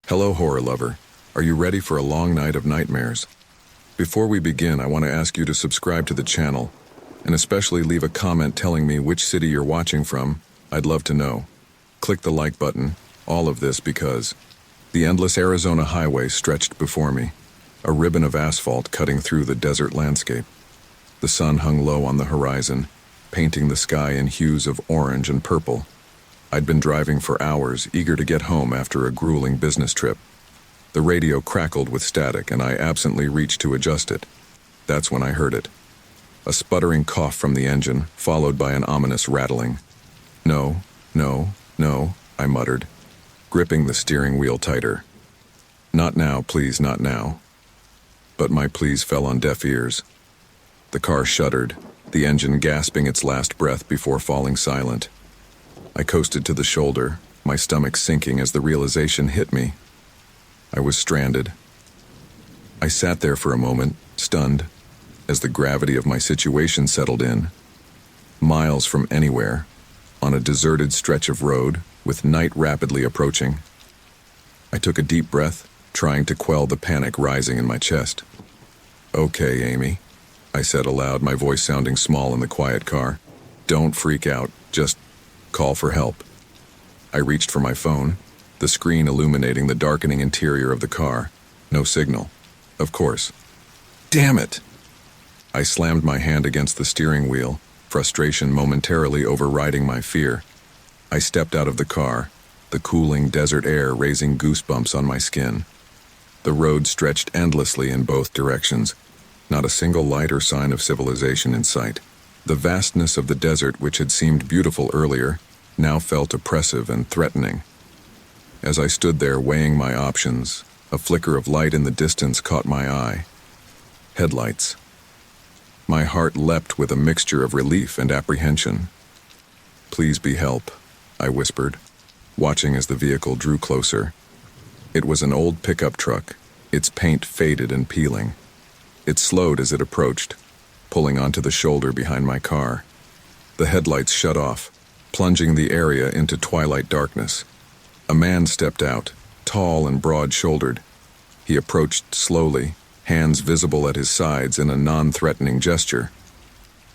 Hello, horror lover. Are you ready for a long night of nightmares? Before we begin, I want to ask you to subscribe to the channel, and especially leave a comment telling me which city you're watching from. I'd love to know. Click the like button, all of this because the endless Arizona highway stretched before me, a ribbon of asphalt cutting through the desert landscape. The sun hung low on the horizon, painting the sky in hues of orange and purple. I'd been driving for hours, eager to get home after a grueling business trip. The radio crackled with static, and I absently reached to adjust it. That's when I heard it. A sputtering cough from the engine, followed by an ominous rattling. No, no, no, I muttered, gripping the steering wheel tighter. Not now, please, not now. But my pleas fell on deaf ears. The car shuddered, the engine gasping its last breath before falling silent. I coasted to the shoulder, my stomach sinking as the realization hit me. I was stranded. I sat there for a moment, stunned, as the gravity of my situation settled in. Miles from anywhere, on a deserted stretch of road, with night rapidly approaching. I took a deep breath, trying to quell the panic rising in my chest. "Okay, Amy," I said aloud, my voice sounding small in the quiet car. "Don't freak out, just call for help." I reached for my phone, the screen illuminating the darkening interior of the car. No signal. Of course. Damn it! I slammed my hand against the steering wheel, frustration momentarily overriding my fear. I stepped out of the car, the cooling desert air raising goosebumps on my skin. The road stretched endlessly in both directions, not a single light or sign of civilization in sight. The vastness of the desert, which had seemed beautiful earlier, now felt oppressive and threatening. As I stood there weighing my options, a flicker of light in the distance caught my eye. Headlights. My heart leapt with a mixture of relief and apprehension. "Please be help," I whispered, watching as the vehicle drew closer. It was an old pickup truck, its paint faded and peeling. It slowed as it approached, pulling onto the shoulder behind my car. The headlights shut off, plunging the area into twilight darkness. A man stepped out, tall and broad-shouldered. He approached slowly, hands visible at his sides in a non-threatening gesture.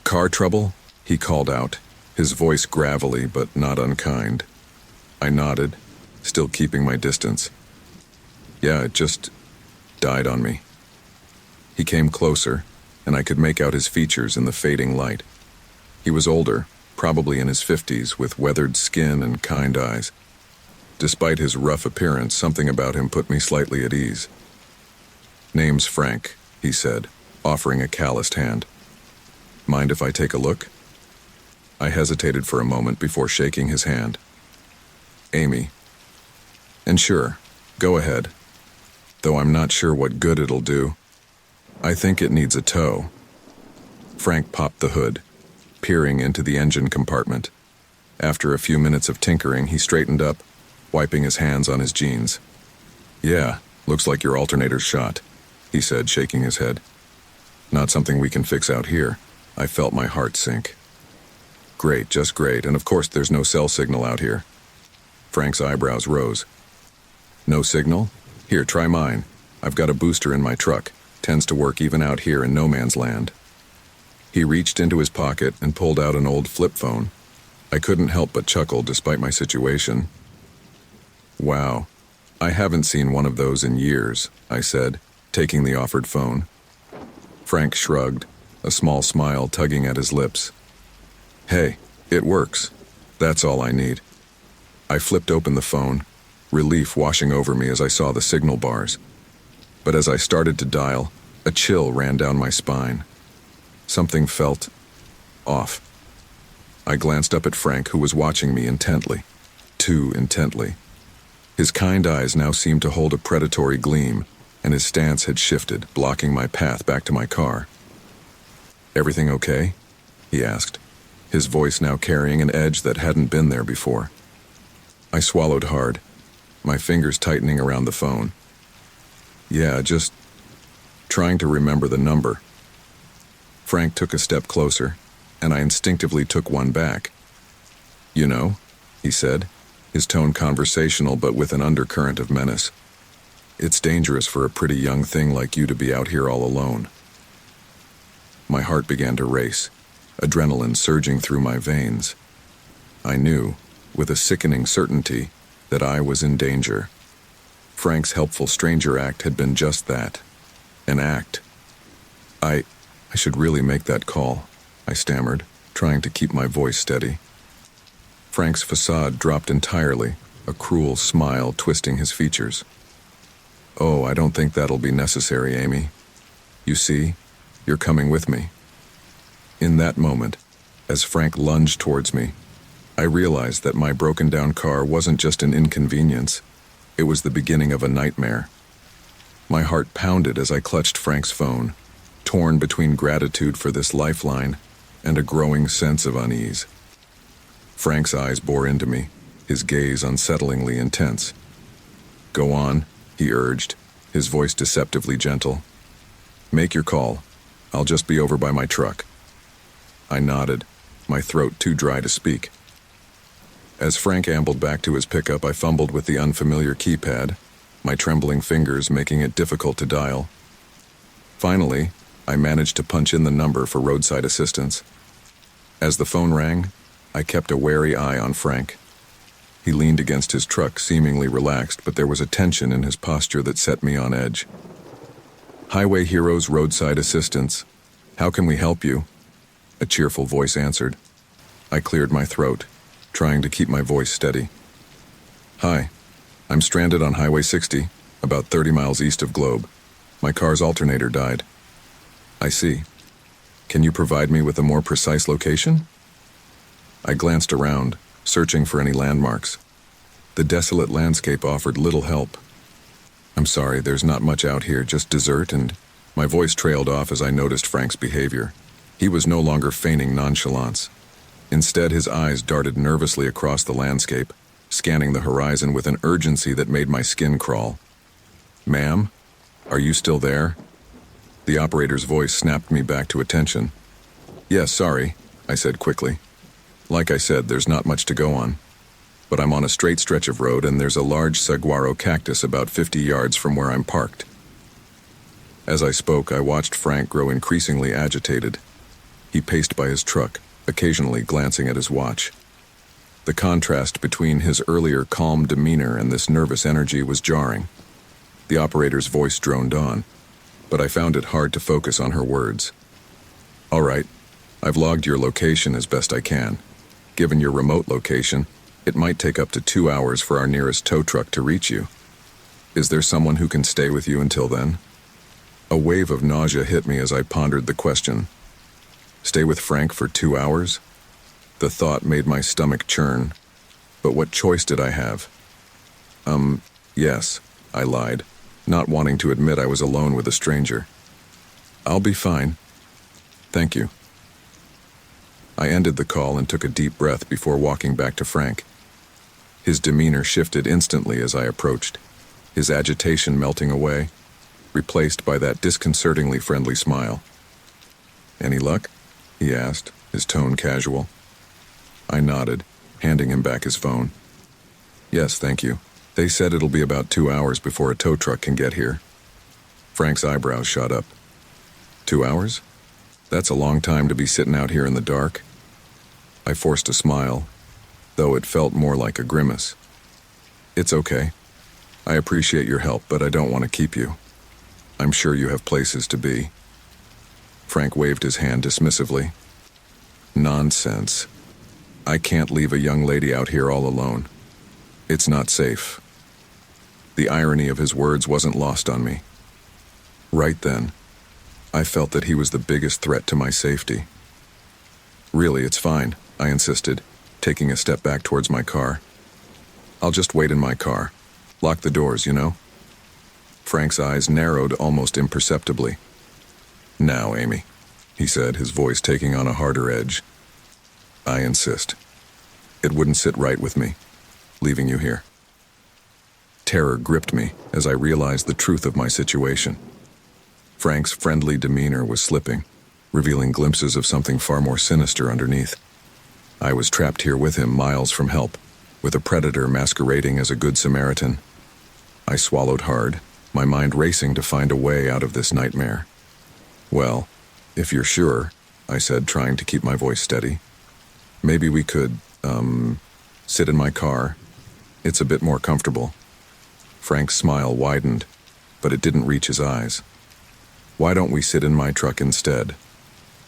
"Car trouble?" he called out, his voice gravelly but not unkind. I nodded, still keeping my distance. "Yeah, it just died on me." He came closer, and I could make out his features in the fading light. He was older, probably in his 50s, with weathered skin and kind eyes. Despite his rough appearance, something about him put me slightly at ease. "Name's Frank," he said, offering a calloused hand. "Mind if I take a look?" I hesitated for a moment before shaking his hand. "Amy." "And sure, go ahead. Though I'm not sure what good it'll do. I think it needs a tow." Frank popped the hood, peering into the engine compartment. After a few minutes of tinkering, he straightened up, wiping his hands on his jeans. "Yeah, looks like your alternator's shot," he said, shaking his head. "Not something we can fix out here." I felt my heart sink. "Great, just great, and of course there's no cell signal out here." Frank's eyebrows rose. "No signal? Here, try mine. I've got a booster in my truck. Tends to work even out here in no man's land." He reached into his pocket and pulled out an old flip phone. I couldn't help but chuckle despite my situation. "Wow, I haven't seen one of those in years," I said, taking the offered phone. Frank shrugged, a small smile tugging at his lips. "Hey, it works. That's all I need." I flipped open the phone, relief washing over me as I saw the signal bars. But as I started to dial, a chill ran down my spine. Something felt off. I glanced up at Frank, who was watching me intently. Too intently. His kind eyes now seemed to hold a predatory gleam, and his stance had shifted, blocking my path back to my car. "Everything okay?" he asked, his voice now carrying an edge that hadn't been there before. I swallowed hard, my fingers tightening around the phone. "Yeah, just trying to remember the number." Frank took a step closer, and I instinctively took one back. "You know," he said, his tone conversational but with an undercurrent of menace. It's dangerous for a pretty young thing like you to be out here all alone. My heart began to race, adrenaline surging through my veins. I knew, with a sickening certainty, that I was in danger. Frank's helpful stranger act had been just that, an act. I should really make that call, I stammered, trying to keep my voice steady. Frank's facade dropped entirely, a cruel smile twisting his features. Oh, I don't think that'll be necessary, Amy. You see, you're coming with me. In that moment, as Frank lunged towards me, I realized that my broken-down car wasn't just an inconvenience. It was the beginning of a nightmare. My heart pounded as I clutched Frank's phone, torn between gratitude for this lifeline and a growing sense of unease. Frank's eyes bore into me, his gaze unsettlingly intense. Go on, he urged, his voice deceptively gentle. Make your call. I'll just be over by my truck. I nodded, my throat too dry to speak. As Frank ambled back to his pickup, I fumbled with the unfamiliar keypad, my trembling fingers making it difficult to dial. Finally, I managed to punch in the number for roadside assistance. As the phone rang, I kept a wary eye on Frank. He leaned against his truck, seemingly relaxed, but there was a tension in his posture that set me on edge. Highway Heroes Roadside Assistance. How can we help you? A cheerful voice answered. I cleared my throat, trying to keep my voice steady. Hi, I'm stranded on Highway 60, about 30 miles east of Globe. My car's alternator died. I see. Can you provide me with a more precise location? I glanced around, searching for any landmarks. The desolate landscape offered little help. I'm sorry, there's not much out here, just desert, and my voice trailed off as I noticed Frank's behavior. He was no longer feigning nonchalance. Instead, his eyes darted nervously across the landscape, scanning the horizon with an urgency that made my skin crawl. Ma'am, are you still there? The operator's voice snapped me back to attention. Yes, sorry, I said quickly. Like I said, there's not much to go on. But I'm on a straight stretch of road and there's a large saguaro cactus about 50 yards from where I'm parked. As I spoke, I watched Frank grow increasingly agitated. He paced by his truck, occasionally glancing at his watch. The contrast between his earlier calm demeanor and this nervous energy was jarring. The operator's voice droned on, but I found it hard to focus on her words. All right, I've logged your location as best I can. Given your remote location, it might take up to 2 hours for our nearest tow truck to reach you. Is there someone who can stay with you until then? A wave of nausea hit me as I pondered the question. Stay with Frank for 2 hours? The thought made my stomach churn. But what choice did I have? Yes, I lied, not wanting to admit I was alone with a stranger. I'll be fine. Thank you. I ended the call and took a deep breath before walking back to Frank. His demeanor shifted instantly as I approached, his agitation melting away, replaced by that disconcertingly friendly smile. Any luck? He asked, his tone casual. I nodded, handing him back his phone. Yes, thank you. They said it'll be about 2 hours before a tow truck can get here. Frank's eyebrows shot up. 2 hours? That's a long time to be sitting out here in the dark. I forced a smile, though it felt more like a grimace. It's okay. I appreciate your help, but I don't want to keep you. I'm sure you have places to be. Frank waved his hand dismissively. Nonsense. I can't leave a young lady out here all alone. It's not safe. The irony of his words wasn't lost on me. Right then, I felt that he was the biggest threat to my safety. Really, it's fine, I insisted, taking a step back towards my car. I'll just wait in my car. Lock the doors, you know? Frank's eyes narrowed almost imperceptibly. Now, Amy, he said, his voice taking on a harder edge. I insist. It wouldn't sit right with me, leaving you here. Terror gripped me as I realized the truth of my situation. Frank's friendly demeanor was slipping, revealing glimpses of something far more sinister underneath. I was trapped here with him, miles from help, with a predator masquerading as a good Samaritan. I swallowed hard, my mind racing to find a way out of this nightmare. "Well, if you're sure," I said, trying to keep my voice steady. "Maybe we could, sit in my car. It's a bit more comfortable." Frank's smile widened, but it didn't reach his eyes. "Why don't we sit in my truck instead?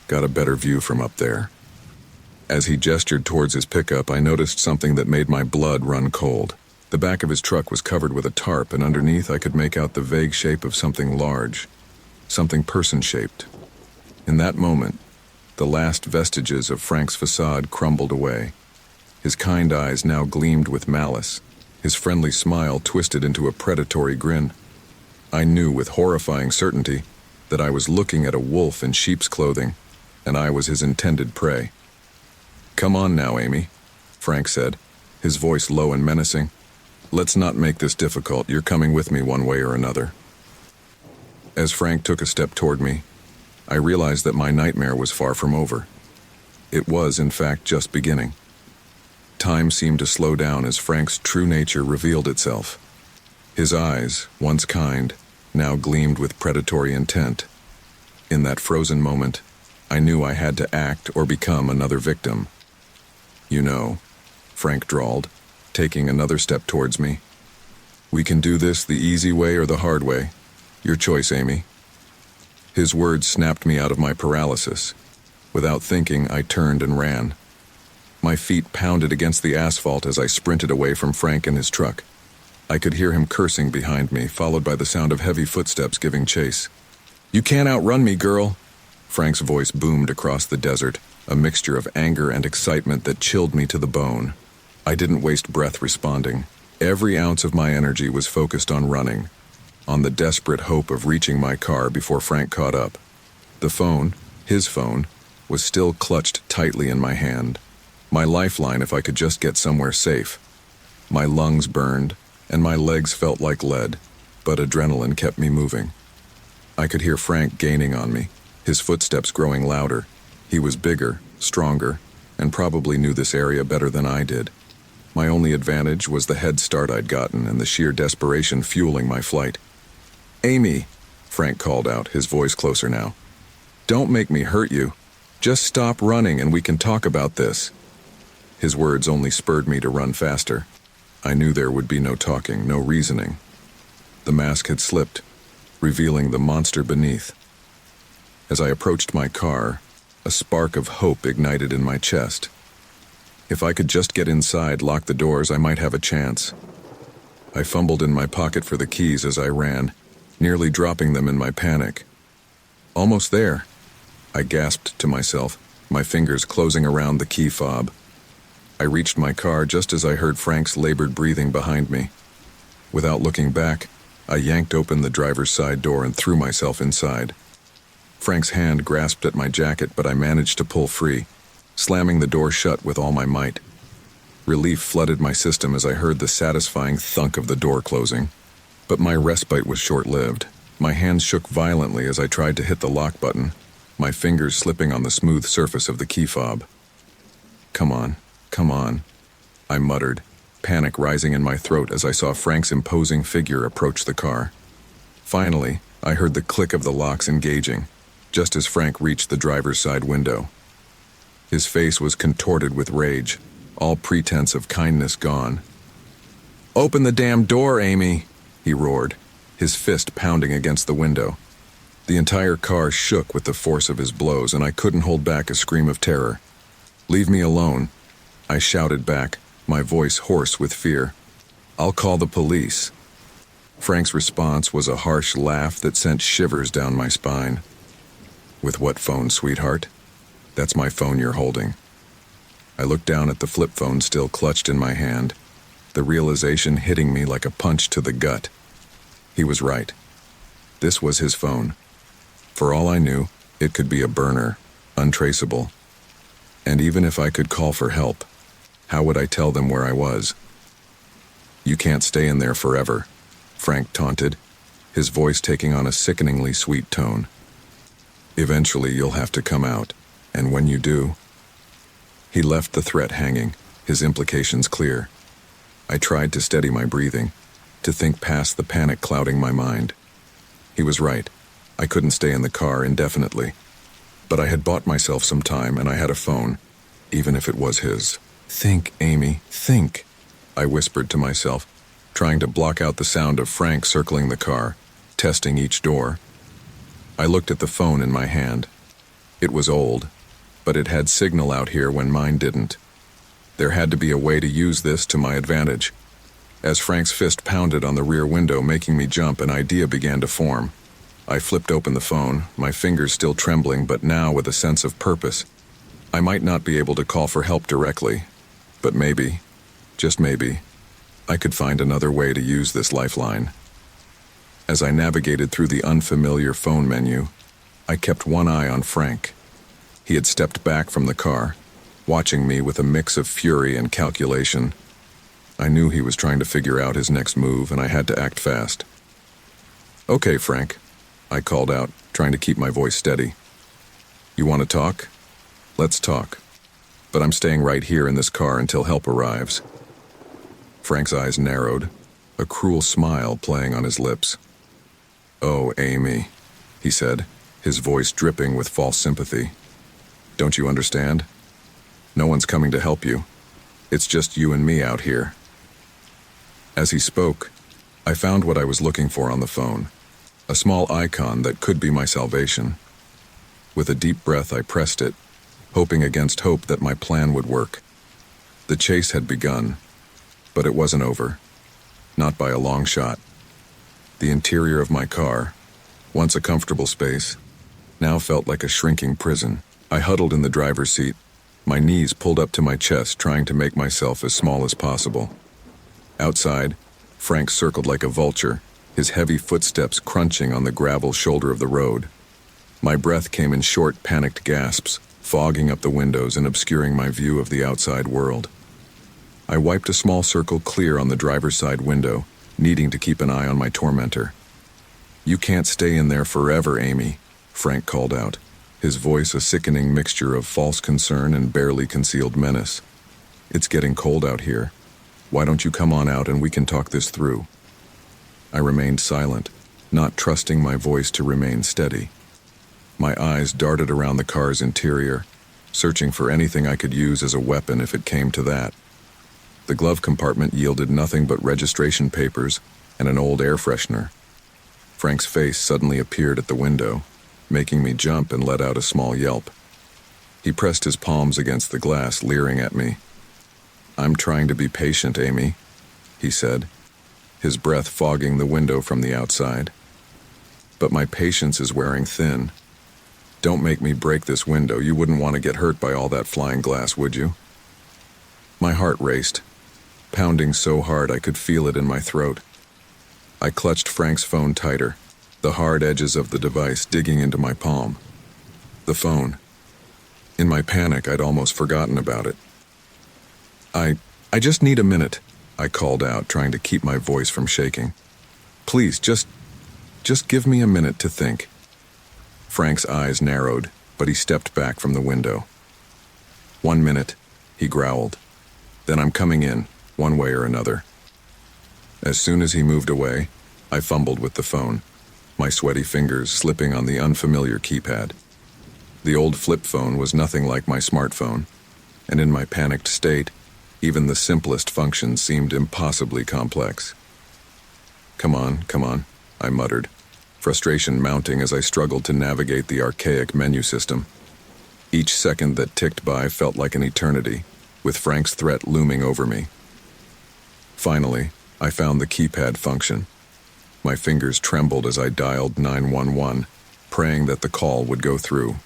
Got a better view from up there." As he gestured towards his pickup, I noticed something that made my blood run cold. The back of his truck was covered with a tarp, and underneath I could make out the vague shape of something large, something person-shaped. In that moment, the last vestiges of Frank's facade crumbled away. His kind eyes now gleamed with malice. His friendly smile twisted into a predatory grin. I knew with horrifying certainty that I was looking at a wolf in sheep's clothing, and I was his intended prey. "Come on now, Amy," Frank said, his voice low and menacing. "Let's not make this difficult. You're coming with me one way or another." As Frank took a step toward me, I realized that my nightmare was far from over. It was, in fact, just beginning. Time seemed to slow down as Frank's true nature revealed itself. His eyes, once kind, now gleamed with predatory intent. In that frozen moment, I knew I had to act or become another victim. "You know," Frank drawled, taking another step towards me. "We can do this the easy way or the hard way. Your choice, Amy." His words snapped me out of my paralysis. Without thinking, I turned and ran. My feet pounded against the asphalt as I sprinted away from Frank and his truck. I could hear him cursing behind me, followed by the sound of heavy footsteps giving chase. "You can't outrun me, girl!" Frank's voice boomed across the desert, a mixture of anger and excitement that chilled me to the bone. I didn't waste breath responding. Every ounce of my energy was focused on running, on the desperate hope of reaching my car before Frank caught up. The phone, his phone, was still clutched tightly in my hand. My lifeline if I could just get somewhere safe. My lungs burned, and my legs felt like lead, but adrenaline kept me moving. I could hear Frank gaining on me, his footsteps growing louder. He was bigger, stronger, and probably knew this area better than I did. My only advantage was the head start I'd gotten and the sheer desperation fueling my flight. "Amy," Frank called out, his voice closer now. "Don't make me hurt you. Just stop running and we can talk about this." His words only spurred me to run faster. I knew there would be no talking, no reasoning. The mask had slipped, revealing the monster beneath. As I approached my car, a spark of hope ignited in my chest. If I could just get inside, lock the doors, I might have a chance. I fumbled in my pocket for the keys as I ran, nearly dropping them in my panic. "Almost there," I gasped to myself, my fingers closing around the key fob. I reached my car just as I heard Frank's labored breathing behind me. Without looking back, I yanked open the driver's side door and threw myself inside. Frank's hand grasped at my jacket, but I managed to pull free, slamming the door shut with all my might. Relief flooded my system as I heard the satisfying thunk of the door closing. But my respite was short-lived. My hands shook violently as I tried to hit the lock button, my fingers slipping on the smooth surface of the key fob. Come on, I muttered, panic rising in my throat as I saw Frank's imposing figure approach the car. Finally, I heard the click of the locks engaging, just as Frank reached the driver's side window. His face was contorted with rage, all pretense of kindness gone. "Open the damn door, Amy!" he roared, his fist pounding against the window. The entire car shook with the force of his blows, and I couldn't hold back a scream of terror. "Leave me alone," I shouted back, my voice hoarse with fear. "I'll call the police." Frank's response was a harsh laugh that sent shivers down my spine. "With what phone, sweetheart? That's my phone you're holding." I looked down at the flip phone still clutched in my hand, the realization hitting me like a punch to the gut. He was right. This was his phone. For all I knew, it could be a burner, untraceable. And even if I could call for help, how would I tell them where I was? "You can't stay in there forever," Frank taunted, his voice taking on a sickeningly sweet tone. "Eventually you'll have to come out, and when you do..." He left the threat hanging, his implications clear. I tried to steady my breathing, to think past the panic clouding my mind. He was right. I couldn't stay in the car indefinitely. But I had bought myself some time and I had a phone, even if it was his. "Think, Amy, think," I whispered to myself, trying to block out the sound of Frank circling the car, testing each door. I looked at the phone in my hand. It was old, but it had signal out here when mine didn't. There had to be a way to use this to my advantage. As Frank's fist pounded on the rear window, making me jump, an idea began to form. I flipped open the phone, my fingers still trembling, but now with a sense of purpose. I might not be able to call for help directly, but maybe, just maybe, I could find another way to use this lifeline. As I navigated through the unfamiliar phone menu, I kept one eye on Frank. He had stepped back from the car, watching me with a mix of fury and calculation. I knew he was trying to figure out his next move, and I had to act fast. "Okay, Frank," I called out, trying to keep my voice steady. "You want to talk? Let's talk. But I'm staying right here in this car until help arrives." Frank's eyes narrowed, a cruel smile playing on his lips. "Oh, Amy," he said, his voice dripping with false sympathy. "Don't you understand? No one's coming to help you. It's just you and me out here." As he spoke, I found what I was looking for on the phone, a small icon that could be my salvation. With a deep breath, I pressed it, hoping against hope that my plan would work. The chase had begun, but it wasn't over. Not by a long shot. The interior of my car, once a comfortable space, now felt like a shrinking prison. I huddled in the driver's seat, my knees pulled up to my chest, trying to make myself as small as possible. Outside, Frank circled like a vulture, his heavy footsteps crunching on the gravel shoulder of the road. My breath came in short, panicked gasps, fogging up the windows and obscuring my view of the outside world. I wiped a small circle clear on the driver's side window, needing to keep an eye on my tormentor. "You can't stay in there forever, Amy," Frank called out, his voice a sickening mixture of false concern and barely concealed menace. "It's getting cold out here. Why don't you come on out and we can talk this through?" I remained silent, not trusting my voice to remain steady. My eyes darted around the car's interior, searching for anything I could use as a weapon if it came to that. The glove compartment yielded nothing but registration papers and an old air freshener. Frank's face suddenly appeared at the window, making me jump and let out a small yelp. He pressed his palms against the glass, leering at me. "I'm trying to be patient, Amy," he said, his breath fogging the window from the outside. "But my patience is wearing thin. Don't make me break this window. You wouldn't want to get hurt by all that flying glass, would you?" My heart raced, pounding so hard I could feel it in my throat. I clutched Frank's phone tighter, the hard edges of the device digging into my palm. The phone. In my panic, I'd almost forgotten about it. I just need a minute," I called out, trying to keep my voice from shaking. "Please, just give me a minute to think." Frank's eyes narrowed, but he stepped back from the window. "1 minute," he growled. "Then I'm coming in, one way or another." As soon as he moved away, I fumbled with the phone, my sweaty fingers slipping on the unfamiliar keypad. The old flip phone was nothing like my smartphone, and in my panicked state, even the simplest functions seemed impossibly complex. Come on," I muttered, frustration mounting as I struggled to navigate the archaic menu system. Each second that ticked by felt like an eternity, with Frank's threat looming over me. Finally, I found the keypad function. My fingers trembled as I dialed 911, praying that the call would go through.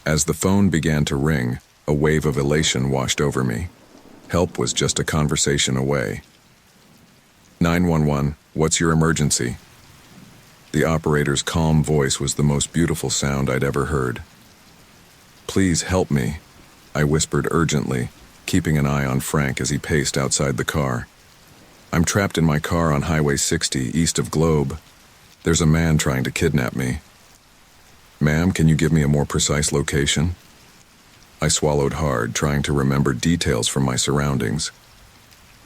As the phone began to ring, a wave of elation washed over me. Help was just a conversation away. 911, what's your emergency?" The operator's calm voice was the most beautiful sound I'd ever heard. "Please help me," I whispered urgently, keeping an eye on Frank as he paced outside the car. "I'm trapped in my car on Highway 60, east of Globe. There's a man trying to kidnap me." "Ma'am, can you give me a more precise location?" I swallowed hard, trying to remember details from my surroundings.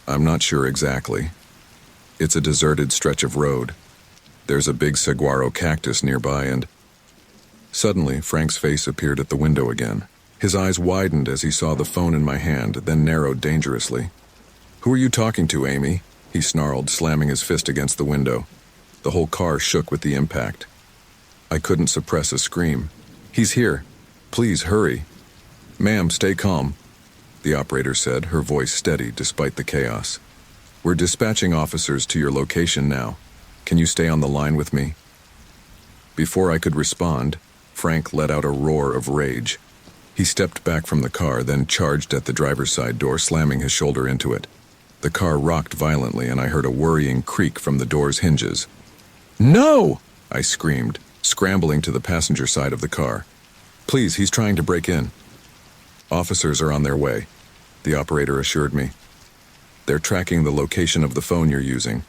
"I'm not sure exactly." It's a deserted stretch of road. There's a big saguaro cactus nearby and... Suddenly, Frank's face appeared at the window again. His eyes widened as he saw the phone in my hand, then narrowed dangerously. "Who are you talking to, Amy?" he snarled, slamming his fist against the window. The whole car shook with the impact. I couldn't suppress a scream. "He's here. Please, hurry." "Ma'am, stay calm," the operator said, her voice steady despite the chaos. "We're dispatching officers to your location now. Can you stay on the line with me?" Before I could respond, Frank let out a roar of rage. He stepped back from the car, then charged at the driver's side door, slamming his shoulder into it. The car rocked violently, and I heard a worrying creak from the door's hinges. "No!" I screamed, scrambling to the passenger side of the car. "Please, he's trying to break in." "Officers are on their way," the operator assured me. "They're tracking the location of the phone you're using.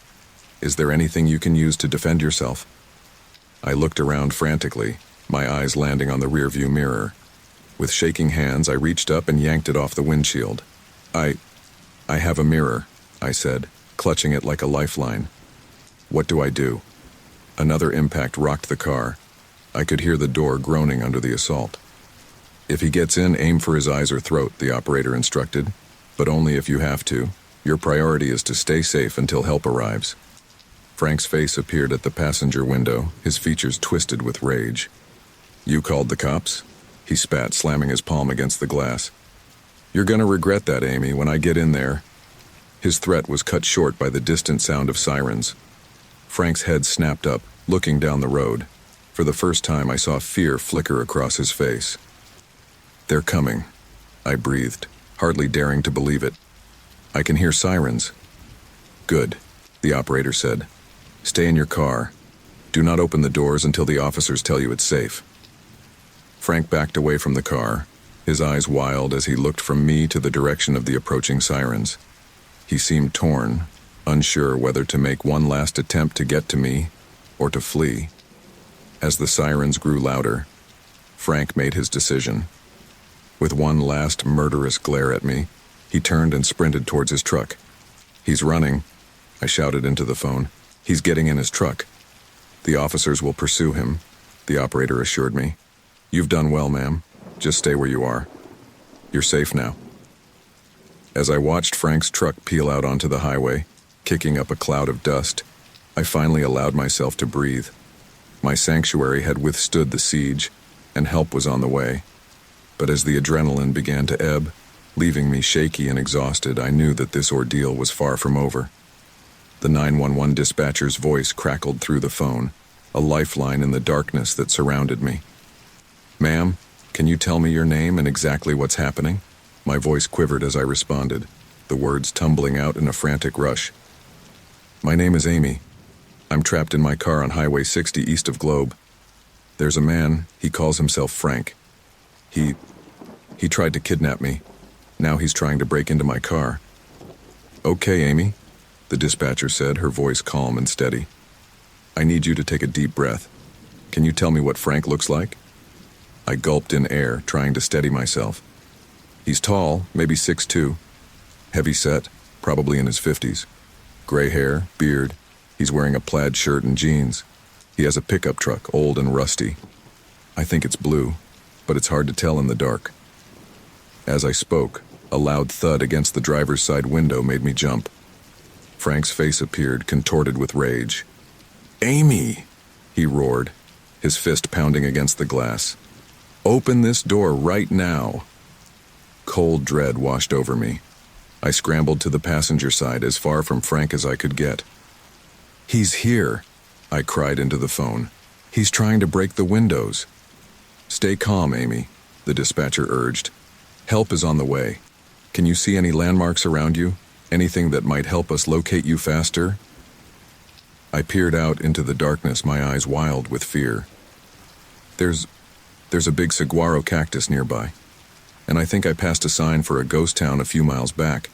Is there anything you can use to defend yourself?" I looked around frantically, my eyes landing on the rearview mirror. With shaking hands, I reached up and yanked it off the windshield. I have a mirror," I said, clutching it like a lifeline. "What do I do?" Another impact rocked the car. I could hear the door groaning under the assault. "If he gets in, aim for his eyes or throat," the operator instructed. "But only if you have to. Your priority is to stay safe until help arrives." Frank's face appeared at the passenger window, his features twisted with rage. "You called the cops?" He spat, slamming his palm against the glass. "You're gonna regret that, Amy, when I get in there." His threat was cut short by the distant sound of sirens. Frank's head snapped up, looking down the road. For the first time, I saw fear flicker across his face. "They're coming," I breathed, hardly daring to believe it. "I can hear sirens." "Good," the operator said. "Stay in your car. Do not open the doors until the officers tell you it's safe." Frank backed away from the car, his eyes wild as he looked from me to the direction of the approaching sirens. He seemed torn, unsure whether to make one last attempt to get to me or to flee. As the sirens grew louder, Frank made his decision. With one last murderous glare at me, he turned and sprinted towards his truck. "He's running," I shouted into the phone. "He's getting in his truck." "The officers will pursue him," the operator assured me. "You've done well, ma'am. Just stay where you are. You're safe now." As I watched Frank's truck peel out onto the highway, kicking up a cloud of dust, I finally allowed myself to breathe. My sanctuary had withstood the siege, and help was on the way. But as the adrenaline began to ebb, leaving me shaky and exhausted, I knew that this ordeal was far from over. The 911 dispatcher's voice crackled through the phone, a lifeline in the darkness that surrounded me. "Ma'am, can you tell me your name and exactly what's happening?" My voice quivered as I responded, the words tumbling out in a frantic rush. "My name is Amy. I'm trapped in my car on Highway 60 east of Globe. There's a man, he calls himself Frank. He tried to kidnap me. Now he's trying to break into my car." "Okay, Amy," the dispatcher said, her voice calm and steady. "I need you to take a deep breath. Can you tell me what Frank looks like?" I gulped in air, trying to steady myself. "He's tall, maybe 6'2", heavy set, probably in his 50s. Gray hair, beard. He's wearing a plaid shirt and jeans. He has a pickup truck, old and rusty. I think it's blue, but it's hard to tell in the dark." As I spoke, a loud thud against the driver's side window made me jump. Frank's face appeared, contorted with rage. "Amy!" he roared, his fist pounding against the glass. "Open this door right now." Cold dread washed over me. I scrambled to the passenger side, as far from Frank as I could get. "He's here," I cried into the phone. "He's trying to break the windows." "Stay calm, Amy," the dispatcher urged. "Help is on the way. Can you see any landmarks around you? Anything that might help us locate you faster?" I peered out into the darkness, my eyes wild with fear. There's a big saguaro cactus nearby, and I think I passed a sign for a ghost town a few miles back.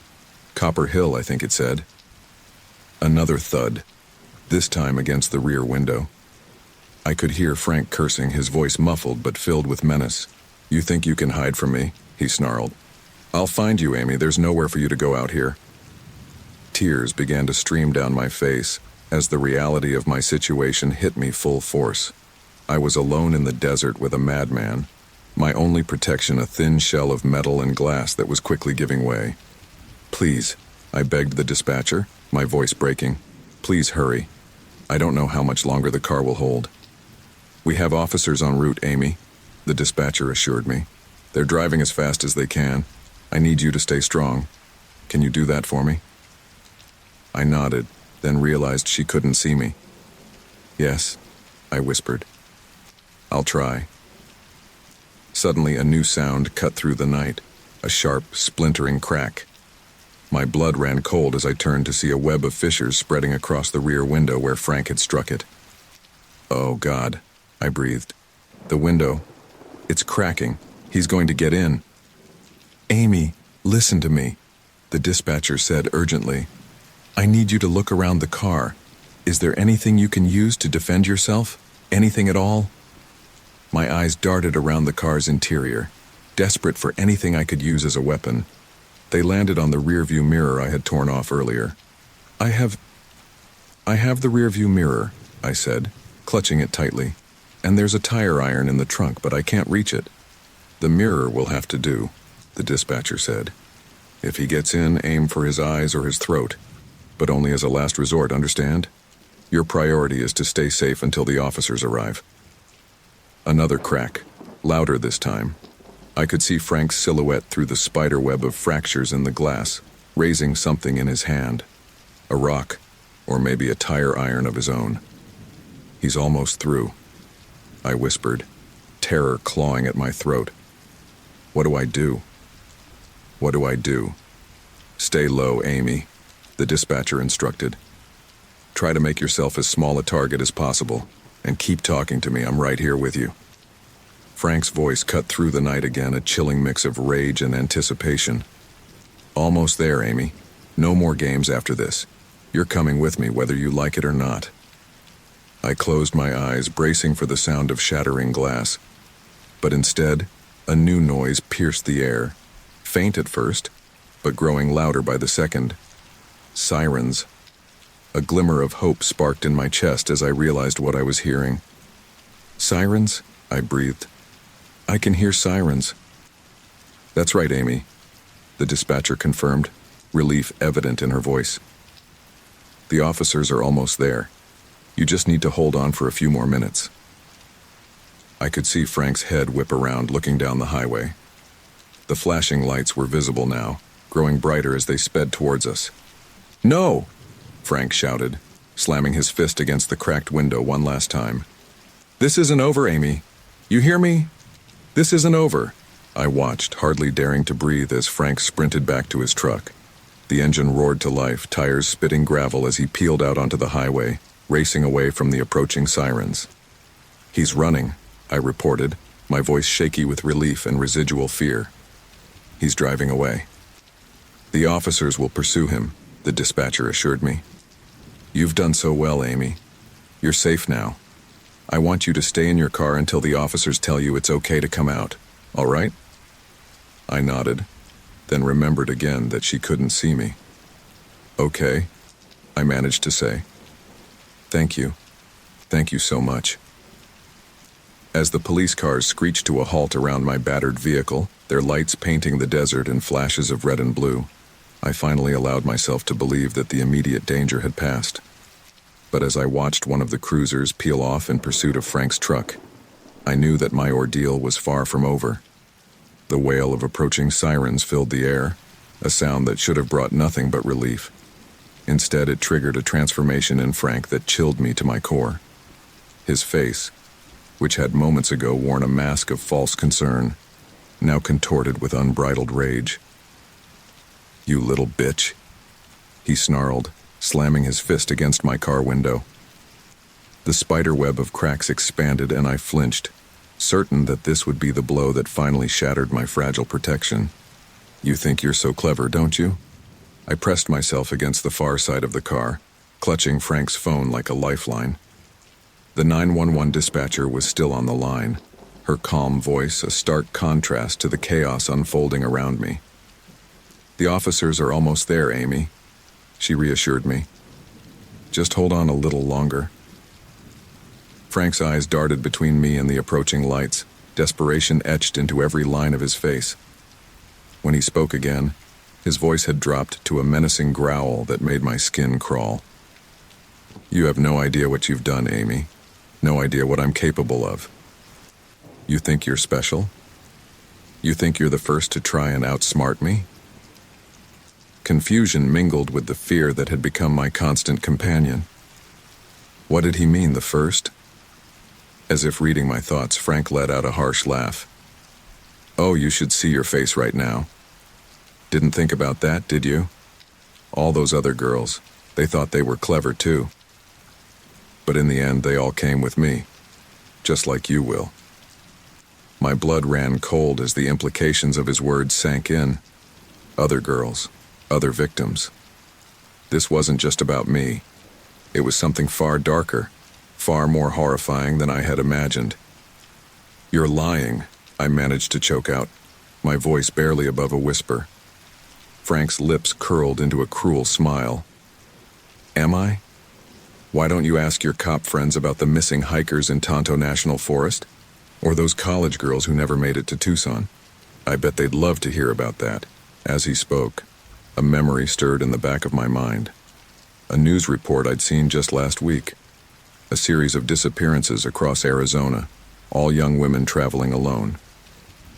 Copper Hill, I think it said. Another thud, this time against the rear window. I could hear Frank cursing, his voice muffled but filled with menace. "You think you can hide from me?" he snarled. "I'll find you, Amy. There's nowhere for you to go out here." Tears began to stream down my face as the reality of my situation hit me full force. I was alone in the desert with a madman, my only protection a thin shell of metal and glass that was quickly giving way. "Please," I begged the dispatcher, my voice breaking. "Please hurry. I don't know how much longer the car will hold." "We have officers en route, Amy," the dispatcher assured me. "They're driving as fast as they can. I need you to stay strong. Can you do that for me?" I nodded, then realized she couldn't see me. "Yes," I whispered. "I'll try." Suddenly, a new sound cut through the night, a sharp, splintering crack. My blood ran cold as I turned to see a web of fissures spreading across the rear window where Frank had struck it. "Oh, God," I breathed. "The window. It's cracking. He's going to get in." "Amy, listen to me," the dispatcher said urgently. "I need you to look around the car. Is there anything you can use to defend yourself? Anything at all?" My eyes darted around the car's interior, desperate for anything I could use as a weapon. They landed on the rearview mirror I had torn off earlier. I have the rearview mirror," I said, clutching it tightly. "And there's a tire iron in the trunk, but I can't reach it." "The mirror will have to do," the dispatcher said. "If he gets in, aim for his eyes or his throat, but only as a last resort, understand? Your priority is to stay safe until the officers arrive." Another crack, louder this time. I could see Frank's silhouette through the spider web of fractures in the glass, raising something in his hand. A rock, or maybe a tire iron of his own. "He's almost through," I whispered, terror clawing at my throat. What do I do? What do I do? "Stay low, Amy," the dispatcher instructed. "Try to make yourself as small a target as possible, and keep talking to me. I'm right here with you." Frank's voice cut through the night again, a chilling mix of rage and anticipation. "Almost there, Amy. No more games after this. You're coming with me whether you like it or not." I closed my eyes, bracing for the sound of shattering glass. But instead, a new noise pierced the air, faint at first, but growing louder by the second. Sirens. A glimmer of hope sparked in my chest as I realized what I was hearing. "Sirens?" I breathed. "I can hear sirens." "That's right, Amy," the dispatcher confirmed, relief evident in her voice. "The officers are almost there. You just need to hold on for a few more minutes." I could see Frank's head whip around, looking down the highway. The flashing lights were visible now, growing brighter as they sped towards us. "No!" Frank shouted, slamming his fist against the cracked window one last time. "This isn't over, Amy. You hear me? This isn't over." I watched, hardly daring to breathe as Frank sprinted back to his truck. The engine roared to life, tires spitting gravel as he peeled out onto the highway, racing away from the approaching sirens. "He's running," I reported, my voice shaky with relief and residual fear. "He's driving away." "The officers will pursue him," the dispatcher assured me. "You've done so well, Amy. You're safe now. I want you to stay in your car until the officers tell you it's okay to come out, all right?" I nodded, then remembered again that she couldn't see me. "Okay," I managed to say. "Thank you. Thank you so much." As the police cars screeched to a halt around my battered vehicle, their lights painting the desert in flashes of red and blue, I finally allowed myself to believe that the immediate danger had passed. But as I watched one of the cruisers peel off in pursuit of Frank's truck, I knew that my ordeal was far from over. The wail of approaching sirens filled the air, a sound that should have brought nothing but relief. Instead, it triggered a transformation in Frank that chilled me to my core. His face, which had moments ago worn a mask of false concern, now contorted with unbridled rage. "You little bitch," he snarled, slamming his fist against my car window. The spider web of cracks expanded and I flinched, certain that this would be the blow that finally shattered my fragile protection. "You think you're so clever, don't you?" I pressed myself against the far side of the car, clutching Frank's phone like a lifeline. The 911 dispatcher was still on the line, her calm voice a stark contrast to the chaos unfolding around me. "The officers are almost there, Amy. she reassured me. Just hold on a little longer. Frank's eyes darted between me and the approaching lights, desperation etched into every line of his face. When he spoke again, his voice had dropped to a menacing growl that made my skin crawl. You have no idea what you've done, Amy. No idea what I'm capable of. You think you're special? You think you're the first to try and outsmart me? Confusion mingled with the fear that had become my constant companion. What did he mean, the first? As if reading my thoughts, Frank let out a harsh laugh. Oh, you should see your face right now. Didn't think about that, did you? All those other girls, they thought they were clever too. But in the end, they all came with me, just like you will. My blood ran cold as the implications of his words sank in. Other girls, other victims. This wasn't just about me. It was something far darker, far more horrifying than I had imagined. You're lying, I managed to choke out, my voice barely above a whisper. Frank's lips curled into a cruel smile. Am I? Why don't you ask your cop friends about the missing hikers in Tonto National Forest? Or those college girls who never made it to Tucson? I bet they'd love to hear about that. As he spoke, a memory stirred in the back of my mind. A news report I'd seen just last week. A series of disappearances across Arizona, all young women traveling alone.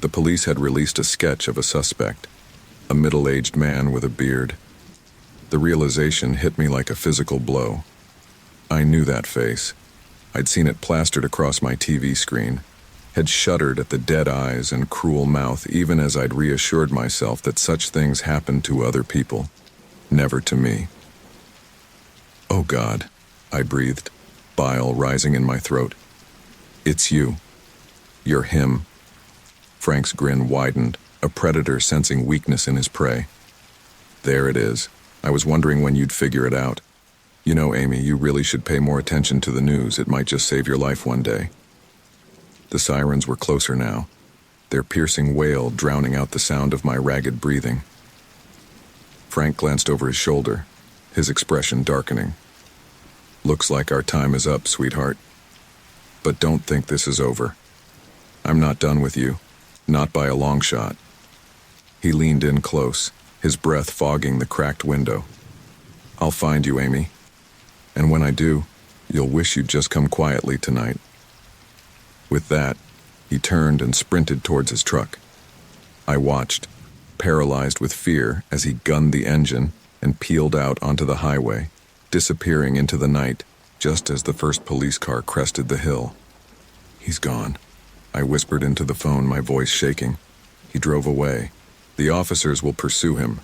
The police had released a sketch of a suspect, a middle-aged man with a beard. The realization hit me like a physical blow. I knew that face. I'd seen it plastered across my TV screen, had shuddered at the dead eyes and cruel mouth even as I'd reassured myself that such things happened to other people, never to me. Oh God, I breathed, bile rising in my throat. It's you. You're him. Frank's grin widened, a predator sensing weakness in his prey. There it is. I was wondering when you'd figure it out. You know, Amy, you really should pay more attention to the news. It might just save your life one day. The sirens were closer now, their piercing wail drowning out the sound of my ragged breathing. Frank glanced over his shoulder, his expression darkening. Looks like our time is up, sweetheart. But don't think this is over. I'm not done with you, not by a long shot. He leaned in close, his breath fogging the cracked window. I'll find you, Amy. And when I do, you'll wish you'd just come quietly tonight. With that, he turned and sprinted towards his truck. I watched, paralyzed with fear, as he gunned the engine and peeled out onto the highway, disappearing into the night just as the first police car crested the hill. He's gone, I whispered into the phone, my voice shaking. He drove away. The officers will pursue him,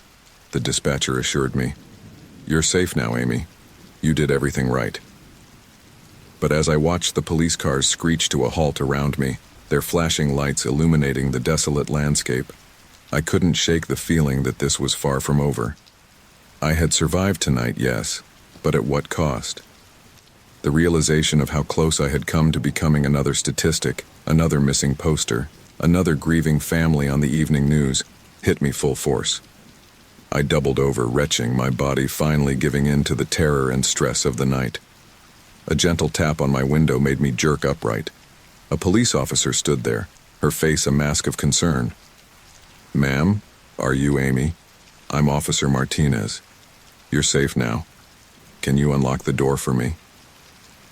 the dispatcher assured me. You're safe now, Amy. You did everything right. But as I watched the police cars screech to a halt around me, their flashing lights illuminating the desolate landscape, I couldn't shake the feeling that this was far from over. I had survived tonight, yes, but at what cost? The realization of how close I had come to becoming another statistic, another missing poster, another grieving family on the evening news, hit me full force. I doubled over, retching, my body finally giving in to the terror and stress of the night. A gentle tap on my window made me jerk upright. A police officer stood there, her face a mask of concern. Ma'am, are you Amy? I'm Officer Martinez. You're safe now. Can you unlock the door for me?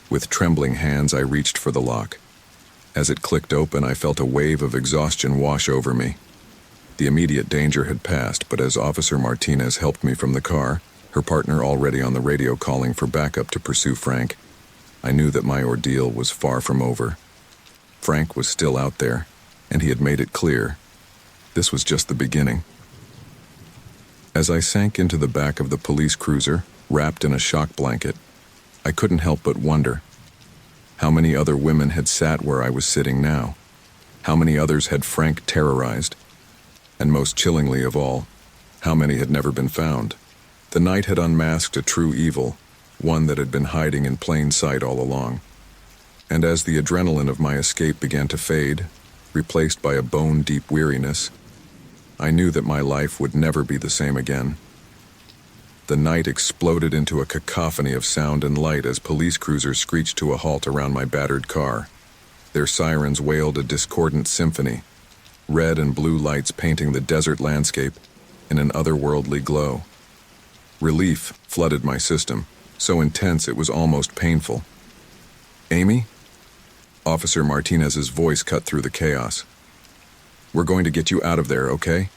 With trembling hands, I reached for the lock. As it clicked open, I felt a wave of exhaustion wash over me. The immediate danger had passed, but as Officer Martinez helped me from the car, her partner already on the radio calling for backup to pursue Frank, I knew that my ordeal was far from over. Frank was still out there, and he had made it clear. This was just the beginning. As I sank into the back of the police cruiser, wrapped in a shock blanket, I couldn't help but wonder. How many other women had sat where I was sitting now? How many others had Frank terrorized? And most chillingly of all, how many had never been found? The night had unmasked a true evil, one that had been hiding in plain sight all along. And as the adrenaline of my escape began to fade, replaced by a bone-deep weariness, I knew that my life would never be the same again. The night exploded into a cacophony of sound and light as police cruisers screeched to a halt around my battered car. Their sirens wailed a discordant symphony, red and blue lights painting the desert landscape in an otherworldly glow. Relief flooded my system, so intense it was almost painful. "Amy?" Officer Martinez's voice cut through the chaos. "We're going to get you out of there, okay?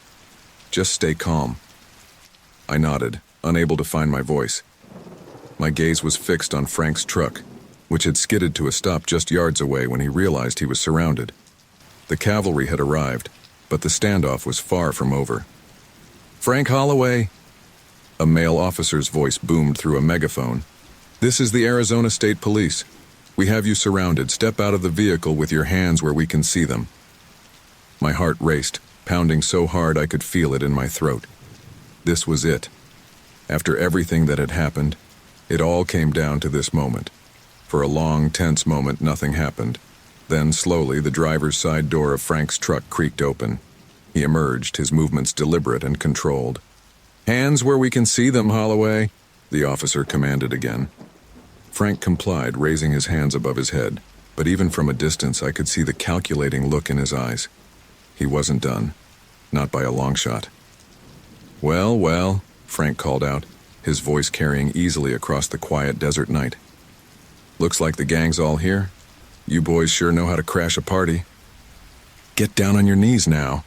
Just stay calm." I nodded, unable to find my voice. My gaze was fixed on Frank's truck, which had skidded to a stop just yards away when he realized he was surrounded. The cavalry had arrived, but the standoff was far from over. "Frank Holloway!" A male officer's voice boomed through a megaphone. "This is the Arizona State Police. We have you surrounded. Step out of the vehicle with your hands where we can see them." My heart raced, pounding so hard I could feel it in my throat. This was it. After everything that had happened, it all came down to this moment. For a long, tense moment, nothing happened. Then, slowly, the driver's side door of Frank's truck creaked open. He emerged, his movements deliberate and controlled. "Hands where we can see them, Holloway," the officer commanded again. Frank complied, raising his hands above his head, but even from a distance I could see the calculating look in his eyes. He wasn't done. Not by a long shot. "Well, well," Frank called out, his voice carrying easily across the quiet desert night. "Looks like the gang's all here. You boys sure know how to crash a party." "Get down on your knees now,"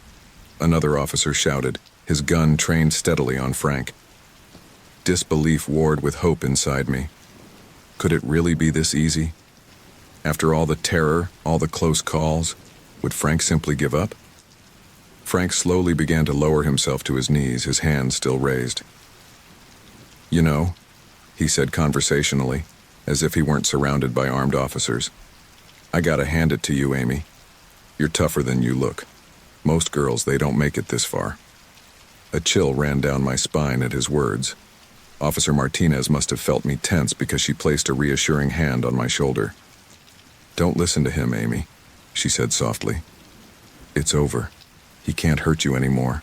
another officer shouted, his gun trained steadily on Frank. Disbelief warred with hope inside me. Could it really be this easy? After all the terror, all the close calls, would Frank simply give up? Frank slowly began to lower himself to his knees, his hands still raised. "You know," he said conversationally, as if he weren't surrounded by armed officers, "I gotta hand it to you, Amy. You're tougher than you look. Most girls, they don't make it this far." A chill ran down my spine at his words. Officer Martinez must have felt me tense because she placed a reassuring hand on my shoulder. "Don't listen to him, Amy," she said softly. "It's over. He can't hurt you anymore."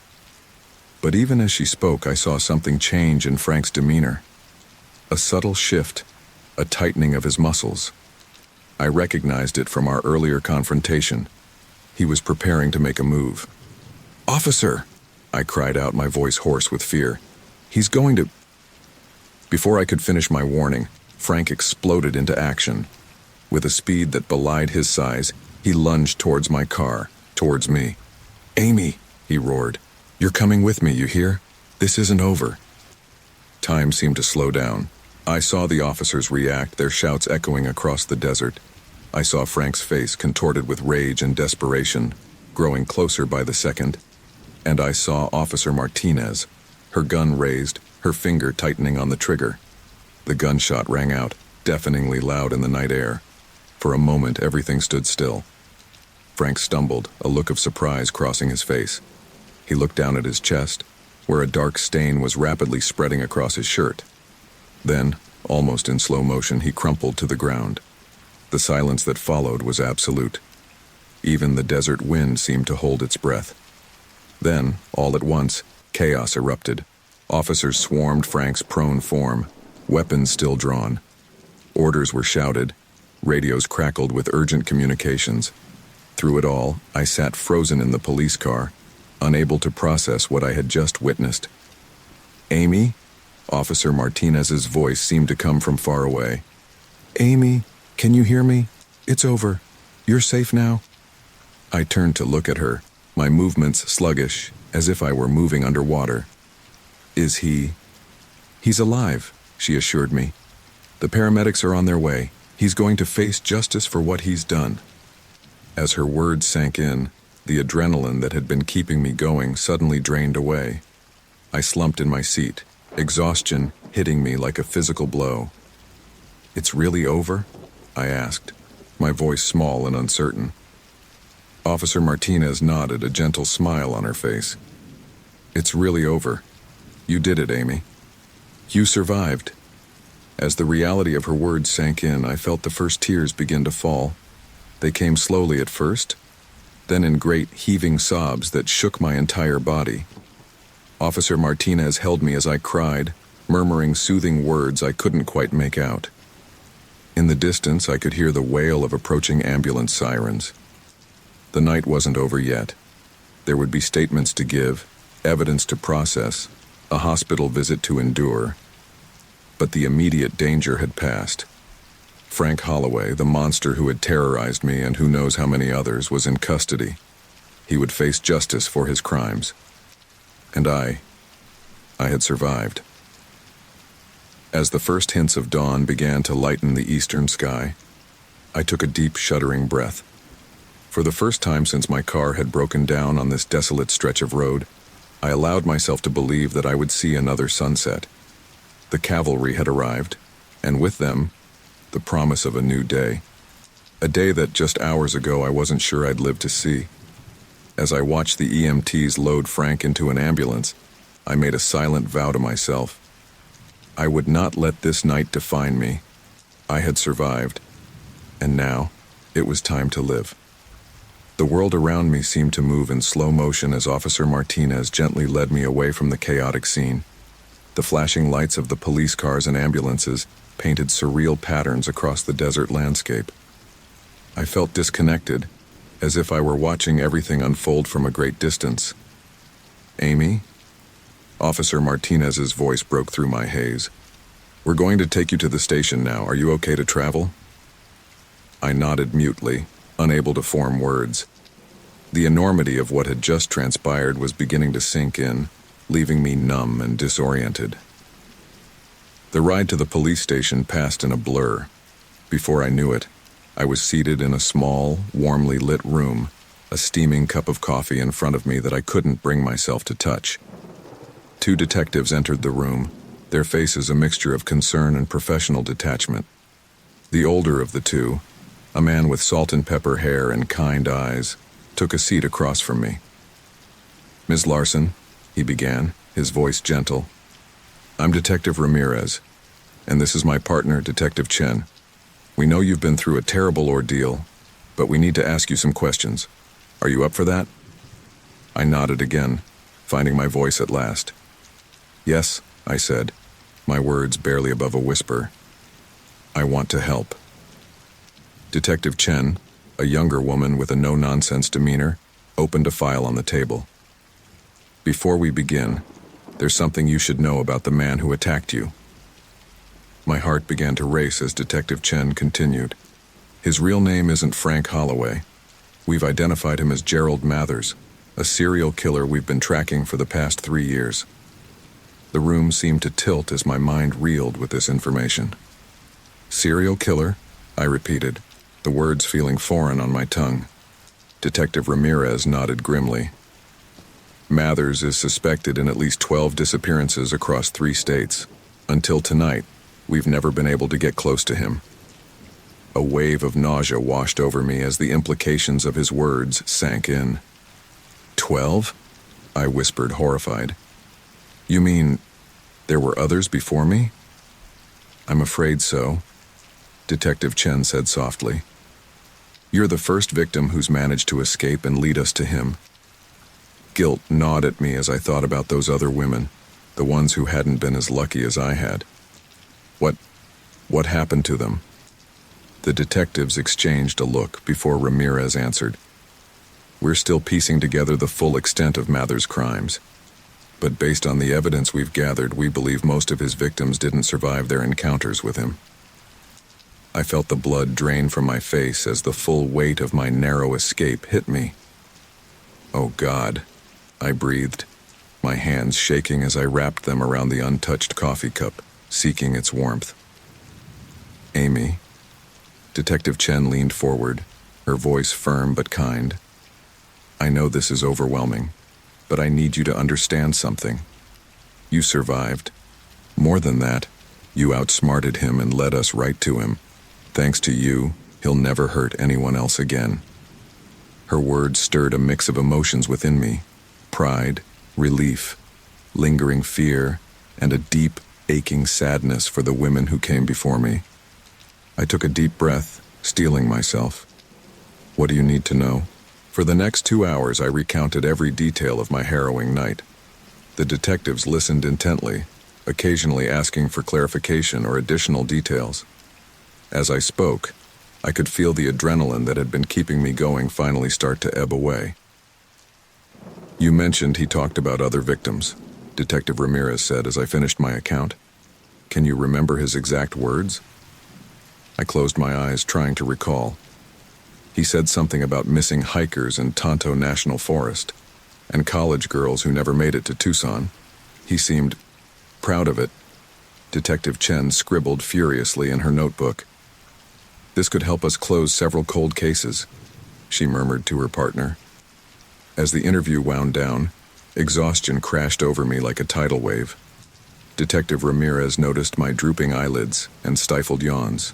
But even as she spoke, I saw something change in Frank's demeanor. A subtle shift, a tightening of his muscles. I recognized it from our earlier confrontation. He was preparing to make a move. "Officer!" I cried out, my voice hoarse with fear. "He's going to—" Before I could finish my warning, Frank exploded into action. With a speed that belied his size, he lunged towards my car, towards me. "Amy!" he roared. "You're coming with me, you hear? This isn't over." Time seemed to slow down. I saw the officers react, their shouts echoing across the desert. I saw Frank's face contorted with rage and desperation, growing closer by the second. And I saw Officer Martinez, her gun raised, her finger tightening on the trigger. The gunshot rang out, deafeningly loud in the night air. For a moment, everything stood still. Frank stumbled, a look of surprise crossing his face. He looked down at his chest, where a dark stain was rapidly spreading across his shirt. Then, almost in slow motion, he crumpled to the ground. The silence that followed was absolute. Even the desert wind seemed to hold its breath. Then, all at once, chaos erupted. Officers swarmed Frank's prone form, weapons still drawn. Orders were shouted. Radios crackled with urgent communications. Through it all, I sat frozen in the police car, unable to process what I had just witnessed. "Amy?" Officer Martinez's voice seemed to come from far away. "Amy, can you hear me? It's over. You're safe now?" I turned to look at her, my movements sluggish, as if I were moving underwater. "Is he?" "He's alive," she assured me. "The paramedics are on their way. He's going to face justice for what he's done." As her words sank in, the adrenaline that had been keeping me going suddenly drained away. I slumped in my seat, exhaustion hitting me like a physical blow. "It's really over?" I asked, my voice small and uncertain. Officer Martinez nodded, a gentle smile on her face. "It's really over. You did it, Amy. You survived." As the reality of her words sank in, I felt the first tears begin to fall. They came slowly at first, then in great heaving sobs that shook my entire body. Officer Martinez held me as I cried, murmuring soothing words I couldn't quite make out. In the distance, I could hear the wail of approaching ambulance sirens. The night wasn't over yet. There would be statements to give, evidence to process, a hospital visit to endure. But the immediate danger had passed. Frank Holloway, the monster who had terrorized me and who knows how many others, was in custody. He would face justice for his crimes. And I had survived. As the first hints of dawn began to lighten the eastern sky, I took a deep, shuddering breath. For the first time since my car had broken down on this desolate stretch of road, I allowed myself to believe that I would see another sunset. The cavalry had arrived, and with them, the promise of a new day. A day that just hours ago I wasn't sure I'd live to see. As I watched the EMTs load Frank into an ambulance, I made a silent vow to myself. I would not let this night define me. I had survived, and now it was time to live. The world around me seemed to move in slow motion as Officer Martinez gently led me away from the chaotic scene. The flashing lights of the police cars and ambulances painted surreal patterns across the desert landscape. I felt disconnected, as if I were watching everything unfold from a great distance. "Amy?" Officer Martinez's voice broke through my haze. "We're going to take you to the station now. Are you okay to travel?" I nodded mutely, unable to form words. The enormity of what had just transpired was beginning to sink in, leaving me numb and disoriented. The ride to the police station passed in a blur. Before I knew it, I was seated in a small, warmly lit room, a steaming cup of coffee in front of me that I couldn't bring myself to touch. Two detectives entered the room, their faces a mixture of concern and professional detachment. The older of the two, a man with salt and pepper hair and kind eyes, took a seat across from me. "Ms. Larson," he began, his voice gentle, "I'm Detective Ramirez, and this is my partner, Detective Chen. We know you've been through a terrible ordeal, but we need to ask you some questions. Are you up for that?" I nodded again, finding my voice at last. "Yes," I said, my words barely above a whisper. "I want to help." Detective Chen, a younger woman with a no-nonsense demeanor, opened a file on the table. "Before we begin, there's something you should know about the man who attacked you." My heart began to race as Detective Chen continued. "His real name isn't Frank Holloway. We've identified him as Gerald Mathers, a serial killer we've been tracking for the past 3 years." The room seemed to tilt as my mind reeled with this information. "Serial killer?" I repeated, the words feeling foreign on my tongue. Detective Ramirez nodded grimly. "Mathers is suspected in at least 12 disappearances across 3 states. Until tonight, we've never been able to get close to him." A wave of nausea washed over me as the implications of his words sank in. 12? I whispered, horrified. "You mean there were others before me?" "I'm afraid so," Detective Chen said softly. "You're the first victim who's managed to escape and lead us to him." Guilt gnawed at me as I thought about those other women, the ones who hadn't been as lucky as I had. What happened to them? The detectives exchanged a look before Ramirez answered. "We're still piecing together the full extent of Mathers' crimes. But based on the evidence we've gathered, we believe most of his victims didn't survive their encounters with him." I felt the blood drain from my face as the full weight of my narrow escape hit me. "Oh God," I breathed, my hands shaking as I wrapped them around the untouched coffee cup, seeking its warmth. "Amy." Detective Chen leaned forward, her voice firm but kind. "I know this is overwhelming, but I need you to understand something. You survived. More than that, you outsmarted him and led us right to him. Thanks to you, he'll never hurt anyone else again." Her words stirred a mix of emotions within me: pride, relief, lingering fear, and a deep, aching sadness for the women who came before me. I took a deep breath, steeling myself. "What do you need to know?" For the next 2 hours, I recounted every detail of my harrowing night. The detectives listened intently, occasionally asking for clarification or additional details. As I spoke, I could feel the adrenaline that had been keeping me going finally start to ebb away. "You mentioned he talked about other victims," Detective Ramirez said as I finished my account. "Can you remember his exact words?" I closed my eyes, trying to recall. He said something about missing hikers in Tonto National Forest and college girls who never made it to Tucson. He seemed proud of it. Detective Chen scribbled furiously in her notebook. "This could help us close several cold cases," she murmured to her partner. As the interview wound down, exhaustion crashed over me like a tidal wave. Detective Ramirez noticed my drooping eyelids and stifled yawns.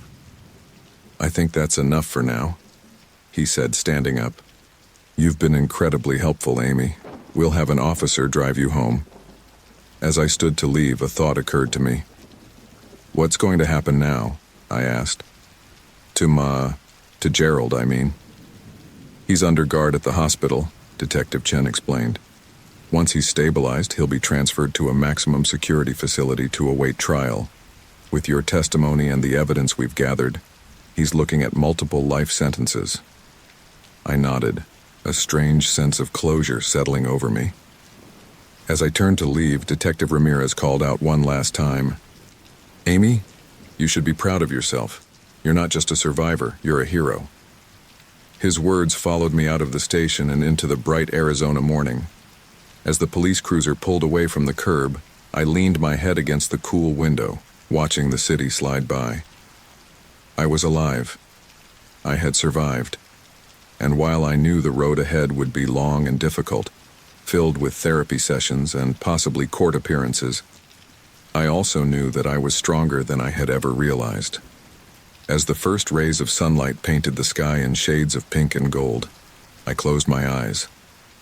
"I think that's enough for now," he said, standing up. "You've been incredibly helpful, Amy. We'll have an officer drive you home." As I stood to leave, a thought occurred to me. "What's going to happen now?" I asked. To Gerald, I mean." "He's under guard at the hospital," Detective Chen explained. "Once he's stabilized, he'll be transferred to a maximum security facility to await trial. With your testimony and the evidence we've gathered, he's looking at multiple life sentences." I nodded, a strange sense of closure settling over me. As I turned to leave, Detective Ramirez called out one last time, "Amy, you should be proud of yourself. You're not just a survivor, you're a hero." His words followed me out of the station and into the bright Arizona morning. As the police cruiser pulled away from the curb, I leaned my head against the cool window, watching the city slide by. I was alive. I had survived. And while I knew the road ahead would be long and difficult, filled with therapy sessions and possibly court appearances, I also knew that I was stronger than I had ever realized. As the first rays of sunlight painted the sky in shades of pink and gold, I closed my eyes,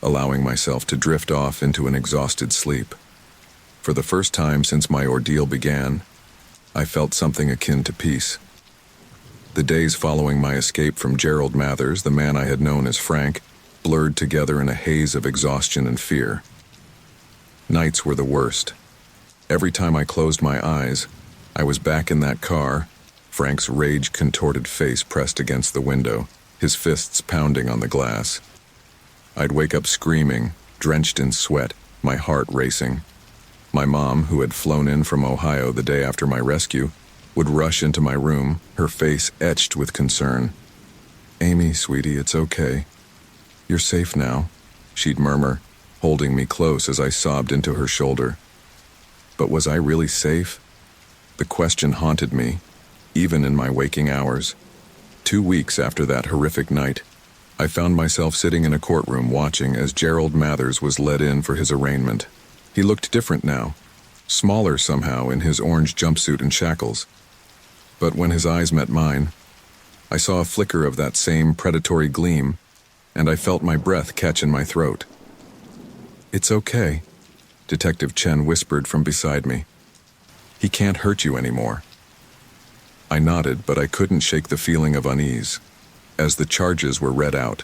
allowing myself to drift off into an exhausted sleep. For the first time since my ordeal began, I felt something akin to peace. The days following my escape from Gerald Mathers, the man I had known as Frank, blurred together in a haze of exhaustion and fear. Nights were the worst. Every time I closed my eyes, I was back in that car, Frank's rage-contorted face pressed against the window, his fists pounding on the glass. I'd wake up screaming, drenched in sweat, my heart racing. My mom, who had flown in from Ohio the day after my rescue, would rush into my room, her face etched with concern. "Amy, sweetie, it's okay. You're safe now," she'd murmur, holding me close as I sobbed into her shoulder. But was I really safe? The question haunted me, even in my waking hours. 2 weeks after that horrific night, I found myself sitting in a courtroom watching as Gerald Mathers was led in for his arraignment. He looked different now, smaller somehow in his orange jumpsuit and shackles. But when his eyes met mine, I saw a flicker of that same predatory gleam, and I felt my breath catch in my throat. "It's okay," Detective Chen whispered from beside me. "He can't hurt you anymore." I nodded, but I couldn't shake the feeling of unease. As the charges were read out,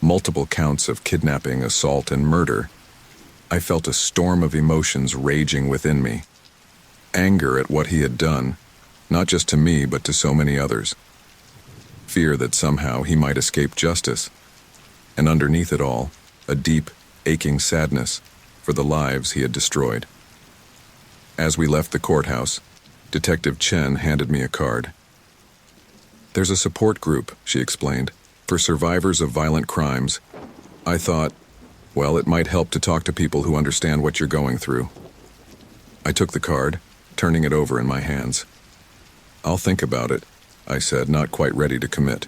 multiple counts of kidnapping, assault, and murder, I felt a storm of emotions raging within me. Anger at what he had done, not just to me but to so many others. Fear that somehow he might escape justice. And underneath it all, a deep, aching sadness for the lives he had destroyed. As we left the courthouse, Detective Chen handed me a card. "There's a support group," she explained, "for survivors of violent crimes. I thought, well, it might help to talk to people who understand what you're going through." I took the card, turning it over in my hands. "I'll think about it," I said, not quite ready to commit.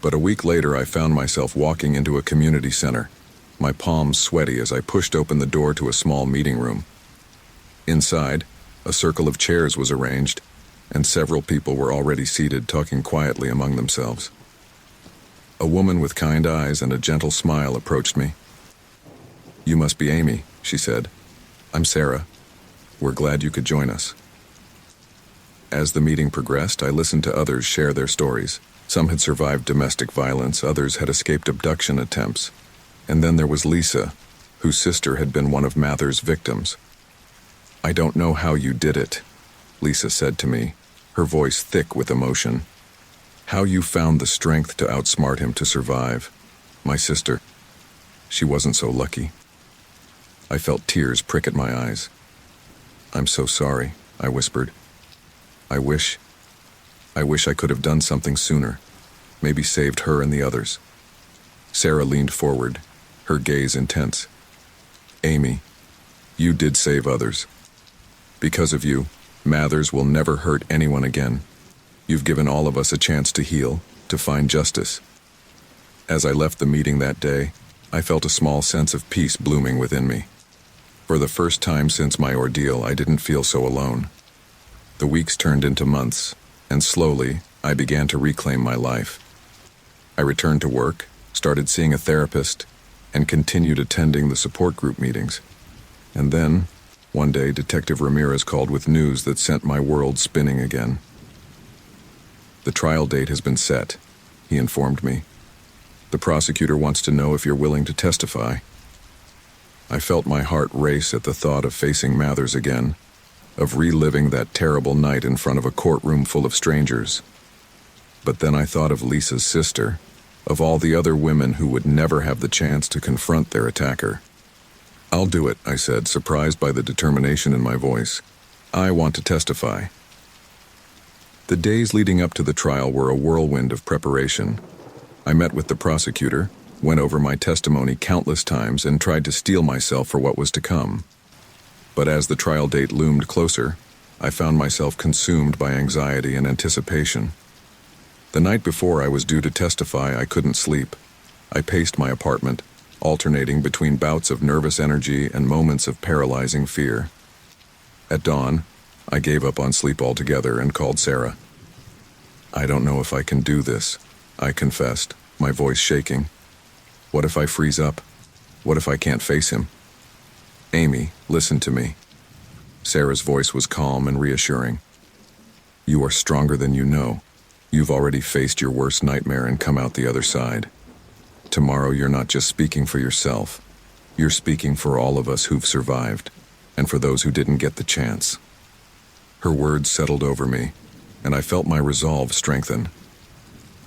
But a week later, I found myself walking into a community center, my palms sweaty as I pushed open the door to a small meeting room. Inside, a circle of chairs was arranged, and several people were already seated, talking quietly among themselves. A woman with kind eyes and a gentle smile approached me. "You must be Amy," she said. "I'm Sarah. We're glad you could join us." As the meeting progressed, I listened to others share their stories. Some had survived domestic violence, others had escaped abduction attempts. And then there was Lisa, whose sister had been one of Mathers' victims. I don't know how you did it, Lisa said to me, her voice thick with emotion. How you found the strength to outsmart him to survive. My sister, she wasn't so lucky. I felt tears prick at my eyes. I'm so sorry, I whispered. I wish I could have done something sooner, maybe saved her and the others. Sarah leaned forward, her gaze intense. Amy, you did save others. Because of you, Mathers will never hurt anyone again. You've given all of us a chance to heal, to find justice. As I left the meeting that day, I felt a small sense of peace blooming within me. For the first time since my ordeal, I didn't feel so alone. The weeks turned into months, and slowly, I began to reclaim my life. I returned to work, started seeing a therapist, and continued attending the support group meetings. And then, one day, Detective Ramirez called with news that sent my world spinning again. The trial date has been set, he informed me. The prosecutor wants to know if you're willing to testify. I felt my heart race at the thought of facing Mathers again, of reliving that terrible night in front of a courtroom full of strangers. But then I thought of Lisa's sister, of all the other women who would never have the chance to confront their attacker. I'll do it, I said, surprised by the determination in my voice. I want to testify. The days leading up to the trial were a whirlwind of preparation. I met with the prosecutor, went over my testimony countless times, and tried to steel myself for what was to come. But as the trial date loomed closer, I found myself consumed by anxiety and anticipation. The night before I was due to testify, I couldn't sleep. I paced my apartment, alternating between bouts of nervous energy and moments of paralyzing fear. At dawn, I gave up on sleep altogether and called Sarah. I don't know if I can do this, I confessed, my voice shaking. What if I freeze up? What if I can't face him? Amy, listen to me. Sarah's voice was calm and reassuring. You are stronger than you know. You've already faced your worst nightmare and come out the other side. Tomorrow you're not just speaking for yourself. You're speaking for all of us who've survived, and for those who didn't get the chance. Her words settled over me, and I felt my resolve strengthen.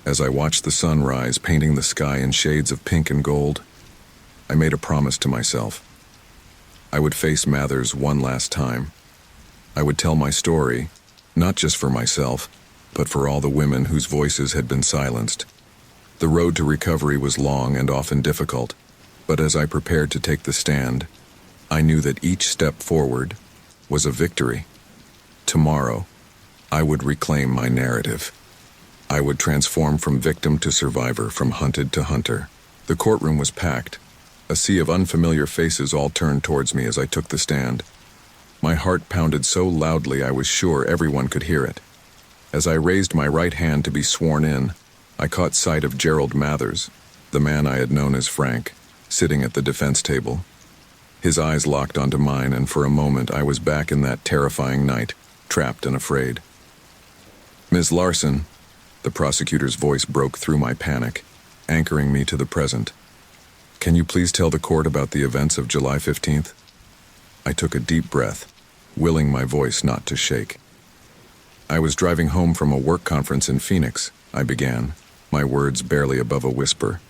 As I watched the sun rise, painting the sky in shades of pink and gold, I made a promise to myself. I would face Mathers one last time. I would tell my story, not just for myself, but for all the women whose voices had been silenced. The road to recovery was long and often difficult, but as I prepared to take the stand, I knew that each step forward was a victory. Tomorrow, I would reclaim my narrative. I would transform from victim to survivor, from hunted to hunter. The courtroom was packed. A sea of unfamiliar faces all turned towards me as I took the stand. My heart pounded so loudly I was sure everyone could hear it. As I raised my right hand to be sworn in, I caught sight of Gerald Mathers, the man I had known as Frank, sitting at the defense table. His eyes locked onto mine, and for a moment I was back in that terrifying night, trapped and afraid. Ms. Larson, the prosecutor's voice broke through my panic, anchoring me to the present. Can you please tell the court about the events of July 15th? I took a deep breath, willing my voice not to shake. I was driving home from a work conference in Phoenix, I began, my words barely above a whisper.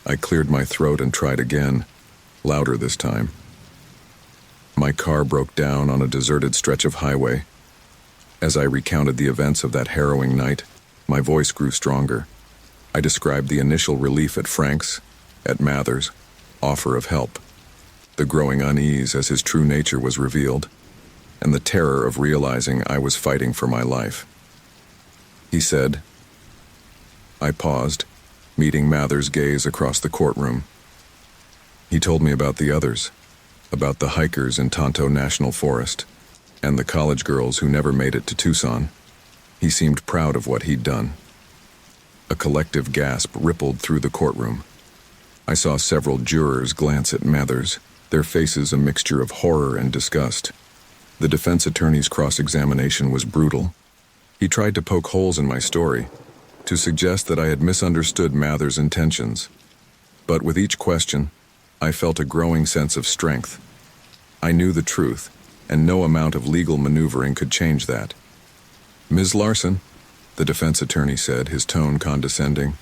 I cleared my throat and tried again, louder this time. My car broke down on a deserted stretch of highway. As I recounted the events of that harrowing night, my voice grew stronger. I described the initial relief at Frank's, at Mathers' offer of help, the growing unease as his true nature was revealed, and the terror of realizing I was fighting for my life. He said. I paused, meeting Mathers' gaze across the courtroom. He told me about the others, about the hikers in Tonto National Forest, and the college girls who never made it to Tucson. He seemed proud of what he'd done. A collective gasp rippled through the courtroom. I saw several jurors glance at Mathers, their faces a mixture of horror and disgust. The defense attorney's cross-examination was brutal. He tried to poke holes in my story, to suggest that I had misunderstood Mathers' intentions. But with each question, I felt a growing sense of strength. I knew the truth, and no amount of legal maneuvering could change that. "Ms. Larson," the defense attorney said, his tone condescending,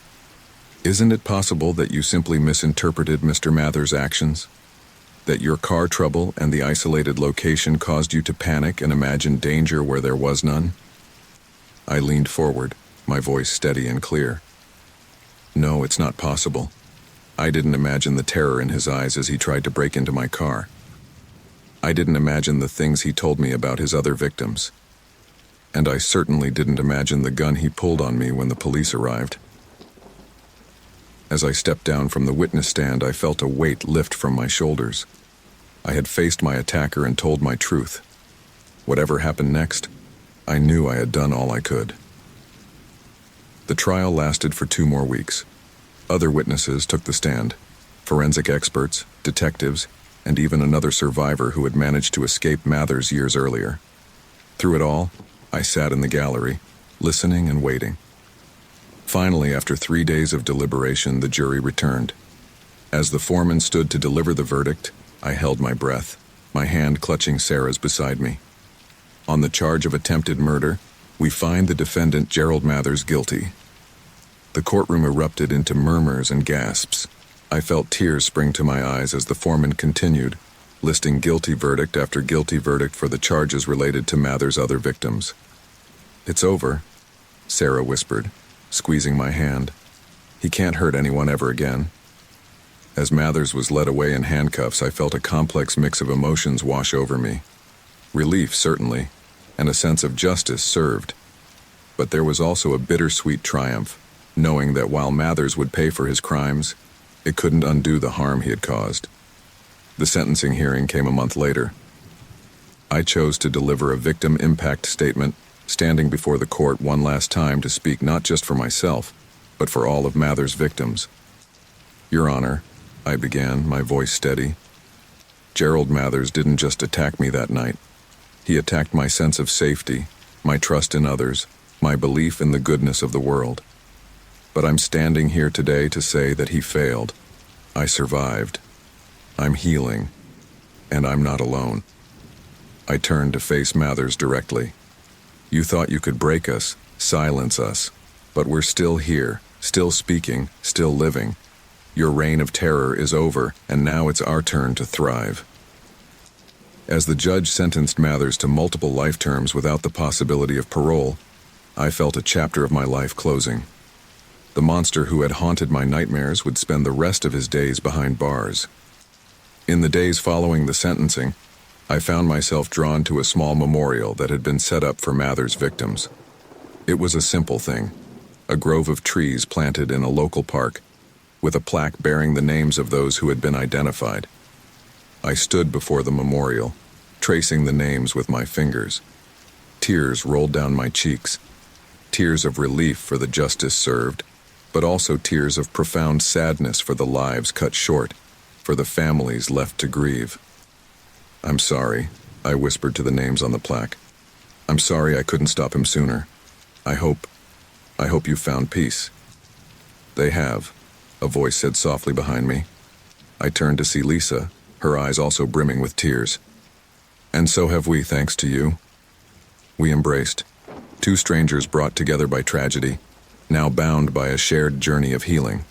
"isn't it possible that you simply misinterpreted Mr. Mather's actions? That your car trouble and the isolated location caused you to panic and imagine danger where there was none?" I leaned forward, my voice steady and clear. "No, it's not possible. I didn't imagine the terror in his eyes as he tried to break into my car. I didn't imagine the things he told me about his other victims. And I certainly didn't imagine the gun he pulled on me when the police arrived." As I stepped down from the witness stand, I felt a weight lift from my shoulders. I had faced my attacker and told my truth. Whatever happened next, I knew I had done all I could. The trial lasted for 2 more weeks. Other witnesses took the stand, forensic experts, detectives, and even another survivor who had managed to escape Mathers years earlier. Through it all, I sat in the gallery, listening and waiting. Finally, after 3 days of deliberation, the jury returned. As the foreman stood to deliver the verdict, I held my breath, my hand clutching Sarah's beside me. On the charge of attempted murder, we find the defendant Gerald Mathers guilty. The courtroom erupted into murmurs and gasps. I felt tears spring to my eyes as the foreman continued, listing guilty verdict after guilty verdict for the charges related to Mathers' other victims. "It's over," Sarah whispered, squeezing my hand. "He can't hurt anyone ever again." As Mathers was led away in handcuffs, I felt a complex mix of emotions wash over me. Relief, certainly, and a sense of justice served. But there was also a bittersweet triumph, knowing that while Mathers would pay for his crimes, it couldn't undo the harm he had caused. The sentencing hearing came a month later. I chose to deliver a victim impact statement, standing before the court one last time to speak not just for myself, but for all of Mathers' victims. "Your Honor," I began, my voice steady, "Gerald Mathers didn't just attack me that night. He attacked my sense of safety, my trust in others, my belief in the goodness of the world. But I'm standing here today to say that he failed. I survived. I'm healing. And I'm not alone." I turned to face Mathers directly. "You thought you could break us, silence us, but we're still here, still speaking, still living. Your reign of terror is over, and now it's our turn to thrive." As the judge sentenced Mathers to multiple life terms without the possibility of parole, I felt a chapter of my life closing. The monster who had haunted my nightmares would spend the rest of his days behind bars. In the days following the sentencing, I found myself drawn to a small memorial that had been set up for Mathers' victims. It was a simple thing, a grove of trees planted in a local park, with a plaque bearing the names of those who had been identified. I stood before the memorial, tracing the names with my fingers. Tears rolled down my cheeks, tears of relief for the justice served, but also tears of profound sadness for the lives cut short, for the families left to grieve. "I'm sorry," I whispered to the names on the plaque. "I'm sorry I couldn't stop him sooner. I hope you found peace." "They have," a voice said softly behind me. I turned to see Lisa, her eyes also brimming with tears. "And so have we, thanks to you." We embraced, 2 strangers brought together by tragedy, now bound by a shared journey of healing.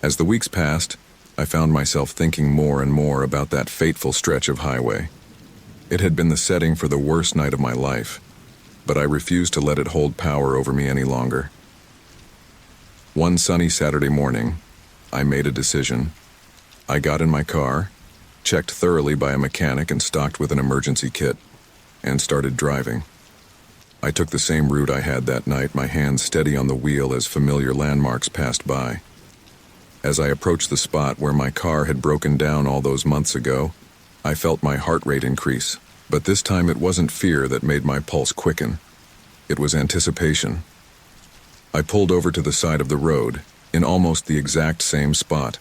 As the weeks passed, I found myself thinking more and more about that fateful stretch of highway. It had been the setting for the worst night of my life, but I refused to let it hold power over me any longer. One sunny Saturday morning, I made a decision. I got in my car, checked thoroughly by a mechanic and stocked with an emergency kit, and started driving. I took the same route I had that night, my hands steady on the wheel as familiar landmarks passed by. As I approached the spot where my car had broken down all those months ago, I felt my heart rate increase, but this time it wasn't fear that made my pulse quicken. It was anticipation. I pulled over to the side of the road, in almost the exact same spot.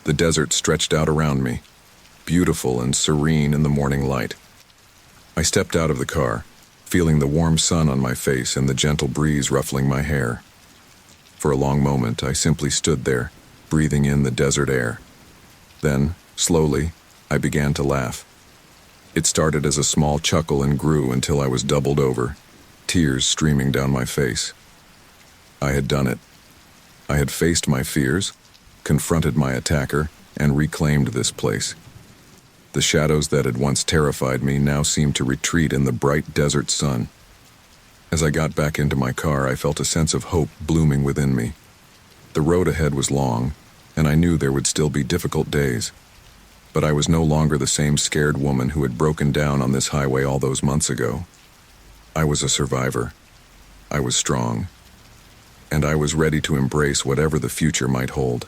The desert stretched out around me, beautiful and serene in the morning light. I stepped out of the car, feeling the warm sun on my face and the gentle breeze ruffling my hair. For a long moment, I simply stood there, breathing in the desert air. Then, slowly, I began to laugh. It started as a small chuckle and grew until I was doubled over, tears streaming down my face. I had done it. I had faced my fears, confronted my attacker, and reclaimed this place. The shadows that had once terrified me now seemed to retreat in the bright desert sun. As I got back into my car, I felt a sense of hope blooming within me. The road ahead was long, and I knew there would still be difficult days. But I was no longer the same scared woman who had broken down on this highway all those months ago. I was a survivor. I was strong. And I was ready to embrace whatever the future might hold.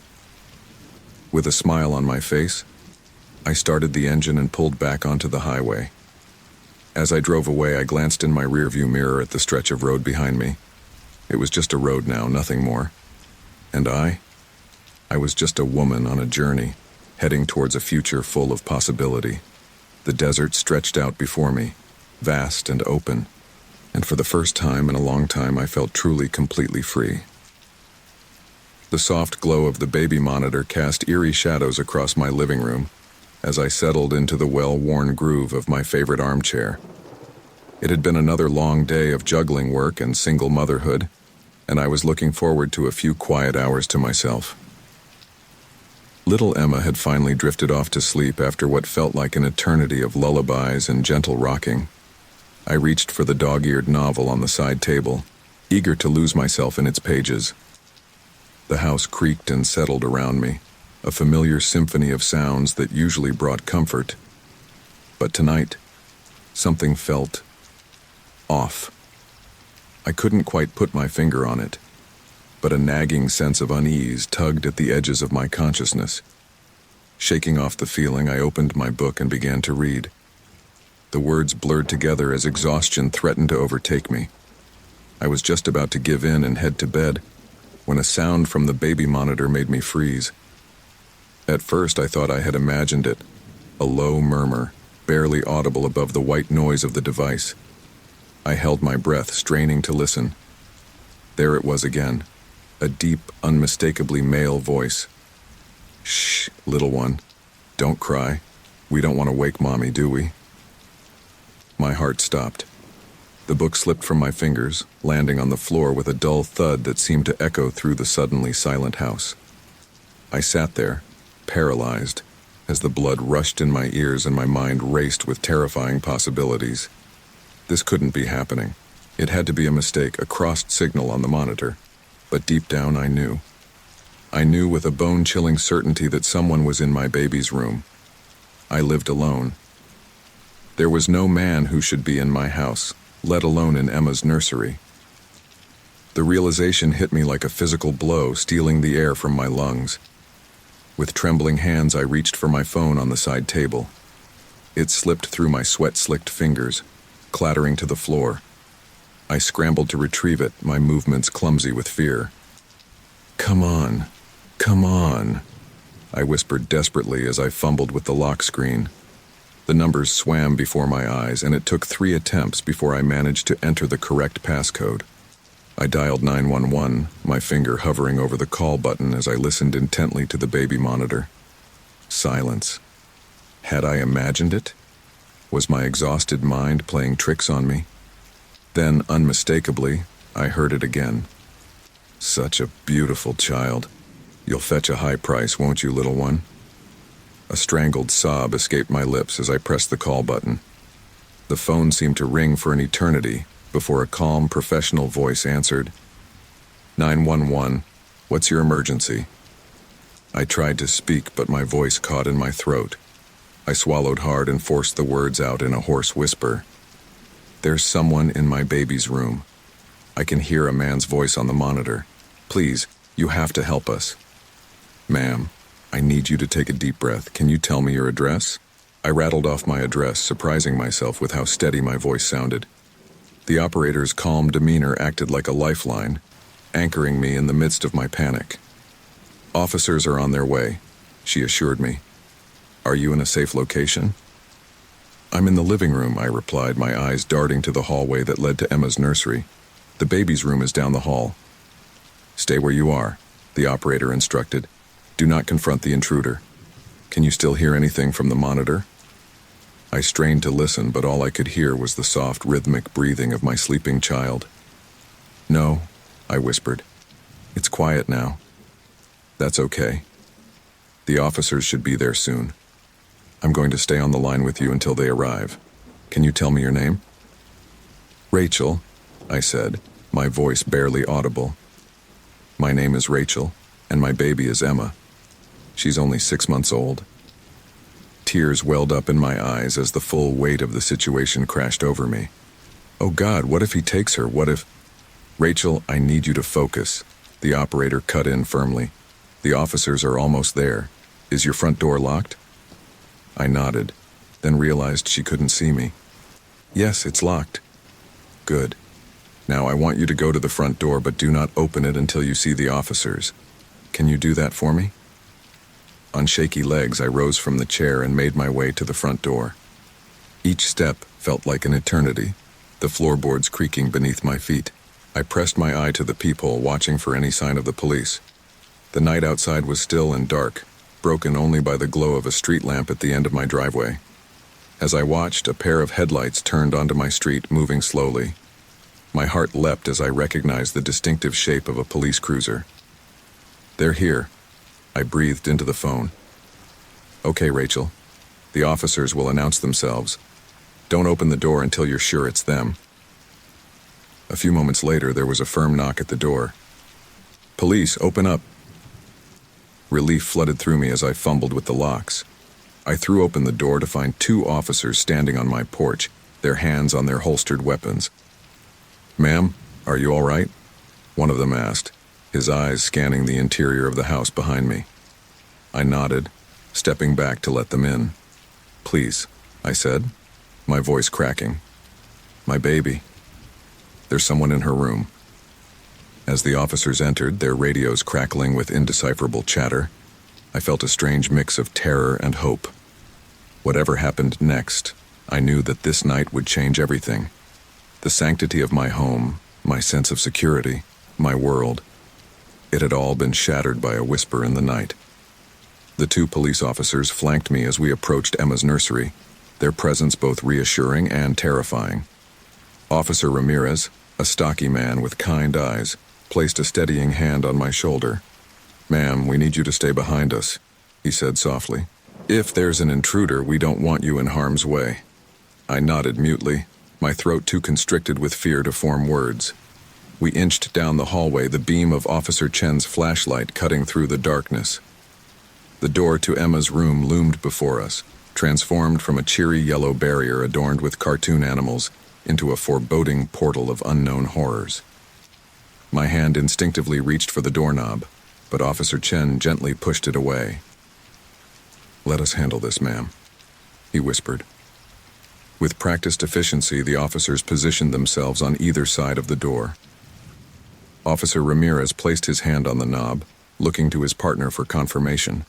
With a smile on my face, I started the engine and pulled back onto the highway. As I drove away, I glanced in my rearview mirror at the stretch of road behind me. It was just a road now, nothing more. And I was just a woman on a journey, heading towards a future full of possibility. The desert stretched out before me, vast and open, and for the first time in a long time I felt truly, completely free. The soft glow of the baby monitor cast eerie shadows across my living room as I settled into the well-worn groove of my favorite armchair. It had been another long day of juggling work and single motherhood, and I was looking forward to a few quiet hours to myself. Little Emma had finally drifted off to sleep after what felt like an eternity of lullabies and gentle rocking. I reached for the dog-eared novel on the side table, eager to lose myself in its pages. The house creaked and settled around me, a familiar symphony of sounds that usually brought comfort. But tonight, something felt off. I couldn't quite put my finger on it, but a nagging sense of unease tugged at the edges of my consciousness. Shaking off the feeling, I opened my book and began to read. The words blurred together as exhaustion threatened to overtake me. I was just about to give in and head to bed when a sound from the baby monitor made me freeze. At first, I thought I had imagined it, a low murmur, barely audible above the white noise of the device. I held my breath, straining to listen. There it was again, a deep, unmistakably male voice. "Shh, little one. Don't cry. We don't want to wake Mommy, do we?" My heart stopped. The book slipped from my fingers, landing on the floor with a dull thud that seemed to echo through the suddenly silent house. I sat there, paralyzed, as the blood rushed in my ears and my mind raced with terrifying possibilities. This couldn't be happening. It had to be a mistake, a crossed signal on the monitor. But deep down I knew. I knew with a bone-chilling certainty that someone was in my baby's room. I lived alone. There was no man who should be in my house, let alone in Emma's nursery. The realization hit me like a physical blow, stealing the air from my lungs. With trembling hands, I reached for my phone on the side table. It slipped through my sweat-slicked fingers, clattering to the floor. I scrambled to retrieve it, my movements clumsy with fear. "Come on, come on," I whispered desperately as I fumbled with the lock screen. The numbers swam before my eyes, and it took 3 attempts before I managed to enter the correct passcode. I dialed 911, my finger hovering over the call button as I listened intently to the baby monitor. Silence. Had I imagined it? Was my exhausted mind playing tricks on me? Then, unmistakably, I heard it again. "Such a beautiful child. You'll fetch a high price, won't you, little one?" A strangled sob escaped my lips as I pressed the call button. The phone seemed to ring for an eternity before a calm, professional voice answered. 911, what's your emergency?" I tried to speak, but my voice caught in my throat. I swallowed hard and forced the words out in a hoarse whisper. "There's someone in my baby's room. I can hear a man's voice on the monitor. Please, you have to help us." "Ma'am, I need you to take a deep breath. Can you tell me your address?" I rattled off my address, surprising myself with how steady my voice sounded. The operator's calm demeanor acted like a lifeline, anchoring me in the midst of my panic. "Officers are on their way," she assured me. "Are you in a safe location?" "I'm in the living room," I replied, my eyes darting to the hallway that led to Emma's nursery. "The baby's room is down the hall." "Stay where you are," the operator instructed. "Do not confront the intruder. Can you still hear anything from the monitor?" I strained to listen, but all I could hear was the soft, rhythmic breathing of my sleeping child. "No," I whispered. "It's quiet now." "That's okay. The officers should be there soon. I'm going to stay on the line with you until they arrive. Can you tell me your name?" "Rachel," I said, my voice barely audible. "My name is Rachel, and my baby is Emma. She's only 6 months old." Tears welled up in my eyes as the full weight of the situation crashed over me. Oh God, what if he takes her? What if... "Rachel, I need you to focus," the operator cut in firmly. "The officers are almost there. Is your front door locked?" I nodded, then realized she couldn't see me. "Yes, it's locked." "Good. Now I want you to go to the front door, but do not open it until you see the officers. Can you do that for me?" On shaky legs, I rose from the chair and made my way to the front door. Each step felt like an eternity, the floorboards creaking beneath my feet. I pressed my eye to the peephole, watching for any sign of the police. The night outside was still and dark, broken only by the glow of a street lamp at the end of my driveway. As I watched, a pair of headlights turned onto my street, moving slowly. My heart leapt as I recognized the distinctive shape of a police cruiser. "They're here," I breathed into the phone. "Okay, Rachel. The officers will announce themselves. Don't open the door until you're sure it's them." A few moments later, there was a firm knock at the door. "Police, open up." Relief flooded through me as I fumbled with the locks. I threw open the door to find 2 officers standing on my porch, their hands on their holstered weapons. "Ma'am, are you all right?" one of them asked, his eyes scanning the interior of the house behind me. I nodded, stepping back to let them in. "Please," I said, my voice cracking. "My baby. There's someone in her room." As the officers entered, their radios crackling with indecipherable chatter, I felt a strange mix of terror and hope. Whatever happened next, I knew that this night would change everything. The sanctity of my home, my sense of security, my world. It had all been shattered by a whisper in the night. The 2 police officers flanked me as we approached Emma's nursery, their presence both reassuring and terrifying. Officer Ramirez, a stocky man with kind eyes, placed a steadying hand on my shoulder. "Ma'am, we need you to stay behind us," he said softly. "If there's an intruder, we don't want you in harm's way." I nodded mutely, my throat too constricted with fear to form words. We inched down the hallway, the beam of Officer Chen's flashlight cutting through the darkness. The door to Emma's room loomed before us, transformed from a cheery yellow barrier adorned with cartoon animals into a foreboding portal of unknown horrors. My hand instinctively reached for the doorknob, but Officer Chen gently pushed it away. "Let us handle this, ma'am," he whispered. With practiced efficiency, the officers positioned themselves on either side of the door. Officer Ramirez placed his hand on the knob, looking to his partner for confirmation.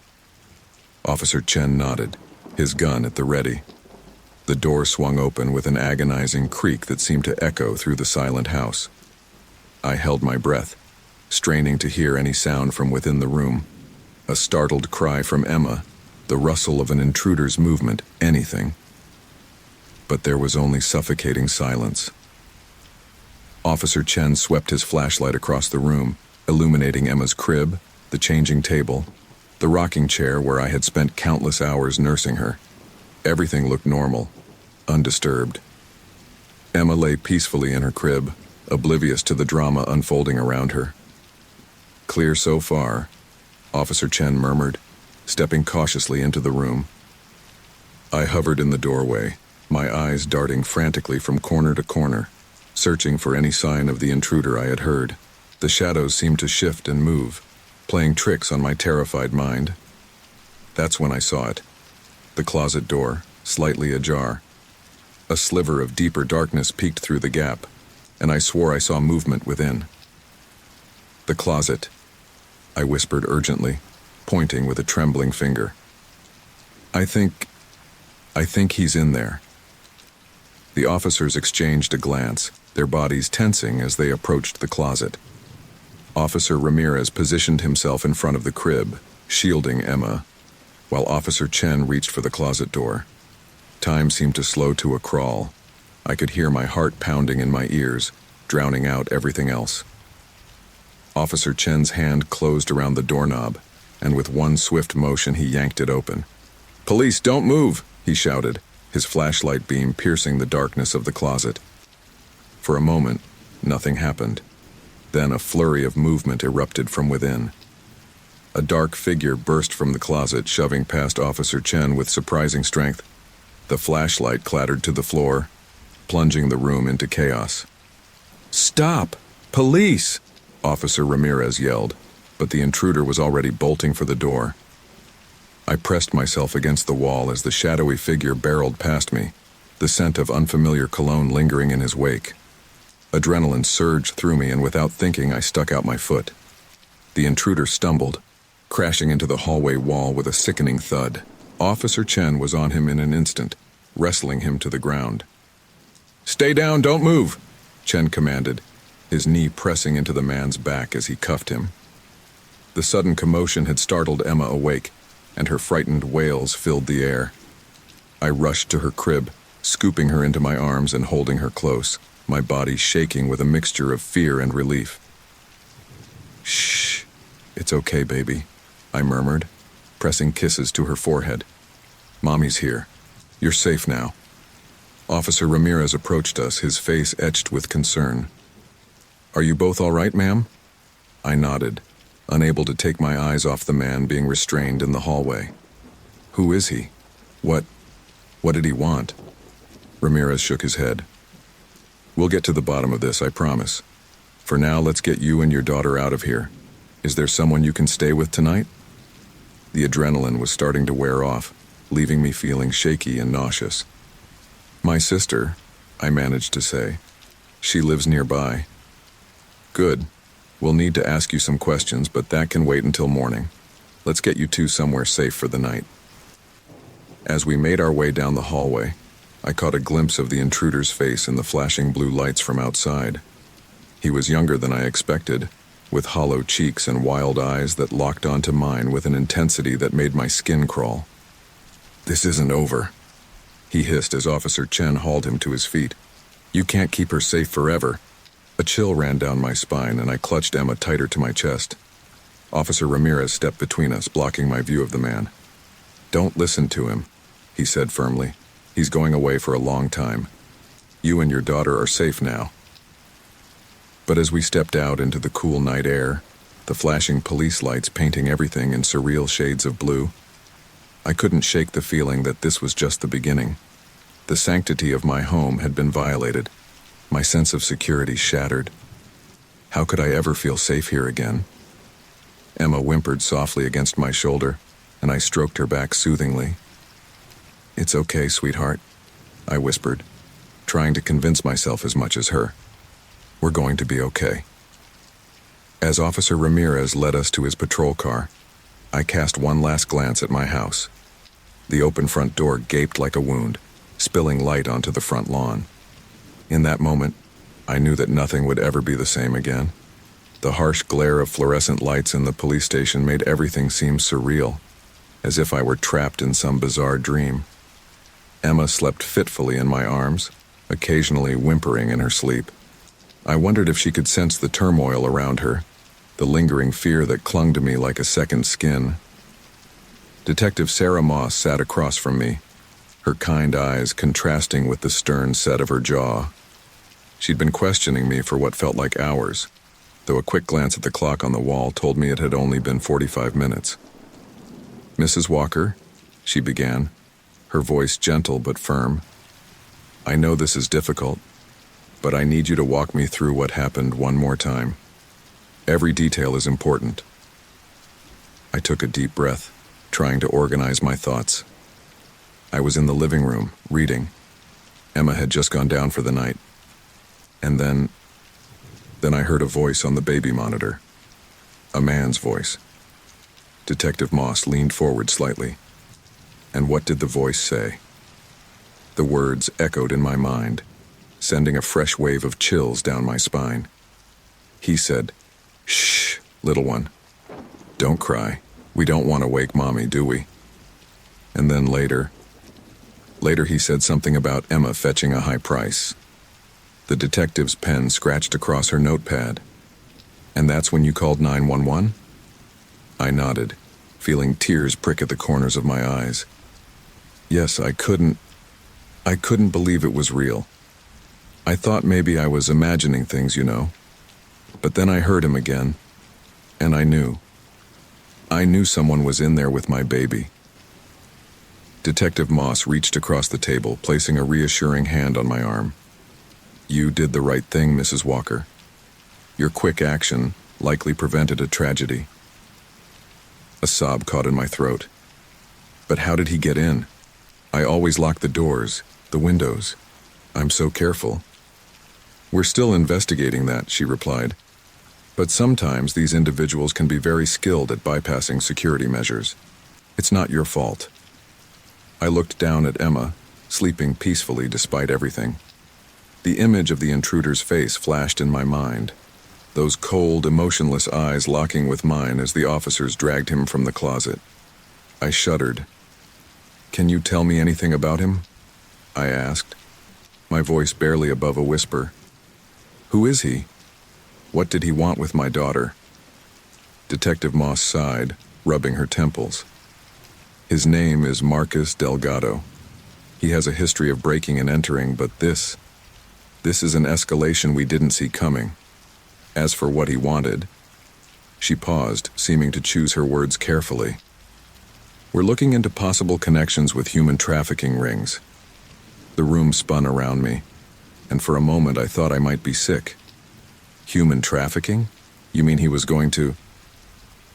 Officer Chen nodded, his gun at the ready. The door swung open with an agonizing creak that seemed to echo through the silent house. I held my breath, straining to hear any sound from within the room. A startled cry from Emma, the rustle of an intruder's movement, anything. But there was only suffocating silence. Officer Chen swept his flashlight across the room, illuminating Emma's crib, the changing table, the rocking chair where I had spent countless hours nursing her. Everything looked normal, undisturbed. Emma lay peacefully in her crib, oblivious to the drama unfolding around her. "Clear so far," Officer Chen murmured, stepping cautiously into the room. I hovered in the doorway, my eyes darting frantically from corner to corner, searching for any sign of the intruder I had heard. The shadows seemed to shift and move, playing tricks on my terrified mind. That's when I saw it. The closet door, slightly ajar. A sliver of deeper darkness peeked through the gap, and I swore I saw movement within. "The closet," I whispered urgently, pointing with a trembling finger. I think he's in there." The officers exchanged a glance, their bodies tensing as they approached the closet. Officer Ramirez positioned himself in front of the crib, shielding Emma, while Officer Chen reached for the closet door. Time seemed to slow to a crawl. I could hear my heart pounding in my ears, drowning out everything else. Officer Chen's hand closed around the doorknob, and with one swift motion he yanked it open. "Police, don't move!" he shouted, his flashlight beam piercing the darkness of the closet. For a moment, nothing happened. Then a flurry of movement erupted from within. A dark figure burst from the closet, shoving past Officer Chen with surprising strength. The flashlight clattered to the floor, plunging the room into chaos. "Stop! Police!" Officer Ramirez yelled, but the intruder was already bolting for the door. I pressed myself against the wall as the shadowy figure barreled past me, the scent of unfamiliar cologne lingering in his wake. Adrenaline surged through me, and without thinking, I stuck out my foot. The intruder stumbled, crashing into the hallway wall with a sickening thud. Officer Chen was on him in an instant, wrestling him to the ground. "Stay down, don't move," Chen commanded, his knee pressing into the man's back as he cuffed him. The sudden commotion had startled Emma awake, and her frightened wails filled the air. I rushed to her crib, scooping her into my arms and holding her close, my body shaking with a mixture of fear and relief. "Shh, it's okay, baby," I murmured, pressing kisses to her forehead. "Mommy's here. You're safe now." Officer Ramirez approached us, his face etched with concern. "Are you both all right, ma'am?" I nodded, unable to take my eyes off the man being restrained in the hallway. "Who is he? What did he want?" Ramirez shook his head. "We'll get to the bottom of this, I promise. For now, let's get you and your daughter out of here. Is there someone you can stay with tonight?" The adrenaline was starting to wear off, leaving me feeling shaky and nauseous. "My sister," I managed to say. "She lives nearby." "Good. We'll need to ask you some questions, but that can wait until morning. Let's get you two somewhere safe for the night." As we made our way down the hallway, I caught a glimpse of the intruder's face in the flashing blue lights from outside. He was younger than I expected, with hollow cheeks and wild eyes that locked onto mine with an intensity that made my skin crawl. "This isn't over," he hissed as Officer Chen hauled him to his feet. "You can't keep her safe forever." A chill ran down my spine, and I clutched Emma tighter to my chest. Officer Ramirez stepped between us, blocking my view of the man. "Don't listen to him," he said firmly. "He's going away for a long time. You and your daughter are safe now." But as we stepped out into the cool night air, the flashing police lights painting everything in surreal shades of blue, I couldn't shake the feeling that this was just the beginning. The sanctity of my home had been violated, my sense of security shattered. How could I ever feel safe here again? Emma whimpered softly against my shoulder, and I stroked her back soothingly. "It's okay, sweetheart," I whispered, trying to convince myself as much as her. "We're going to be okay." As Officer Ramirez led us to his patrol car, I cast one last glance at my house. The open front door gaped like a wound, spilling light onto the front lawn. In that moment, I knew that nothing would ever be the same again. The harsh glare of fluorescent lights in the police station made everything seem surreal, as if I were trapped in some bizarre dream. Emma slept fitfully in my arms, occasionally whimpering in her sleep. I wondered if she could sense the turmoil around her, the lingering fear that clung to me like a second skin. Detective Sarah Moss sat across from me, her kind eyes contrasting with the stern set of her jaw. She'd been questioning me for what felt like hours, though a quick glance at the clock on the wall told me it had only been 45 minutes. "Mrs. Walker," she began, her voice gentle but firm. "I know this is difficult, but I need you to walk me through what happened one more time. Every detail is important." I took a deep breath, trying to organize my thoughts. I was in the living room, reading. Emma had just gone down for the night. And then I heard a voice on the baby monitor. A man's voice. Detective Moss leaned forward slightly. And what did the voice say? The words echoed in my mind, sending a fresh wave of chills down my spine. He said, "Shh, little one. Don't cry. We don't want to wake Mommy, do we?" And then later, Later he said something about Emma fetching a high price. The detective's pen scratched across her notepad. And that's when you called 911? I nodded, feeling tears prick at the corners of my eyes. Yes, I couldn't believe it was real. I thought maybe I was imagining things, you know. But then I heard him again, and I knew. I knew someone was in there with my baby. Detective Moss reached across the table, placing a reassuring hand on my arm. You did the right thing, Mrs. Walker. Your quick action likely prevented a tragedy. A sob caught in my throat. But how did he get in? I always lock the doors, the windows. I'm so careful. We're still investigating that, she replied. But sometimes these individuals can be very skilled at bypassing security measures. It's not your fault. I looked down at Emma, sleeping peacefully despite everything. The image of the intruder's face flashed in my mind. Those cold, emotionless eyes locking with mine as the officers dragged him from the closet. I shuddered. Can you tell me anything about him? I asked, my voice barely above a whisper. Who is he? What did he want with my daughter? Detective Moss sighed, rubbing her temples. His name is Marcus Delgado. He has a history of breaking and entering, but this is an escalation we didn't see coming. As for what he wanted, she paused, seeming to choose her words carefully. We're looking into possible connections with human trafficking rings. The room spun around me, and for a moment I thought I might be sick. Human trafficking? You mean he was going to...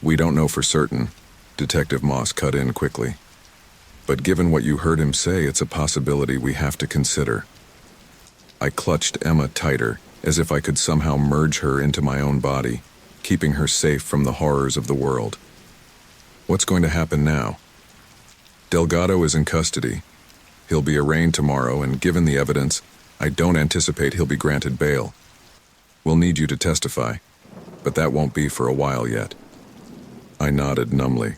We don't know for certain, Detective Moss cut in quickly. But given what you heard him say, it's a possibility we have to consider. I clutched Emma tighter, as if I could somehow merge her into my own body, keeping her safe from the horrors of the world. What's going to happen now? Delgado is in custody. He'll be arraigned tomorrow, and given the evidence, I don't anticipate he'll be granted bail. We'll need you to testify, but that won't be for a while yet. I nodded numbly.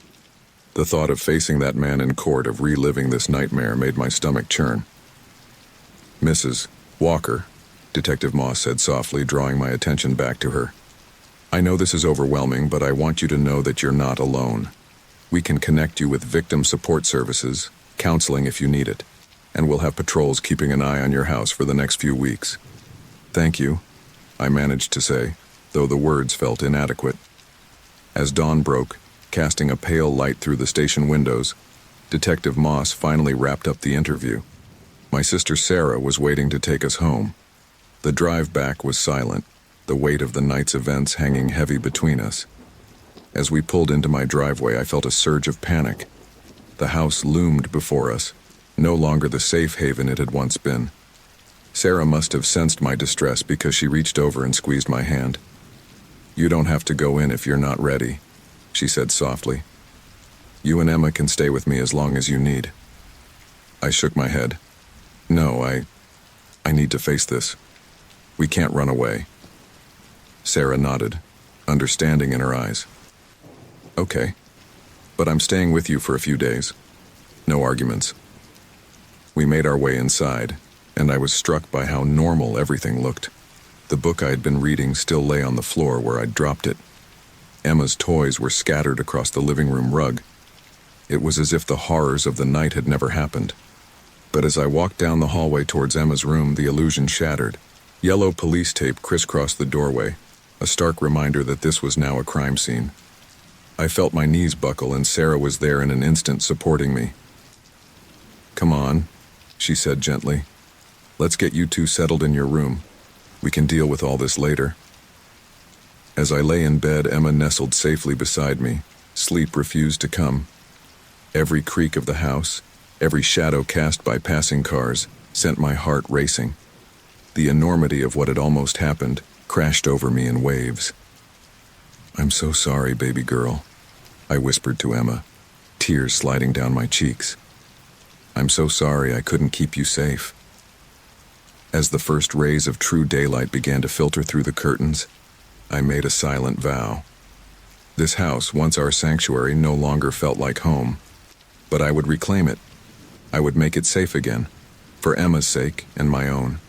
The thought of facing that man in court, of reliving this nightmare, made my stomach churn. Mrs. Walker, Detective Moss said softly, drawing my attention back to her. I know this is overwhelming, but I want you to know that you're not alone. We can connect you with victim support services, counseling if you need it, and we'll have patrols keeping an eye on your house for the next few weeks. Thank you, I managed to say, though the words felt inadequate. As dawn broke, casting a pale light through the station windows, Detective Moss finally wrapped up the interview. My sister Sarah was waiting to take us home. The drive back was silent, the weight of the night's events hanging heavy between us. As we pulled into my driveway, I felt a surge of panic. The house loomed before us, no longer the safe haven it had once been. Sarah must have sensed my distress because she reached over and squeezed my hand. You don't have to go in if you're not ready, she said softly. You and Emma can stay with me as long as you need. I shook my head. No, I need to face this. We can't run away. Sarah nodded, understanding in her eyes. Okay, but I'm staying with you for a few days. No arguments. We made our way inside, and I was struck by how normal everything looked. The book I had been reading still lay on the floor where I'd dropped it. Emma's toys were scattered across the living room rug. It was as if the horrors of the night had never happened. But as I walked down the hallway towards Emma's room, the illusion shattered. Yellow police tape crisscrossed the doorway, a stark reminder that this was now a crime scene. I felt my knees buckle, and Sarah was there in an instant, supporting me. Come on, she said gently. Let's get you two settled in your room. We can deal with all this later. As I lay in bed, Emma nestled safely beside me. Sleep refused to come. Every creak of the house, every shadow cast by passing cars, sent my heart racing. The enormity of what had almost happened crashed over me in waves. I'm so sorry, baby girl, I whispered to Emma, tears sliding down my cheeks. I'm so sorry I couldn't keep you safe. As the first rays of true daylight began to filter through the curtains, I made a silent vow. This house, once our sanctuary, no longer felt like home, but I would reclaim it. I would make it safe again, for Emma's sake and my own.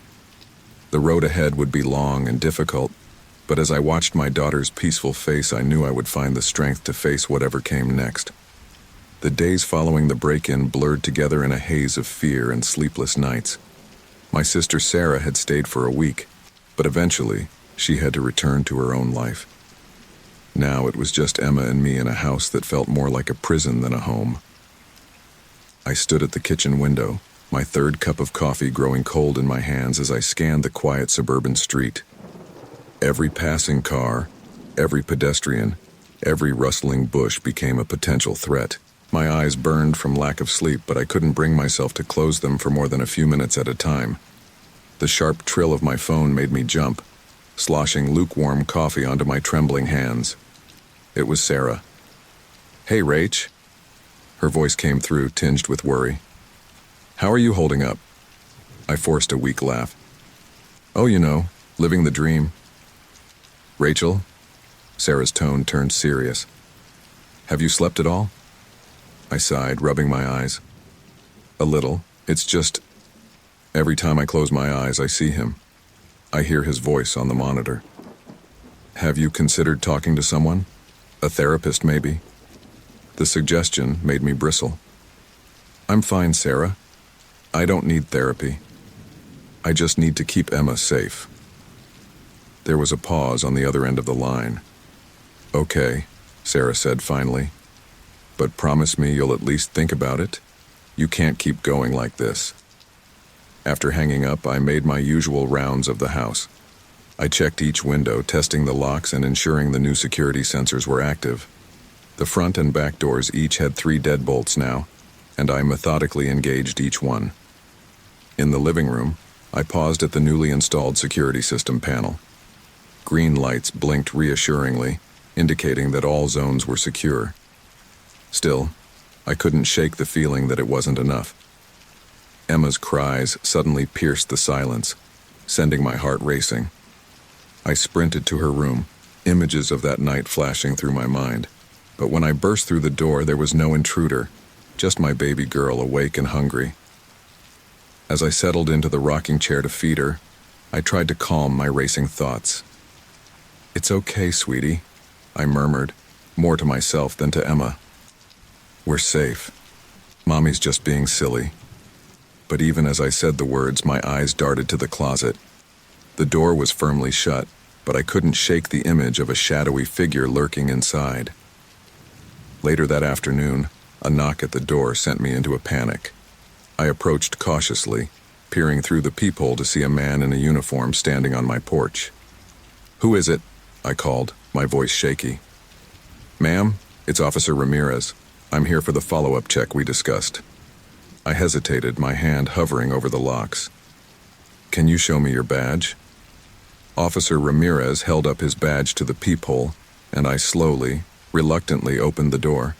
The road ahead would be long and difficult, but as I watched my daughter's peaceful face, I knew I would find the strength to face whatever came next. The days following the break-in blurred together in a haze of fear and sleepless nights. My sister Sarah had stayed for a week, but eventually she had to return to her own life. Now it was just Emma and me in a house that felt more like a prison than a home. I stood at the kitchen window, my third cup of coffee growing cold in my hands as I scanned the quiet suburban street. Every passing car, every pedestrian, every rustling bush became a potential threat. My eyes burned from lack of sleep, but I couldn't bring myself to close them for more than a few minutes at a time. The sharp trill of my phone made me jump, sloshing lukewarm coffee onto my trembling hands. It was Sarah. "Hey, Rach." Her voice came through, tinged with worry. "How are you holding up?" I forced a weak laugh. "Oh, living the dream." "Rachel?" Sarah's tone turned serious. "Have you slept at all?" I sighed, rubbing my eyes. "A little. It's just, every time I close my eyes, I see him. I hear his voice on the monitor." "Have you considered talking to someone? A therapist, maybe?" The suggestion made me bristle. "I'm fine, Sarah. I don't need therapy. I just need to keep Emma safe." There was a pause on the other end of the line. "Okay," Sarah said finally. "But promise me you'll at least think about it? You can't keep going like this." After hanging up, I made my usual rounds of the house. I checked each window, testing the locks and ensuring the new security sensors were active. The front and back doors each had 3 deadbolts now, and I methodically engaged each one. In the living room, I paused at the newly installed security system panel. Green lights blinked reassuringly, indicating that all zones were secure. Still, I couldn't shake the feeling that it wasn't enough. Emma's cries suddenly pierced the silence, sending my heart racing. I sprinted to her room, images of that night flashing through my mind. But when I burst through the door, there was no intruder, just my baby girl awake and hungry. As I settled into the rocking chair to feed her, I tried to calm my racing thoughts. "It's okay, sweetie," I murmured, more to myself than to Emma. "We're safe. Mommy's just being silly." But even as I said the words, my eyes darted to the closet. The door was firmly shut, but I couldn't shake the image of a shadowy figure lurking inside. Later that afternoon, a knock at the door sent me into a panic. I approached cautiously, peering through the peephole to see a man in a uniform standing on my porch. "Who is it?" I called, my voice shaky. "Ma'am, it's Officer Ramirez. I'm here for the follow-up check we discussed." I hesitated, my hand hovering over the locks. "Can you show me your badge?" Officer Ramirez held up his badge to the peephole, and I slowly, reluctantly opened the door.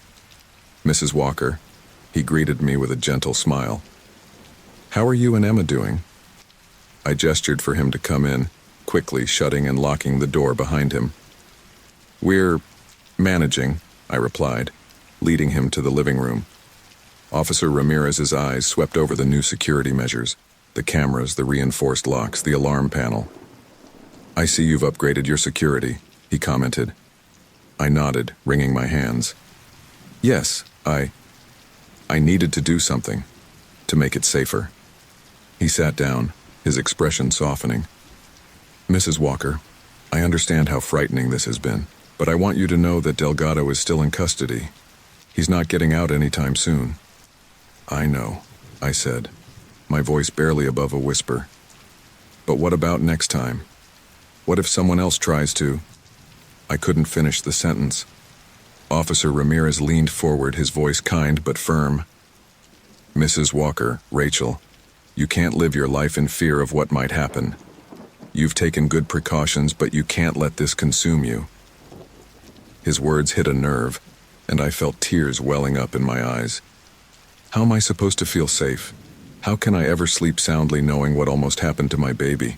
"Mrs. Walker," he greeted me with a gentle smile. "How are you and Emma doing?" I gestured for him to come in, quickly shutting and locking the door behind him. "We're managing," I replied, leading him to the living room. Officer Ramirez's eyes swept over the new security measures, the cameras, the reinforced locks, the alarm panel. "I see you've upgraded your security," he commented. I nodded, wringing my hands. "Yes, I needed to do something, to make it safer." He sat down, his expression softening. "Mrs. Walker, I understand how frightening this has been, but I want you to know that Delgado is still in custody. He's not getting out anytime soon." "I know," I said, my voice barely above a whisper. "But what about next time? What if someone else tries to?" I couldn't finish the sentence. Officer Ramirez leaned forward, his voice kind but firm. "Mrs. Walker, Rachel, you can't live your life in fear of what might happen. You've taken good precautions, but you can't let this consume you." His words hit a nerve, and I felt tears welling up in my eyes. How am I supposed to feel safe? How can I ever sleep soundly knowing what almost happened to my baby?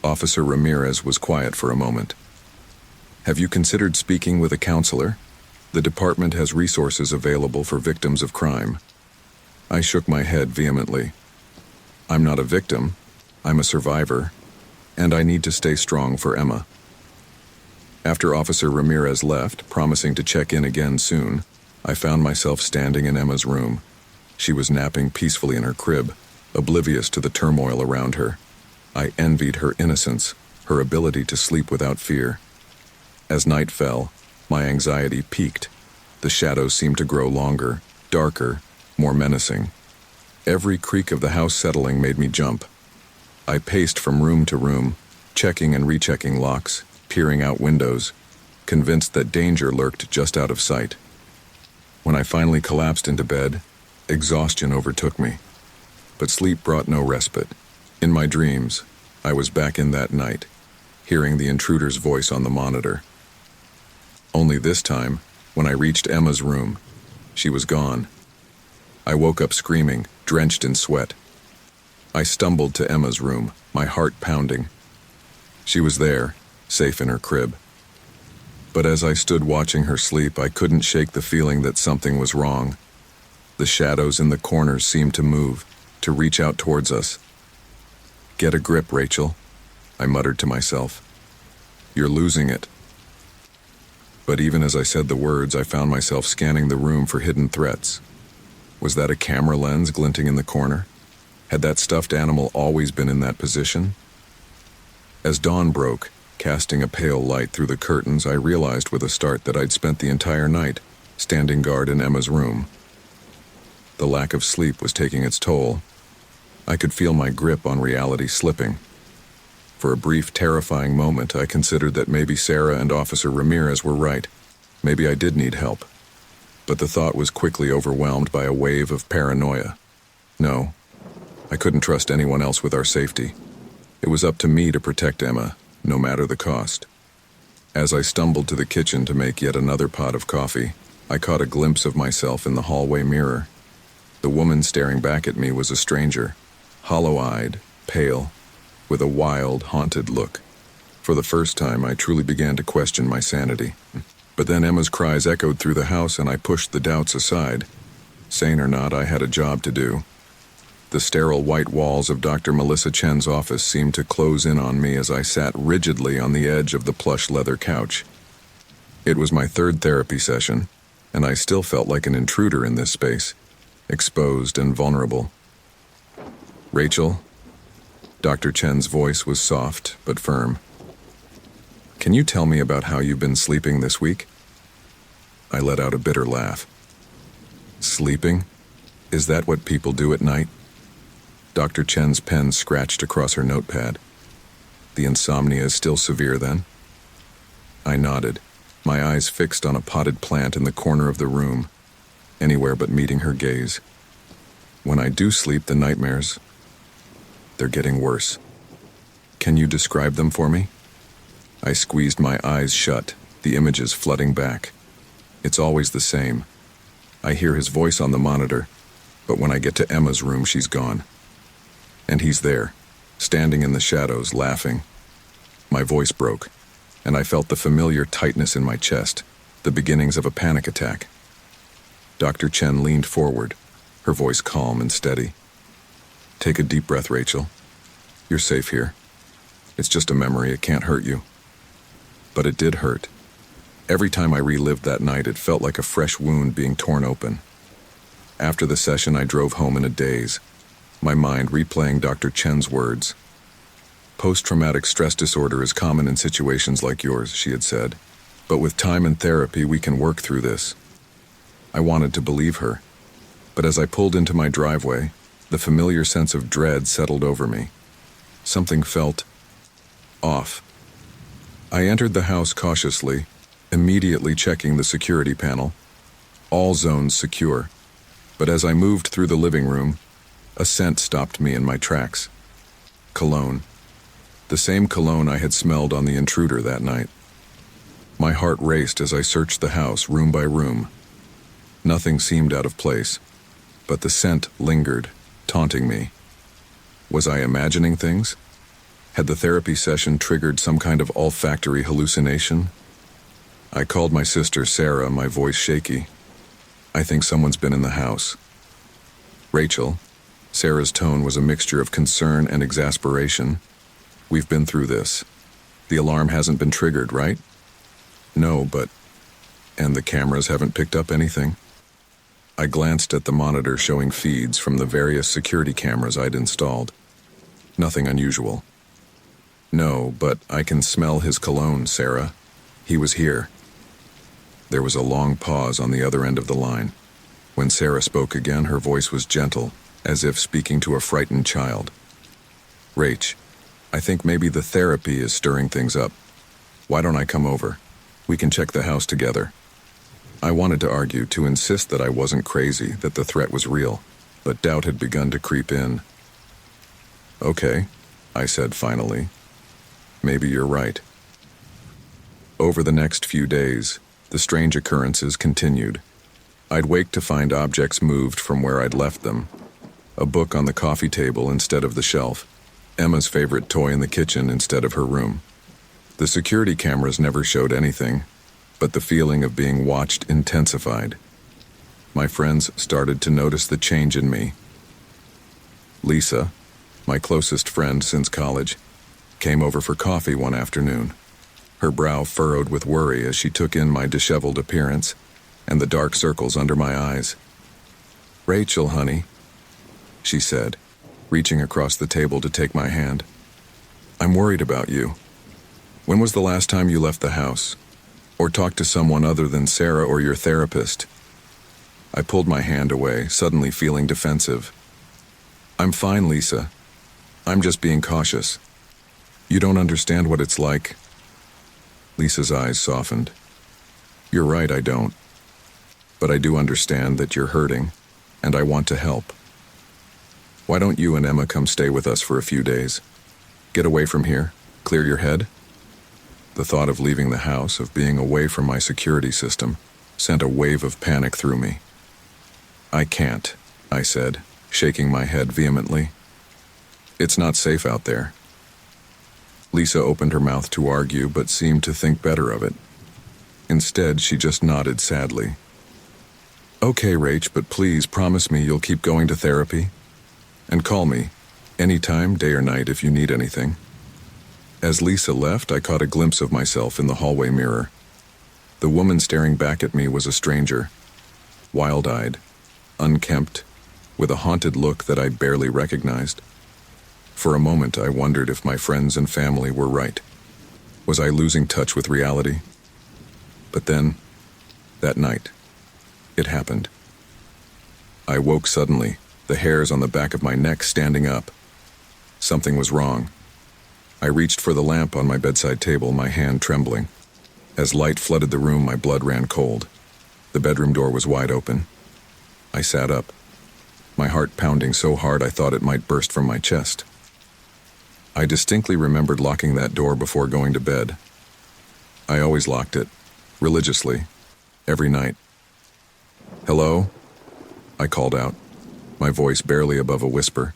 Officer Ramirez was quiet for a moment. "Have you considered speaking with a counselor? The department has resources available for victims of crime." I shook my head vehemently. I'm not a victim, I'm a survivor, and I need to stay strong for Emma. After Officer Ramirez left, promising to check in again soon, I found myself standing in Emma's room. She was napping peacefully in her crib, oblivious to the turmoil around her. I envied her innocence, her ability to sleep without fear. As night fell, my anxiety peaked. The shadows seemed to grow longer, darker, more menacing. Every creak of the house settling made me jump. I paced from room to room, checking and rechecking locks, peering out windows, convinced that danger lurked just out of sight. When I finally collapsed into bed, exhaustion overtook me. But sleep brought no respite. In my dreams, I was back in that night, hearing the intruder's voice on the monitor. Only this time, when I reached Emma's room, she was gone. I woke up screaming, drenched in sweat. I stumbled to Emma's room, my heart pounding. She was there, safe in her crib. But as I stood watching her sleep, I couldn't shake the feeling that something was wrong. The shadows in the corners seemed to move, to reach out towards us. "Get a grip, Rachel," I muttered to myself. "You're losing it." But even as I said the words, I found myself scanning the room for hidden threats. Was that a camera lens glinting in the corner? Had that stuffed animal always been in that position? As dawn broke, casting a pale light through the curtains, I realized with a start that I'd spent the entire night standing guard in Emma's room. The lack of sleep was taking its toll. I could feel my grip on reality slipping. For a brief, terrifying moment, I considered that maybe Sarah and Officer Ramirez were right. Maybe I did need help. But the thought was quickly overwhelmed by a wave of paranoia. No, I couldn't trust anyone else with our safety. It was up to me to protect Emma, no matter the cost. As I stumbled to the kitchen to make yet another pot of coffee, I caught a glimpse of myself in the hallway mirror. The woman staring back at me was a stranger, hollow-eyed, pale, with a wild, haunted look. For the first time, I truly began to question my sanity. But then Emma's cries echoed through the house and I pushed the doubts aside. Sane or not, I had a job to do. The sterile white walls of Dr. Melissa Chen's office seemed to close in on me as I sat rigidly on the edge of the plush leather couch. It was my third therapy session, and I still felt like an intruder in this space, exposed and vulnerable. "Rachel?" Dr. Chen's voice was soft but firm. "Can you tell me about how you've been sleeping this week?" I let out a bitter laugh. "Sleeping? Is that what people do at night?" Dr. Chen's pen scratched across her notepad. "The insomnia is still severe, then?" I nodded, my eyes fixed on a potted plant in the corner of the room, anywhere but meeting her gaze. "When I do sleep, the nightmares, they're getting worse. Can you describe them for me?" I squeezed my eyes shut, the images flooding back. It's always the same. I hear his voice on the monitor, but when I get to Emma's room, she's gone. And he's there, standing in the shadows, laughing. My voice broke, and I felt the familiar tightness in my chest, the beginnings of a panic attack. Dr. Chen leaned forward, her voice calm and steady. "Take a deep breath, Rachel. You're safe here. It's just a memory, it can't hurt you." But it did hurt. Every time I relived that night, it felt like a fresh wound being torn open. After the session, I drove home in a daze, my mind replaying Dr. Chen's words. "Post-traumatic stress disorder is common in situations like yours," she had said. "But with time and therapy, we can work through this." I wanted to believe her. But as I pulled into my driveway, the familiar sense of dread settled over me. Something felt off. I entered the house cautiously, immediately checking the security panel. All zones secure. But as I moved through the living room, a scent stopped me in my tracks. Cologne. The same cologne I had smelled on the intruder that night. My heart raced as I searched the house room by room. Nothing seemed out of place, but the scent lingered, taunting me. Was I imagining things? Had the therapy session triggered some kind of olfactory hallucination? I called my sister Sarah, my voice shaky. "I think someone's been in the house." Rachel, Sarah's tone was a mixture of concern and exasperation. We've been through this. The alarm hasn't been triggered, right? No, but... And the cameras haven't picked up anything? I glanced at the monitor showing feeds from the various security cameras I'd installed. Nothing unusual. No, but I can smell his cologne, Sarah. He was here. There was a long pause on the other end of the line. When Sarah spoke again, her voice was gentle, as if speaking to a frightened child. Rach, I think maybe the therapy is stirring things up. Why don't I come over? We can check the house together. I wanted to argue, to insist that I wasn't crazy, that the threat was real, but doubt had begun to creep in. Okay, I said finally. Maybe you're right. Over the next few days, the strange occurrences continued. I'd wake to find objects moved from where I'd left them. A book on the coffee table instead of the shelf. Emma's favorite toy in the kitchen instead of her room. The security cameras never showed anything, but the feeling of being watched intensified. My friends started to notice the change in me. Lisa, my closest friend since college, came over for coffee one afternoon. Her brow furrowed with worry as she took in my disheveled appearance and the dark circles under my eyes. Rachel, honey, she said, reaching across the table to take my hand. I'm worried about you. When was the last time you left the house? Or talked to someone other than Sarah or your therapist? I pulled my hand away, suddenly feeling defensive. I'm fine, Lisa. I'm just being cautious. You don't understand what it's like. Lisa's eyes softened. You're right, I don't. But I do understand that you're hurting, and I want to help. Why don't you and Emma come stay with us for a few days? Get away from here, clear your head. The thought of leaving the house, of being away from my security system, sent a wave of panic through me. I can't, I said, shaking my head vehemently. It's not safe out there. Lisa opened her mouth to argue, but seemed to think better of it. Instead, she just nodded sadly. Okay, Rach, but please promise me you'll keep going to therapy. And call me, anytime, day or night, if you need anything. As Lisa left, I caught a glimpse of myself in the hallway mirror. The woman staring back at me was a stranger, wild-eyed, unkempt, with a haunted look that I barely recognized. For a moment, I wondered if my friends and family were right. Was I losing touch with reality? But then, that night, it happened. I woke suddenly, the hairs on the back of my neck standing up. Something was wrong. I reached for the lamp on my bedside table, my hand trembling. As light flooded the room, my blood ran cold. The bedroom door was wide open. I sat up, my heart pounding so hard I thought it might burst from my chest. I distinctly remembered locking that door before going to bed. I always locked it, religiously, every night. Hello? I called out, my voice barely above a whisper.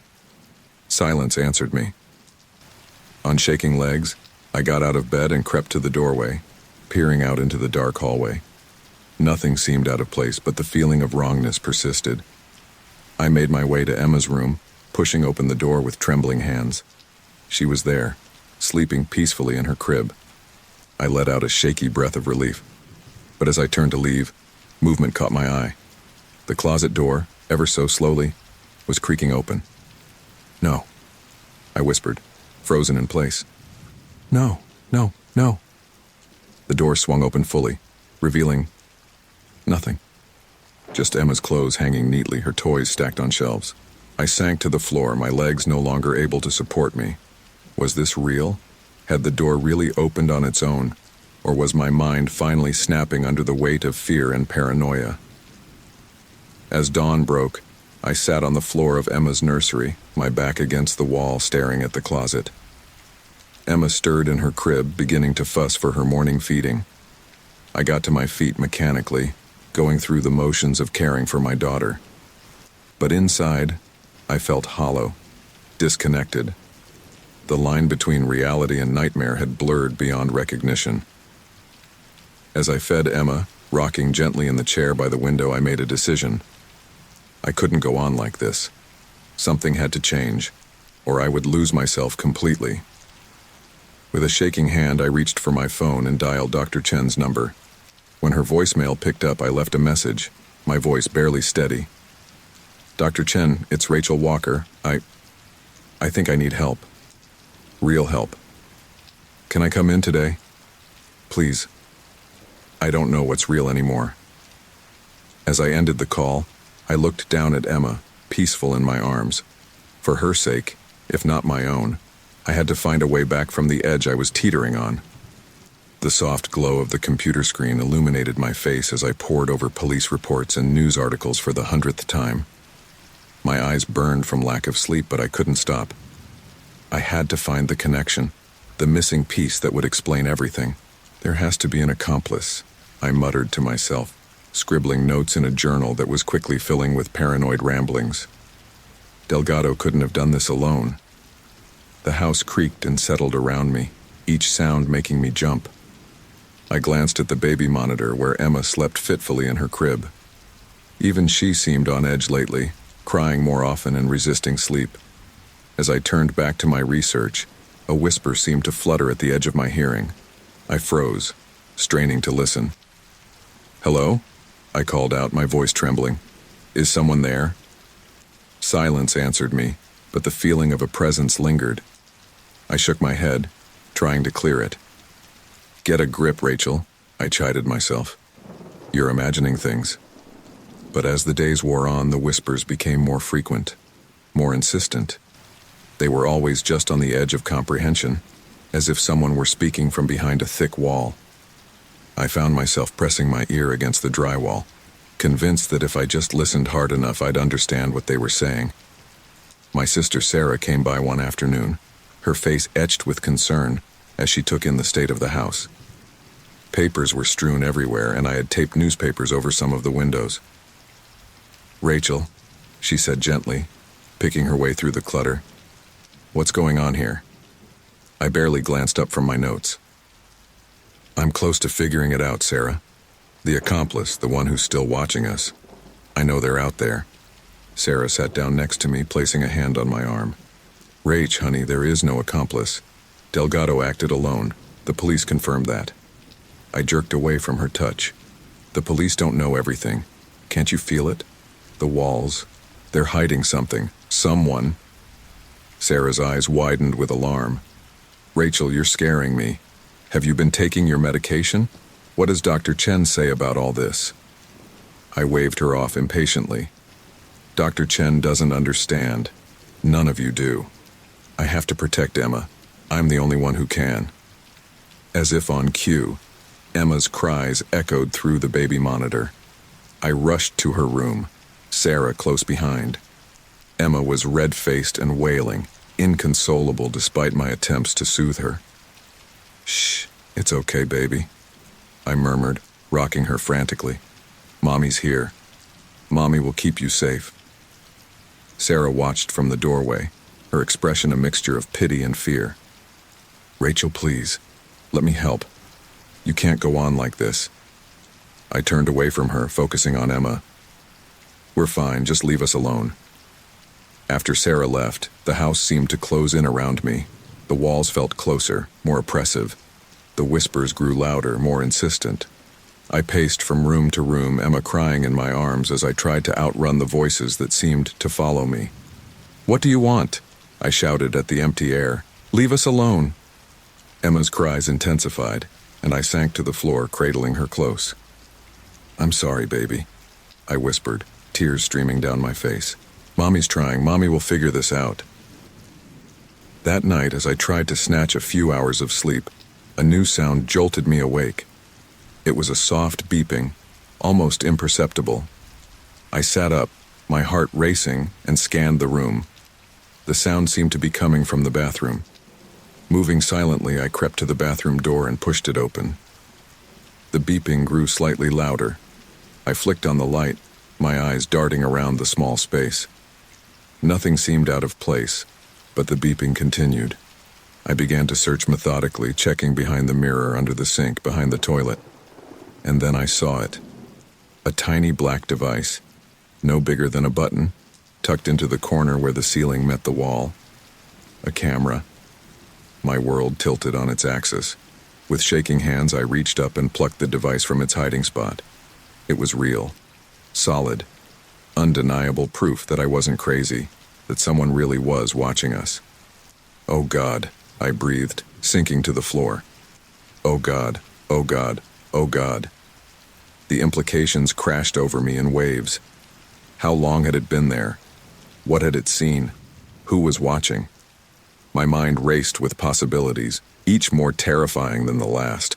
Silence answered me. On shaking legs, I got out of bed and crept to the doorway, peering out into the dark hallway. Nothing seemed out of place, but the feeling of wrongness persisted. I made my way to Emma's room, pushing open the door with trembling hands. She was there, sleeping peacefully in her crib. I let out a shaky breath of relief. But as I turned to leave, movement caught my eye. The closet door, ever so slowly, was creaking open. No, I whispered, frozen in place. No, no, no. The door swung open fully, revealing nothing. Just Emma's clothes hanging neatly, her toys stacked on shelves. I sank to the floor, my legs no longer able to support me. Was this real? Had the door really opened on its own? Or was my mind finally snapping under the weight of fear and paranoia? As dawn broke, I sat on the floor of Emma's nursery, my back against the wall, staring at the closet. Emma stirred in her crib, beginning to fuss for her morning feeding. I got to my feet mechanically, going through the motions of caring for my daughter. But inside, I felt hollow, disconnected. The line between reality and nightmare had blurred beyond recognition. As I fed Emma, rocking gently in the chair by the window, I made a decision. I couldn't go on like this. Something had to change, or I would lose myself completely. With a shaking hand, I reached for my phone and dialed Dr. Chen's number. When her voicemail picked up, I left a message, my voice barely steady. "Dr. Chen, it's Rachel Walker. I think I need help. Real help. Can I come in today? Please. I don't know what's real anymore." As I ended the call, I looked down at Emma, peaceful in my arms. For her sake, if not my own, I had to find a way back from the edge I was teetering on. The soft glow of the computer screen illuminated my face as I pored over police reports and news articles for the 100th time. My eyes burned from lack of sleep, but I couldn't stop. I had to find the connection, the missing piece that would explain everything. There has to be an accomplice, I muttered to myself, scribbling notes in a journal that was quickly filling with paranoid ramblings. Delgado couldn't have done this alone. The house creaked and settled around me, each sound making me jump. I glanced at the baby monitor where Emma slept fitfully in her crib. Even she seemed on edge lately, crying more often and resisting sleep. As I turned back to my research, a whisper seemed to flutter at the edge of my hearing. I froze, straining to listen. "Hello?" I called out, my voice trembling. "Is someone there?" Silence answered me, but the feeling of a presence lingered. I shook my head, trying to clear it. "Get a grip, Rachel," I chided myself. "You're imagining things." But as the days wore on, the whispers became more frequent, more insistent. They were always just on the edge of comprehension, as if someone were speaking from behind a thick wall. I found myself pressing my ear against the drywall, convinced that if I just listened hard enough, I'd understand what they were saying. My sister Sarah came by one afternoon, her face etched with concern as she took in the state of the house. Papers were strewn everywhere, and I had taped newspapers over some of the windows. "Rachel," she said gently, picking her way through the clutter. "What's going on here?" I barely glanced up from my notes. "I'm close to figuring it out, Sarah. The accomplice, the one who's still watching us. I know they're out there." Sarah sat down next to me, placing a hand on my arm. "Rach, honey, there is no accomplice. Delgado acted alone. The police confirmed that." I jerked away from her touch. "The police don't know everything. Can't you feel it? The walls. They're hiding something. Someone." Sarah's eyes widened with alarm. "Rachel, you're scaring me. Have you been taking your medication? What does Dr. Chen say about all this?" I waved her off impatiently. "Dr. Chen doesn't understand. None of you do. I have to protect Emma. I'm the only one who can." As if on cue, Emma's cries echoed through the baby monitor. I rushed to her room, Sarah close behind. Emma was red-faced and wailing, inconsolable despite my attempts to soothe her. "Shh, it's okay, baby," I murmured, rocking her frantically. "Mommy's here. Mommy will keep you safe." Sarah watched from the doorway, her expression a mixture of pity and fear. "Rachel, please, let me help. You can't go on like this." I turned away from her, focusing on Emma. "We're fine, just leave us alone." After Sarah left, the house seemed to close in around me. The walls felt closer, more oppressive. The whispers grew louder, more insistent. I paced from room to room, Emma crying in my arms as I tried to outrun the voices that seemed to follow me. "What do you want?" I shouted at the empty air. "Leave us alone." Emma's cries intensified, and I sank to the floor, cradling her close. "I'm sorry, baby," I whispered, tears streaming down my face. "Mommy's trying. Mommy will figure this out." That night, as I tried to snatch a few hours of sleep, a new sound jolted me awake. It was a soft beeping, almost imperceptible. I sat up, my heart racing, and scanned the room. The sound seemed to be coming from the bathroom. Moving silently, I crept to the bathroom door and pushed it open. The beeping grew slightly louder. I flicked on the light, my eyes darting around the small space. Nothing seemed out of place, but the beeping continued. I began to search methodically, checking behind the mirror, under the sink, behind the toilet. And then I saw it. A tiny black device, no bigger than a button, tucked into the corner where the ceiling met the wall. A camera. My world tilted on its axis. With shaking hands, I reached up and plucked the device from its hiding spot. It was real. Solid. Undeniable proof that I wasn't crazy, that someone really was watching us. Oh God, I breathed, sinking to the floor. Oh God, oh God, oh God. The implications crashed over me in waves. How long had it been there? What had it seen? Who was watching? My mind raced with possibilities, each more terrifying than the last.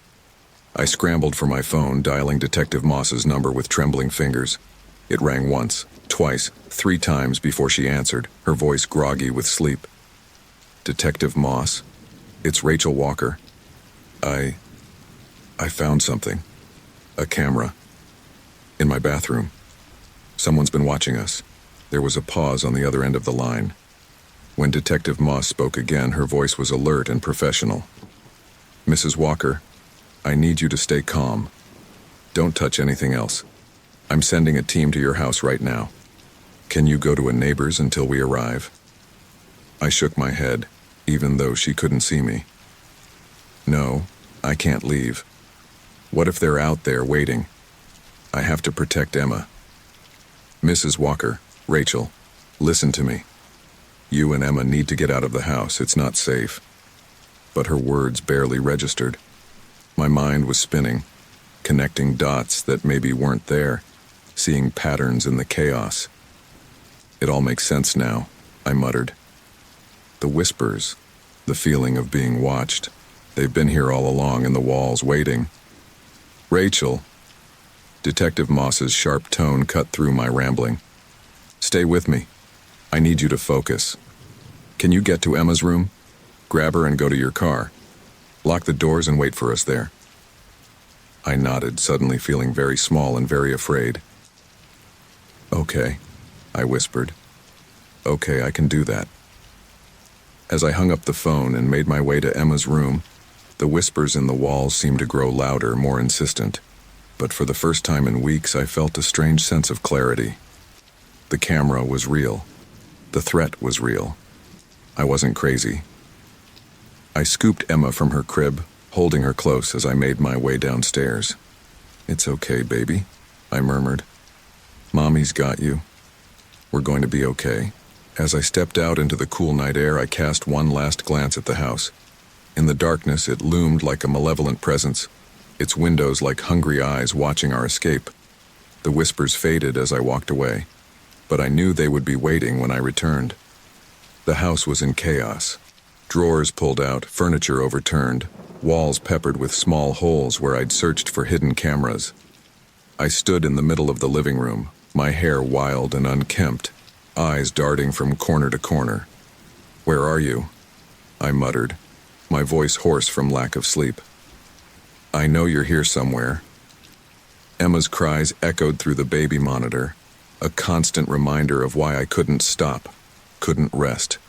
I scrambled for my phone, dialing Detective Moss's number with trembling fingers. It rang once, twice, 3 times before she answered, her voice groggy with sleep. Detective Moss? It's Rachel Walker. I found something. A camera. In my bathroom. Someone's been watching us. There was a pause on the other end of the line. When Detective Moss spoke again, her voice was alert and professional. Mrs. Walker, I need you to stay calm. Don't touch anything else. I'm sending a team to your house right now. Can you go to a neighbor's until we arrive? I shook my head, even though she couldn't see me. No, I can't leave. What if they're out there waiting? I have to protect Emma. Mrs. Walker, Rachel, listen to me. You and Emma need to get out of the house. It's not safe. But her words barely registered. My mind was spinning, connecting dots that maybe weren't there, seeing patterns in the chaos. It all makes sense now, I muttered. The whispers, the feeling of being watched, they've been here all along in the walls waiting. Rachel. Detective Moss's sharp tone cut through my rambling. Stay with me. I need you to focus. Can you get to Emma's room? Grab her and go to your car. Lock the doors and wait for us there. I nodded, suddenly feeling very small and very afraid. Okay, I whispered. Okay, I can do that. As I hung up the phone and made my way to Emma's room, the whispers in the walls seemed to grow louder, more insistent. But for the first time in weeks, I felt a strange sense of clarity. The camera was real. The threat was real. I wasn't crazy. I scooped Emma from her crib, holding her close as I made my way downstairs. It's okay, baby, I murmured. Mommy's got you. We're going to be okay. As I stepped out into the cool night air, I cast one last glance at the house. In the darkness, it loomed like a malevolent presence, its windows like hungry eyes watching our escape. The whispers faded as I walked away, but I knew they would be waiting when I returned. The house was in chaos. Drawers pulled out, furniture overturned, walls peppered with small holes where I'd searched for hidden cameras. I stood in the middle of the living room, my hair wild and unkempt, eyes darting from corner to corner. Where are you? I muttered, my voice hoarse from lack of sleep. I know you're here somewhere. Emma's cries echoed through the baby monitor, a constant reminder of why I couldn't stop, couldn't rest.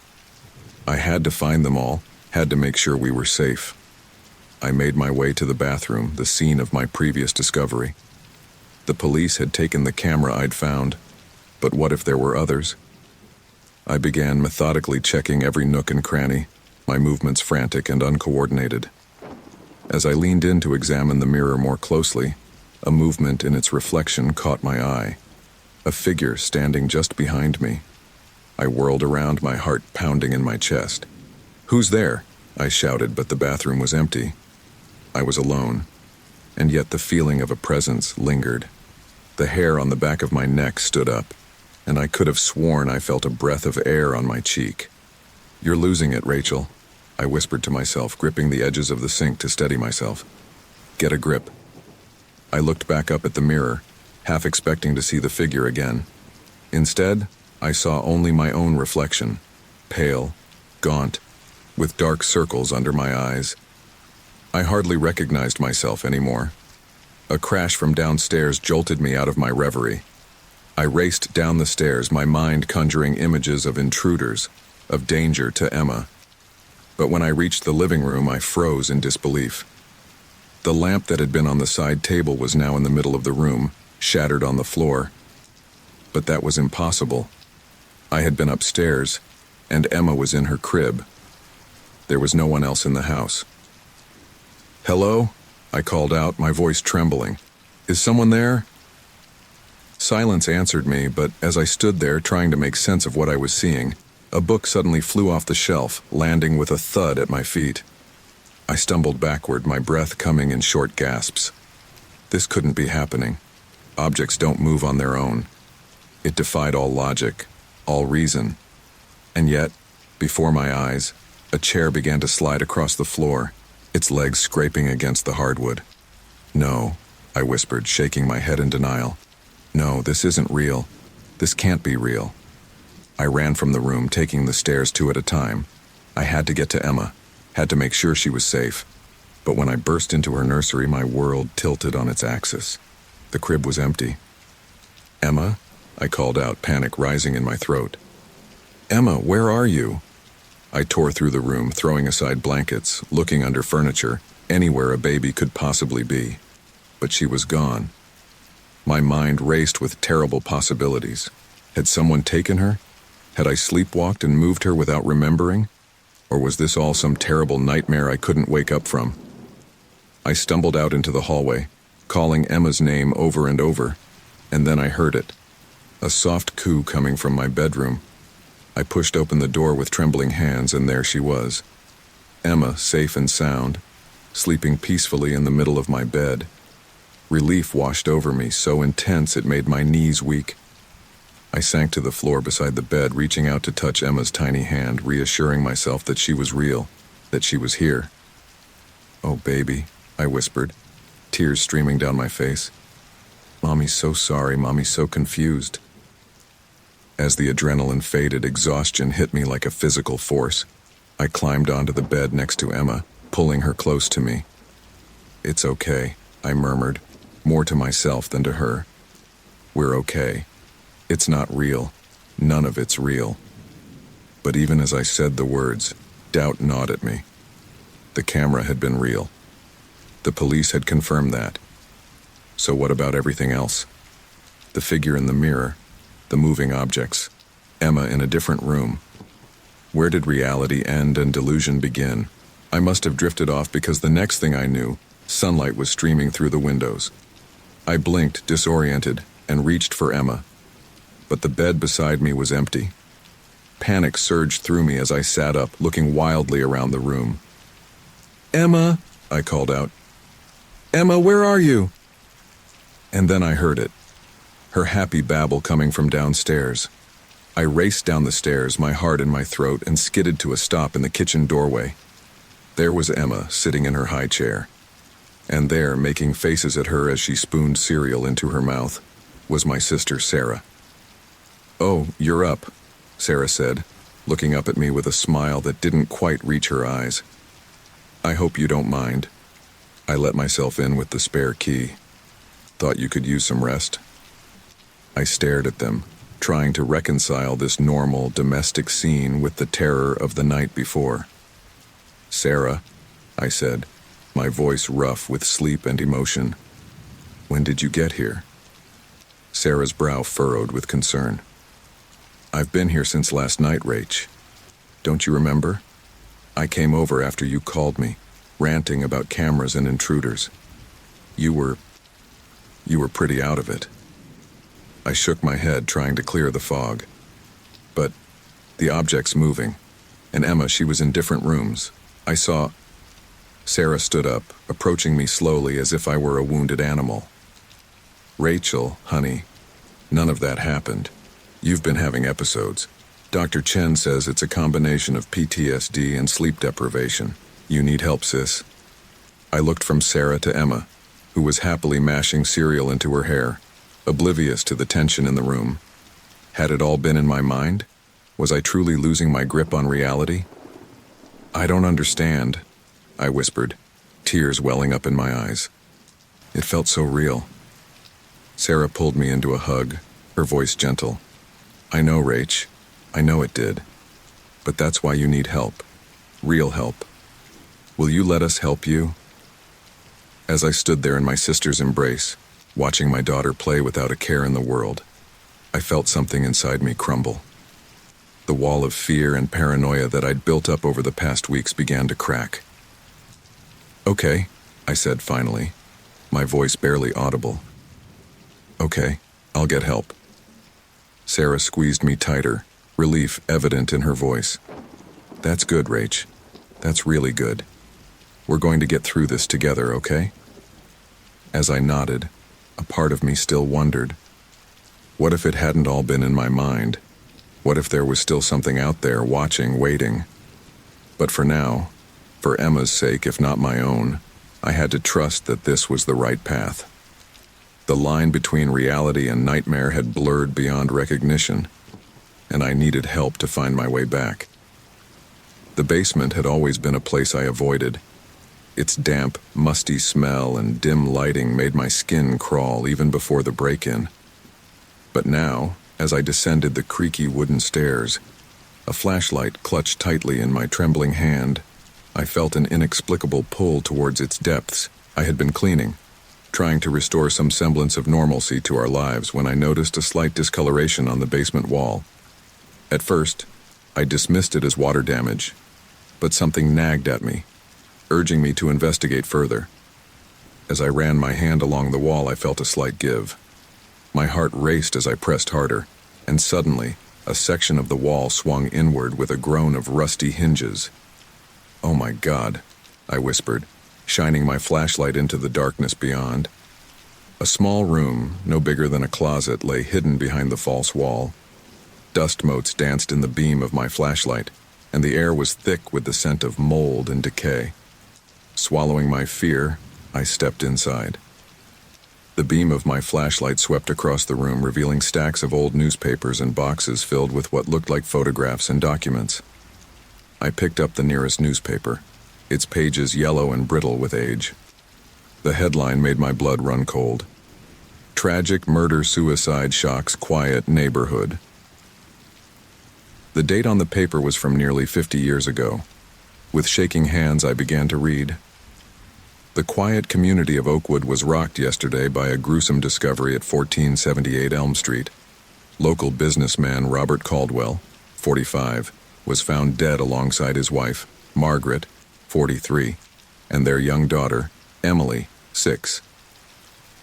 I had to find them all, had to make sure we were safe. I made my way to the bathroom, the scene of my previous discovery. The police had taken the camera I'd found, but what if there were others? I began methodically checking every nook and cranny, my movements frantic and uncoordinated. As I leaned in to examine the mirror more closely, a movement in its reflection caught my eye. A figure standing just behind me. I whirled around, my heart pounding in my chest. Who's there? I shouted, but the bathroom was empty. I was alone, and yet the feeling of a presence lingered. The hair on the back of my neck stood up, and I could have sworn I felt a breath of air on my cheek. You're losing it, Rachel, I whispered to myself, gripping the edges of the sink to steady myself. Get a grip. I looked back up at the mirror, half expecting to see the figure again. Instead, I saw only my own reflection, pale, gaunt, with dark circles under my eyes. I hardly recognized myself anymore. A crash from downstairs jolted me out of my reverie. I raced down the stairs, my mind conjuring images of intruders, of danger to Emma. But when I reached the living room, I froze in disbelief. The lamp that had been on the side table was now in the middle of the room, shattered on the floor. But that was impossible. I had been upstairs, and Emma was in her crib. There was no one else in the house. "Hello?" I called out, my voice trembling. "Is someone there?" Silence answered me, but as I stood there trying to make sense of what I was seeing, a book suddenly flew off the shelf, landing with a thud at my feet. I stumbled backward, my breath coming in short gasps. This couldn't be happening. Objects don't move on their own. It defied all logic, all reason. And yet, before my eyes, a chair began to slide across the floor, its legs scraping against the hardwood. "No," I whispered, shaking my head in denial. "No, this isn't real. This can't be real." I ran from the room, taking the stairs two at a time. I had to get to Emma, had to make sure she was safe. But when I burst into her nursery, my world tilted on its axis. The crib was empty. "Emma?" I called out, panic rising in my throat. "Emma, where are you?" I tore through the room, throwing aside blankets, looking under furniture, anywhere a baby could possibly be. But she was gone. My mind raced with terrible possibilities. Had someone taken her? Had I sleepwalked and moved her without remembering? Or was this all some terrible nightmare I couldn't wake up from? I stumbled out into the hallway, calling Emma's name over and over, and then I heard it. A soft coo coming from my bedroom. I pushed open the door with trembling hands, and there she was. Emma, safe and sound, sleeping peacefully in the middle of my bed. Relief washed over me, so intense it made my knees weak. I sank to the floor beside the bed, reaching out to touch Emma's tiny hand, reassuring myself that she was real, that she was here. "Oh, baby," I whispered, tears streaming down my face. "Mommy's so sorry, Mommy's so confused." As the adrenaline faded, exhaustion hit me like a physical force. I climbed onto the bed next to Emma, pulling her close to me. "It's okay," I murmured, more to myself than to her. "We're okay. It's not real. None of it's real." But even as I said the words, doubt gnawed at me. The camera had been real. The police had confirmed that. So what about everything else? The figure in the mirror, the moving objects, Emma in a different room. Where did reality end and delusion begin? I must have drifted off because the next thing I knew, sunlight was streaming through the windows. I blinked, disoriented, and reached for Emma. But the bed beside me was empty. Panic surged through me as I sat up, looking wildly around the room. "Emma," I called out. "Emma, where are you?" And then I heard it. Her happy babble coming from downstairs. I raced down the stairs, my heart in my throat, and skidded to a stop in the kitchen doorway. There was Emma, sitting in her high chair. And there, making faces at her as she spooned cereal into her mouth, was my sister Sarah. "Oh, you're up," Sarah said, looking up at me with a smile that didn't quite reach her eyes. "I hope you don't mind." I let myself in with the spare key. "Thought you could use some rest?" I stared at them, trying to reconcile this normal, domestic scene with the terror of the night before. "Sarah," I said, my voice rough with sleep and emotion. "When did you get here?" Sarah's brow furrowed with concern. "I've been here since last night, Rach. Don't you remember? I came over after you called me, ranting about cameras and intruders. You were pretty out of it." I shook my head, trying to clear the fog. But the objects moving, and Emma, she was in different rooms. I saw... Sarah stood up, approaching me slowly as if I were a wounded animal. "Rachel, honey, none of that happened. You've been having episodes. Dr. Chen says it's a combination of PTSD and sleep deprivation. You need help, sis." I looked from Sarah to Emma, who was happily mashing cereal into her hair, oblivious to the tension in the room. Had it all been in my mind? Was I truly losing my grip on reality? "I don't understand," I whispered, tears welling up in my eyes. It felt so real. Sarah pulled me into a hug, her voice gentle. "I know, Rach. I know it did. But that's why you need help. Real help. Will you let us help you?" As I stood there in my sister's embrace, watching my daughter play without a care in the world, I felt something inside me crumble. The wall of fear and paranoia that I'd built up over the past weeks began to crack. "Okay," I said finally, my voice barely audible. "Okay, I'll get help." Sarah squeezed me tighter, relief evident in her voice. "That's good, Rach. That's really good. We're going to get through this together, okay?" As I nodded, a part of me still wondered. What if it hadn't all been in my mind? What if there was still something out there watching, waiting? But for now, for Emma's sake if not my own, I had to trust that this was the right path. The line between reality and nightmare had blurred beyond recognition, and I needed help to find my way back. The basement had always been a place I avoided. Its damp, musty smell and dim lighting made my skin crawl even before the break-in. But now, as I descended the creaky wooden stairs, a flashlight clutched tightly in my trembling hand, I felt an inexplicable pull towards its depths. I had been cleaning, trying to restore some semblance of normalcy to our lives when I noticed a slight discoloration on the basement wall. At first, I dismissed it as water damage, but something nagged at me, urging me to investigate further. As I ran my hand along the wall, I felt a slight give. My heart raced as I pressed harder, and suddenly, a section of the wall swung inward with a groan of rusty hinges. "Oh my God," I whispered, shining my flashlight into the darkness beyond. A small room, no bigger than a closet, lay hidden behind the false wall. Dust motes danced in the beam of my flashlight, and the air was thick with the scent of mold and decay. Swallowing my fear, I stepped inside. The beam of my flashlight swept across the room, revealing stacks of old newspapers and boxes filled with what looked like photographs and documents. I picked up the nearest newspaper, its pages yellow and brittle with age. The headline made my blood run cold. "Tragic murder-suicide shocks quiet neighborhood." The date on the paper was from nearly 50 years ago. With shaking hands, I began to read. "The quiet community of Oakwood was rocked yesterday by a gruesome discovery at 1478 Elm Street. Local businessman Robert Caldwell, 45, was found dead alongside his wife, Margaret, 43, and their young daughter, Emily, 6.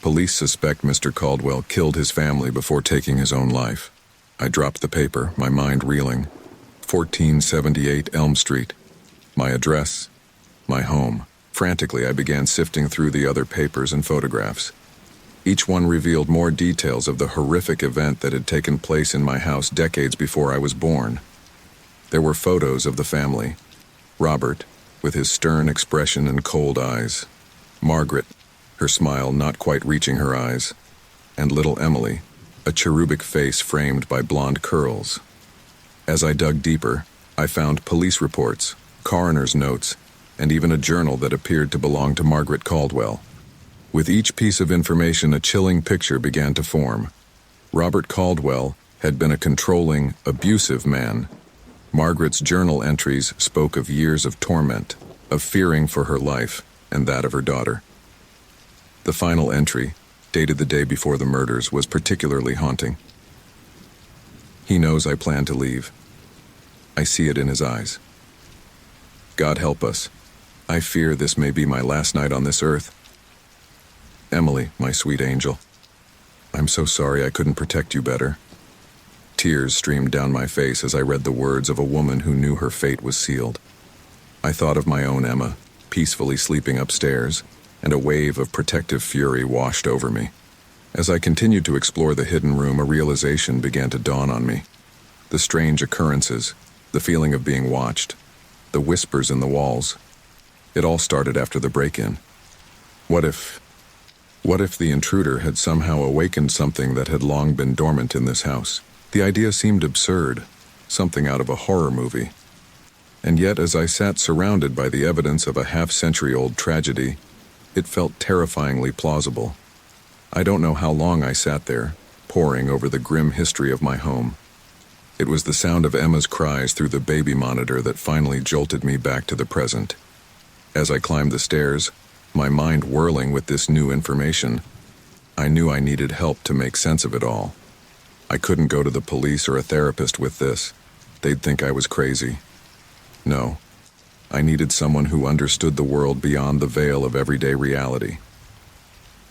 Police suspect Mr. Caldwell killed his family before taking his own life." I dropped the paper, my mind reeling. 1478 Elm Street. My address, my home. Frantically, I began sifting through the other papers and photographs. Each one revealed more details of the horrific event that had taken place in my house decades before I was born. There were photos of the family. Robert, with his stern expression and cold eyes. Margaret, her smile not quite reaching her eyes. And little Emily, a cherubic face framed by blonde curls. As I dug deeper, I found police reports, coroner's notes, and even a journal that appeared to belong to Margaret Caldwell. With each piece of information, a chilling picture began to form. Robert Caldwell had been a controlling, abusive man. Margaret's journal entries spoke of years of torment, of fearing for her life and that of her daughter. The final entry, dated the day before the murders, was particularly haunting. "He knows I plan to leave. I see it in his eyes. God help us. I fear this may be my last night on this earth. Emily, my sweet angel. I'm so sorry I couldn't protect you better." Tears streamed down my face as I read the words of a woman who knew her fate was sealed. I thought of my own Emma, peacefully sleeping upstairs, and a wave of protective fury washed over me. As I continued to explore the hidden room, a realization began to dawn on me. The strange occurrences, the feeling of being watched, the whispers in the walls. It all started after the break-in. What if the intruder had somehow awakened something that had long been dormant in this house? The idea seemed absurd, something out of a horror movie. And yet, as I sat surrounded by the evidence of a half-century-old tragedy, it felt terrifyingly plausible. I don't know how long I sat there, poring over the grim history of my home. It was the sound of Emma's cries through the baby monitor that finally jolted me back to the present. As I climbed the stairs, my mind whirling with this new information, I knew I needed help to make sense of it all. I couldn't go to the police or a therapist with this. They'd think I was crazy. No, I needed someone who understood the world beyond the veil of everyday reality.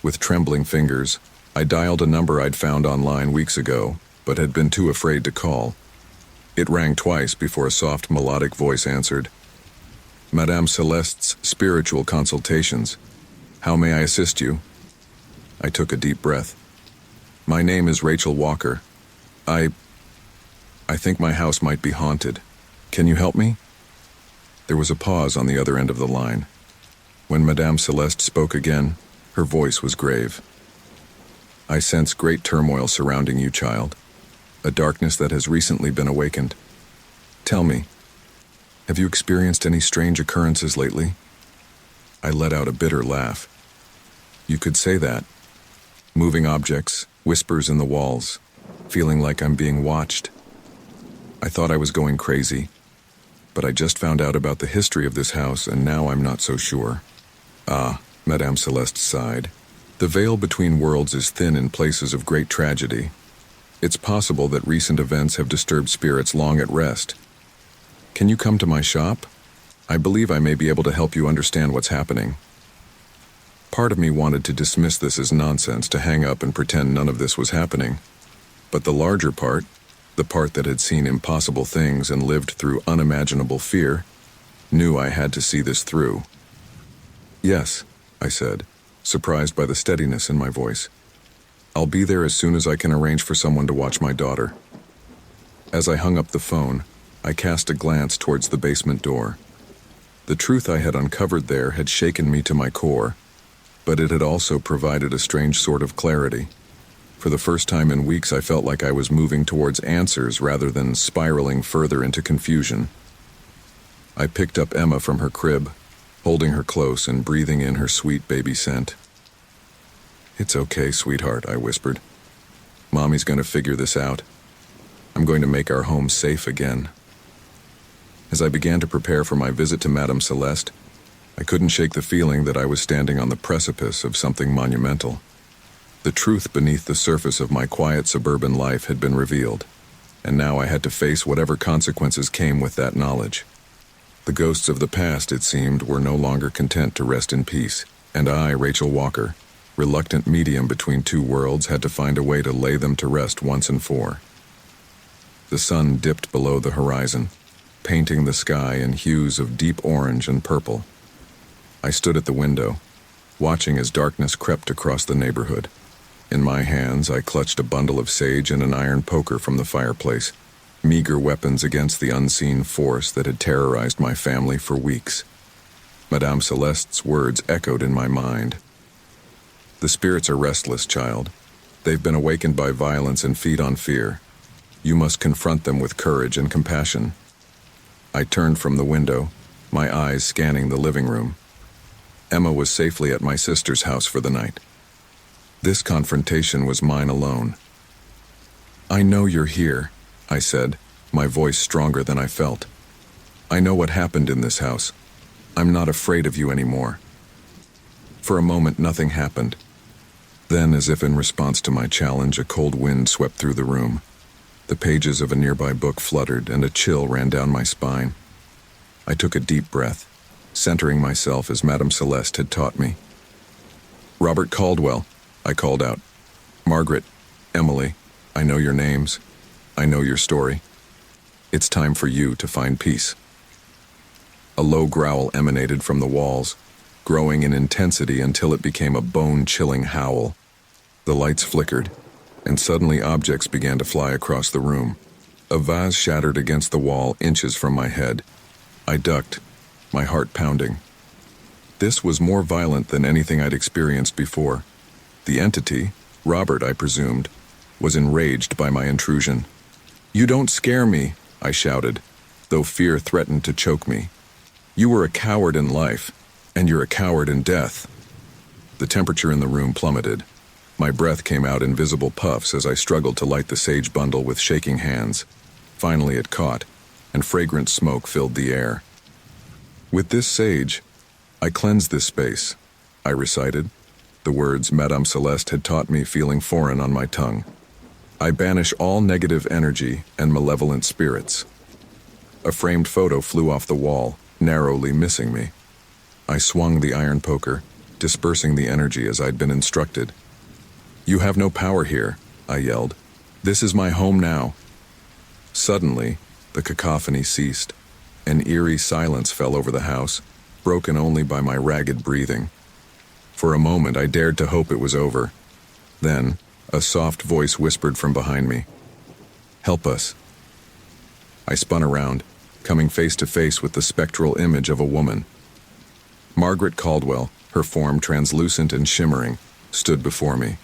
With trembling fingers, I dialed a number I'd found online weeks ago, but had been too afraid to call. It rang twice before a soft melodic voice answered. Madame Celeste's spiritual consultations. How may I assist you? I took a deep breath. My name is Rachel Walker. I think my house might be haunted. Can you help me? There was a pause on the other end of the line. When Madame Celeste spoke again, her voice was grave. I sense great turmoil surrounding you, child. A darkness that has recently been awakened. Tell me, have you experienced any strange occurrences lately? I let out a bitter laugh. You could say that. Moving objects, whispers in the walls, feeling like I'm being watched. I thought I was going crazy, but I just found out about the history of this house and now I'm not so sure. Ah, Madame Celeste sighed. The veil between worlds is thin in places of great tragedy. It's possible that recent events have disturbed spirits long at rest. Can you come to my shop? I believe I may be able to help you understand what's happening. Part of me wanted to dismiss this as nonsense, to hang up and pretend none of this was happening. But the larger part, the part that had seen impossible things and lived through unimaginable fear, knew I had to see this through. Yes, I said, surprised by the steadiness in my voice. I'll be there as soon as I can arrange for someone to watch my daughter. As I hung up the phone, I cast a glance towards the basement door. The truth I had uncovered there had shaken me to my core, but it had also provided a strange sort of clarity. For the first time in weeks, I felt like I was moving towards answers rather than spiraling further into confusion. I picked up Emma from her crib, holding her close and breathing in her sweet baby scent. It's okay, sweetheart, I whispered. Mommy's going to figure this out. I'm going to make our home safe again. As I began to prepare for my visit to Madame Celeste, I couldn't shake the feeling that I was standing on the precipice of something monumental. The truth beneath the surface of my quiet suburban life had been revealed, and now I had to face whatever consequences came with that knowledge. The ghosts of the past, it seemed, were no longer content to rest in peace, and I, Rachel Walker, reluctant medium between two worlds, had to find a way to lay them to rest once and for. The sun dipped below the horizon, painting the sky in hues of deep orange and purple. I stood at the window, watching as darkness crept across the neighborhood. In my hands, I clutched a bundle of sage and an iron poker from the fireplace, meager weapons against the unseen force that had terrorized my family for weeks. Madame Celeste's words echoed in my mind. The spirits are restless, child. They've been awakened by violence and feed on fear. You must confront them with courage and compassion. I turned from the window, my eyes scanning the living room. Emma was safely at my sister's house for the night. This confrontation was mine alone. I know you're here, I said, my voice stronger than I felt. I know what happened in this house. I'm not afraid of you anymore. For a moment, nothing happened. Then, as if in response to my challenge, a cold wind swept through the room. The pages of a nearby book fluttered, and a chill ran down my spine. I took a deep breath, centering myself as Madame Celeste had taught me. Robert Caldwell, I called out. Margaret, Emily, I know your names. I know your story. It's time for you to find peace. A low growl emanated from the walls, growing in intensity until it became a bone-chilling howl. The lights flickered, and suddenly objects began to fly across the room. A vase shattered against the wall inches from my head. I ducked, my heart pounding. This was more violent than anything I'd experienced before. The entity, Robert, I presumed, was enraged by my intrusion. You don't scare me, I shouted, though fear threatened to choke me. You were a coward in life, and you're a coward in death. The temperature in the room plummeted. My breath came out in visible puffs as I struggled to light the sage bundle with shaking hands. Finally it caught, and fragrant smoke filled the air. With this sage, I cleansed this space, I recited, the words Madame Celeste had taught me feeling foreign on my tongue. I banish all negative energy and malevolent spirits. A framed photo flew off the wall, narrowly missing me. I swung the iron poker, dispersing the energy as I'd been instructed. "You have no power here," I yelled. "This is my home now." Suddenly, the cacophony ceased. An eerie silence fell over the house, broken only by my ragged breathing. For a moment, I dared to hope it was over. Then, a soft voice whispered from behind me, "Help us." I spun around, coming face to face with the spectral image of a woman. Margaret Caldwell, her form translucent and shimmering, stood before me.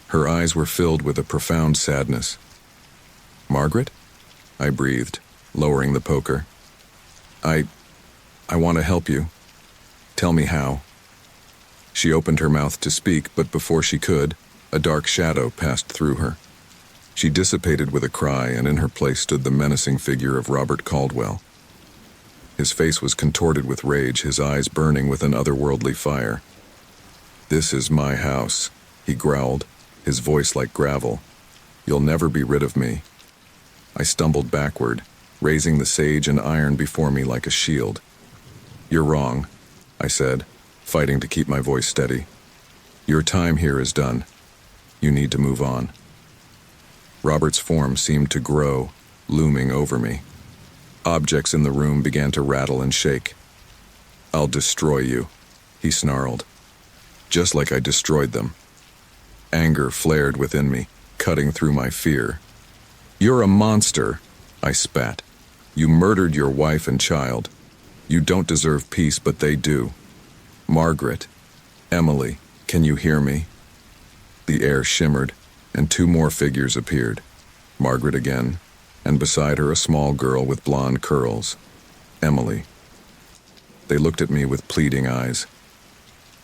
Her eyes were filled with a profound sadness. "Margaret?" I breathed, lowering the poker. I want to help you. Tell me how." She opened her mouth to speak, but before she could, a dark shadow passed through her. She dissipated with a cry, and in her place stood the menacing figure of Robert Caldwell. His face was contorted with rage, his eyes burning with an otherworldly fire. "This is my house," he growled, his voice like gravel. "You'll never be rid of me." I stumbled backward, raising the sage and iron before me like a shield. "You're wrong," I said, fighting to keep my voice steady. "Your time here is done. You need to move on." Robert's form seemed to grow, looming over me. Objects in the room began to rattle and shake. "I'll destroy you," he snarled. Just like I destroyed them. Anger flared within me, cutting through my fear. "You're a monster," I spat. "You murdered your wife and child. You don't deserve peace, but they do. Margaret, Emily, can you hear me?" The air shimmered, and two more figures appeared. Margaret again, and beside her a small girl with blonde curls. Emily. They looked at me with pleading eyes.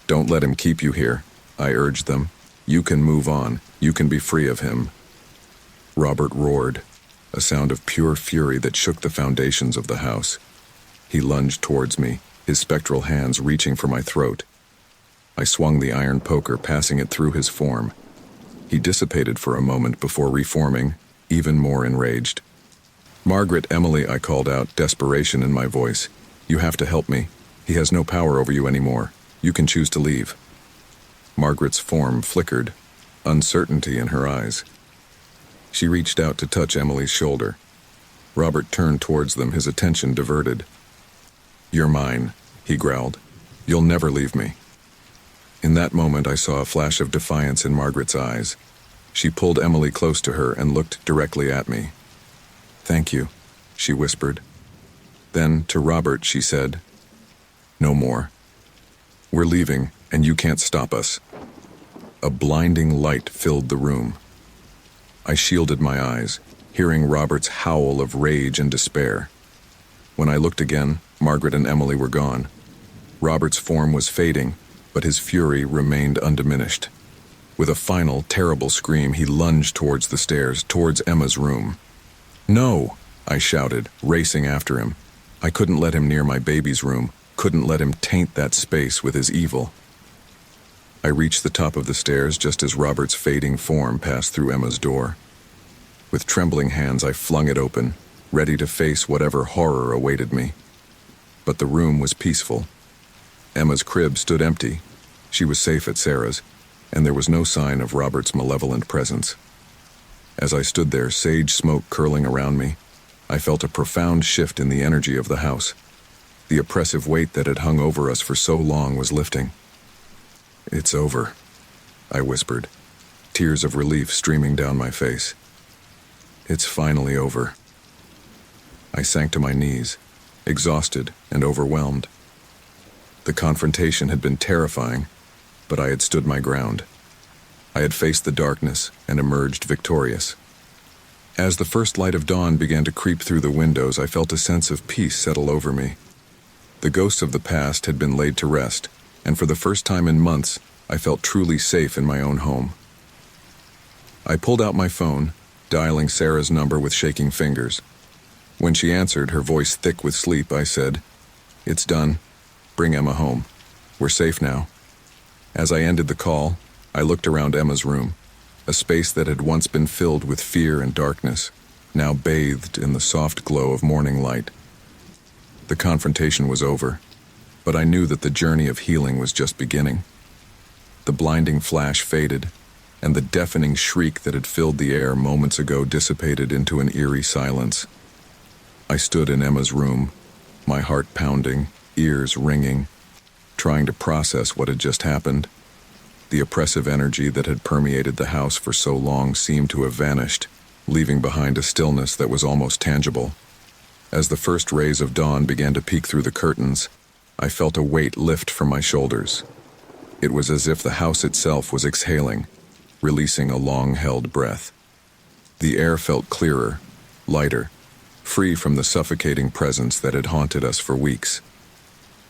"Don't let him keep you here," I urged them. "You can move on. You can be free of him." Robert roared, a sound of pure fury that shook the foundations of the house. He lunged towards me, his spectral hands reaching for my throat. I swung the iron poker, passing it through his form. He dissipated for a moment before reforming, even more enraged. "Margaret, Emily," I called out, desperation in my voice. "You have to help me. He has no power over you anymore. You can choose to leave." Margaret's form flickered, uncertainty in her eyes. She reached out to touch Emily's shoulder. Robert turned towards them, his attention diverted. "You're mine," he growled. "You'll never leave me." In that moment, I saw a flash of defiance in Margaret's eyes. She pulled Emily close to her and looked directly at me. "Thank you," she whispered. Then, to Robert, she said, "No more. We're leaving, and you can't stop us." A blinding light filled the room. I shielded my eyes, hearing Robert's howl of rage and despair. When I looked again, Margaret and Emily were gone. Robert's form was fading, but his fury remained undiminished. With a final, terrible scream, he lunged towards the stairs, towards Emma's room. "No!" I shouted, racing after him. I couldn't let him near my baby's room, couldn't let him taint that space with his evil. I reached the top of the stairs just as Robert's fading form passed through Emma's door. With trembling hands, I flung it open, ready to face whatever horror awaited me. But the room was peaceful. Emma's crib stood empty. She was safe at Sarah's, and there was no sign of Robert's malevolent presence. As I stood there, sage smoke curling around me, I felt a profound shift in the energy of the house. The oppressive weight that had hung over us for so long was lifting. "It's over," I whispered, tears of relief streaming down my face. "It's finally over." I sank to my knees, exhausted and overwhelmed. The confrontation had been terrifying, but I had stood my ground. I had faced the darkness and emerged victorious. As the first light of dawn began to creep through the windows, I felt a sense of peace settle over me. The ghosts of the past had been laid to rest, and for the first time in months, I felt truly safe in my own home. I pulled out my phone, dialing Sarah's number with shaking fingers. When she answered, her voice thick with sleep, I said, "It's done. Bring Emma home. We're safe now." As I ended the call, I looked around Emma's room. A space that had once been filled with fear and darkness, now bathed in the soft glow of morning light. The confrontation was over, but I knew that the journey of healing was just beginning. The blinding flash faded, and the deafening shriek that had filled the air moments ago dissipated into an eerie silence. I stood in Emma's room, my heart pounding, ears ringing, trying to process what had just happened. The oppressive energy that had permeated the house for so long seemed to have vanished, leaving behind a stillness that was almost tangible. As the first rays of dawn began to peek through the curtains, I felt a weight lift from my shoulders. It was as if the house itself was exhaling, releasing a long-held breath. The air felt clearer, lighter, free from the suffocating presence that had haunted us for weeks.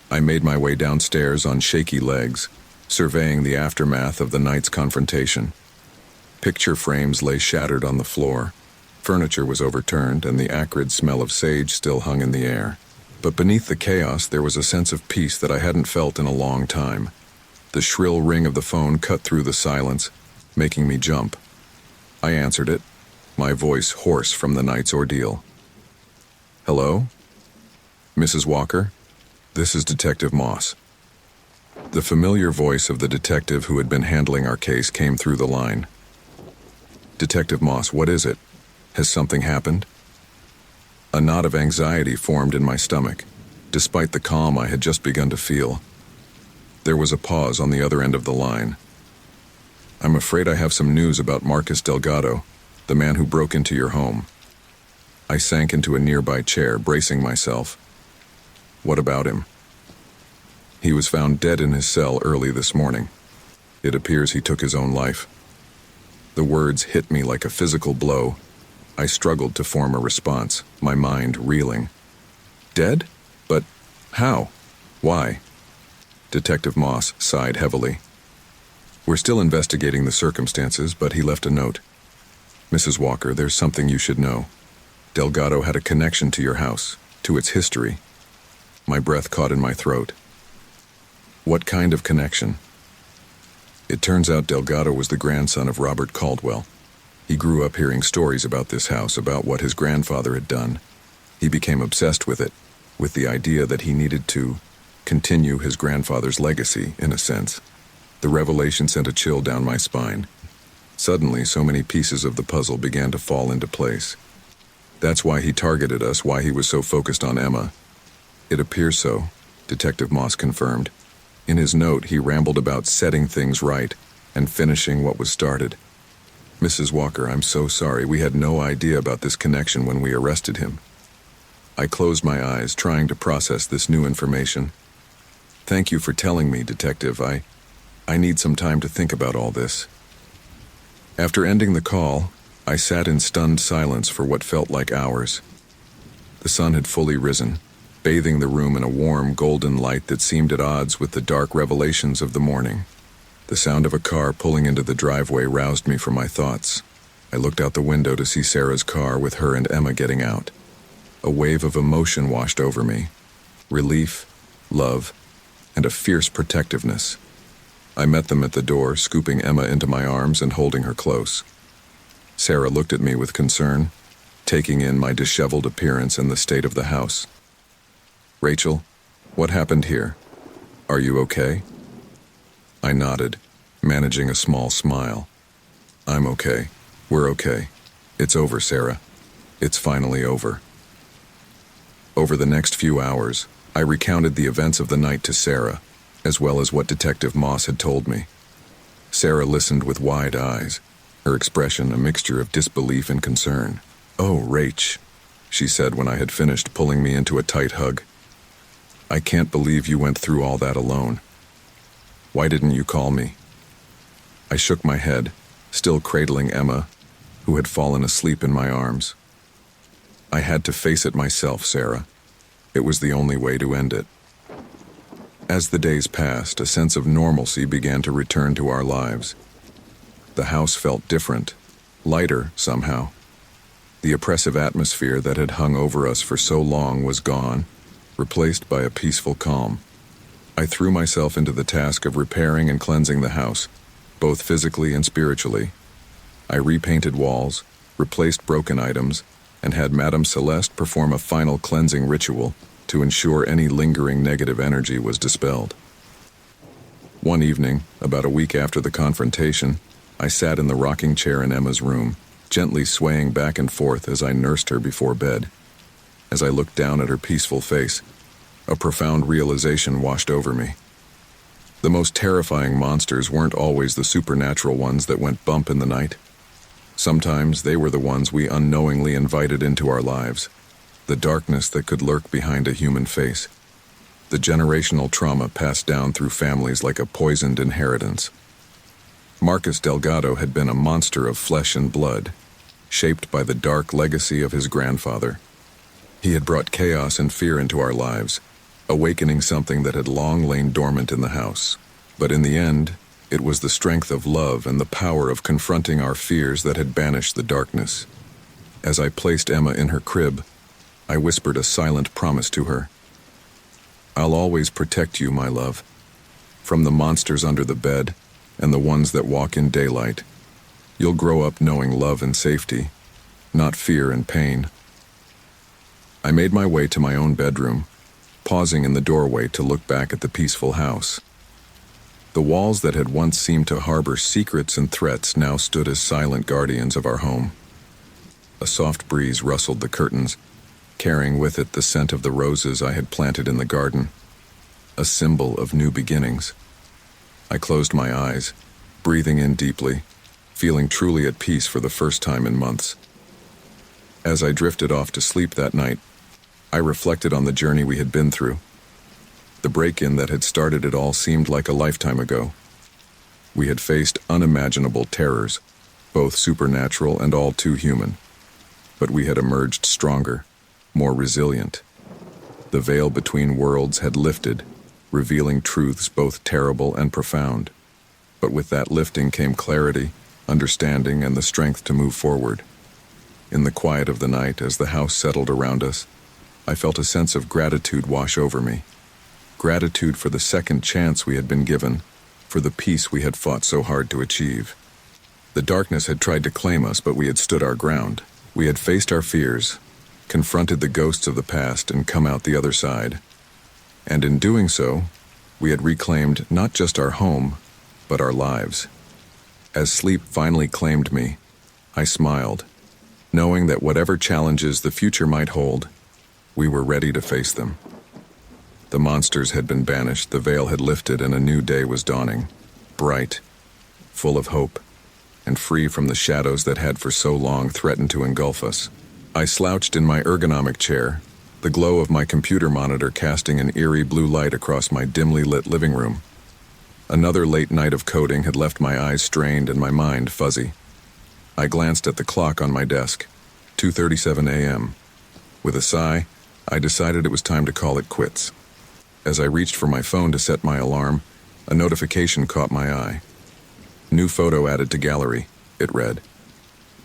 I made my way downstairs on shaky legs, surveying the aftermath of the night's confrontation. Picture frames lay shattered on the floor. Furniture was overturned, and the acrid smell of sage still hung in the air. But beneath the chaos, there was a sense of peace that I hadn't felt in a long time. The shrill ring of the phone cut through the silence, making me jump. I answered it, my voice hoarse from the night's ordeal. "Hello? Mrs. Walker? This is Detective Moss." The familiar voice of the detective who had been handling our case came through the line. "Detective Moss, what is it? Has something happened?" A knot of anxiety formed in my stomach, despite the calm I had just begun to feel. There was a pause on the other end of the line. "I'm afraid I have some news about Marcus Delgado, the man who broke into your home." I sank into a nearby chair, bracing myself. "What about him?" "He was found dead in his cell early this morning. It appears he took his own life." The words hit me like a physical blow. I struggled to form a response, my mind reeling. "Dead? But how? Why?" Detective Moss sighed heavily. "We're still investigating the circumstances, but he left a note. Mrs. Walker, there's something you should know. Delgado had a connection to your house, to its history." My breath caught in my throat. "What kind of connection?" "It turns out Delgado was the grandson of Robert Caldwell. He grew up hearing stories about this house, about what his grandfather had done. He became obsessed with it, with the idea that he needed to continue his grandfather's legacy, in a sense. The revelation sent a chill down my spine. Suddenly, so many pieces of the puzzle began to fall into place. That's why he targeted us, why he was so focused on Emma." "It appears so," Detective Moss confirmed. In his note, he rambled about setting things right and finishing what was started. "Mrs. Walker, I'm so sorry. We had no idea about this connection when we arrested him." I closed my eyes, trying to process this new information. "Thank you for telling me, Detective. I need some time to think about all this." After ending the call, I sat in stunned silence for what felt like hours. The sun had fully risen, bathing the room in a warm, golden light that seemed at odds with the dark revelations of the morning. The sound of a car pulling into the driveway roused me from my thoughts. I looked out the window to see Sarah's car with her and Emma getting out. A wave of emotion washed over me. Relief, love, and a fierce protectiveness. I met them at the door, scooping Emma into my arms and holding her close. Sarah looked at me with concern, taking in my disheveled appearance and the state of the house. "Rachel, what happened here? Are you okay?" I nodded, managing a small smile. "I'm okay. We're okay. It's over, Sarah. It's finally over." Over the next few hours, I recounted the events of the night to Sarah, as well as what Detective Moss had told me. Sarah listened with wide eyes, her expression a mixture of disbelief and concern. "Oh, Rach," she said when I had finished, pulling me into a tight hug. "I can't believe you went through all that alone. Why didn't you call me?" I shook my head, still cradling Emma, who had fallen asleep in my arms. "I had to face it myself, Sarah. It was the only way to end it." As the days passed, a sense of normalcy began to return to our lives. The house felt different, lighter somehow. The oppressive atmosphere that had hung over us for so long was gone, replaced by a peaceful calm. I threw myself into the task of repairing and cleansing the house, both physically and spiritually. I repainted walls, replaced broken items, and had Madame Celeste perform a final cleansing ritual to ensure any lingering negative energy was dispelled. One evening, about a week after the confrontation, I sat in the rocking chair in Emma's room, gently swaying back and forth as I nursed her before bed. As I looked down at her peaceful face, a profound realization washed over me. The most terrifying monsters weren't always the supernatural ones that went bump in the night. Sometimes they were the ones we unknowingly invited into our lives, the darkness that could lurk behind a human face, the generational trauma passed down through families like a poisoned inheritance. Marcus Delgado had been a monster of flesh and blood, shaped by the dark legacy of his grandfather. He had brought chaos and fear into our lives, awakening something that had long lain dormant in the house. But in the end, it was the strength of love and the power of confronting our fears that had banished the darkness. As I placed Emma in her crib, I whispered a silent promise to her. "I'll always protect you, my love, from the monsters under the bed and the ones that walk in daylight. You'll grow up knowing love and safety, not fear and pain." I made my way to my own bedroom, pausing in the doorway to look back at the peaceful house. The walls that had once seemed to harbor secrets and threats now stood as silent guardians of our home. A soft breeze rustled the curtains, carrying with it the scent of the roses I had planted in the garden, a symbol of new beginnings. I closed my eyes, breathing in deeply, feeling truly at peace for the first time in months. As I drifted off to sleep that night, I reflected on the journey we had been through. The break-in that had started it all seemed like a lifetime ago. We had faced unimaginable terrors, both supernatural and all too human. But we had emerged stronger, more resilient. The veil between worlds had lifted, revealing truths both terrible and profound. But with that lifting came clarity, understanding, and the strength to move forward. In the quiet of the night, as the house settled around us, I felt a sense of gratitude wash over me. Gratitude for the second chance we had been given, for the peace we had fought so hard to achieve. The darkness had tried to claim us, but we had stood our ground. We had faced our fears, confronted the ghosts of the past, and come out the other side. And in doing so, we had reclaimed not just our home, but our lives. As sleep finally claimed me, I smiled, knowing that whatever challenges the future might hold, we were ready to face them. The monsters had been banished, the veil had lifted, and a new day was dawning, bright, full of hope, and free from the shadows that had for so long threatened to engulf us. I slouched in my ergonomic chair, the glow of my computer monitor casting an eerie blue light across my dimly lit living room. Another late night of coding had left my eyes strained and my mind fuzzy. I glanced at the clock on my desk, 2:37 a.m. With a sigh, I decided it was time to call it quits. As I reached for my phone to set my alarm, a notification caught my eye. "New photo added to gallery," it read.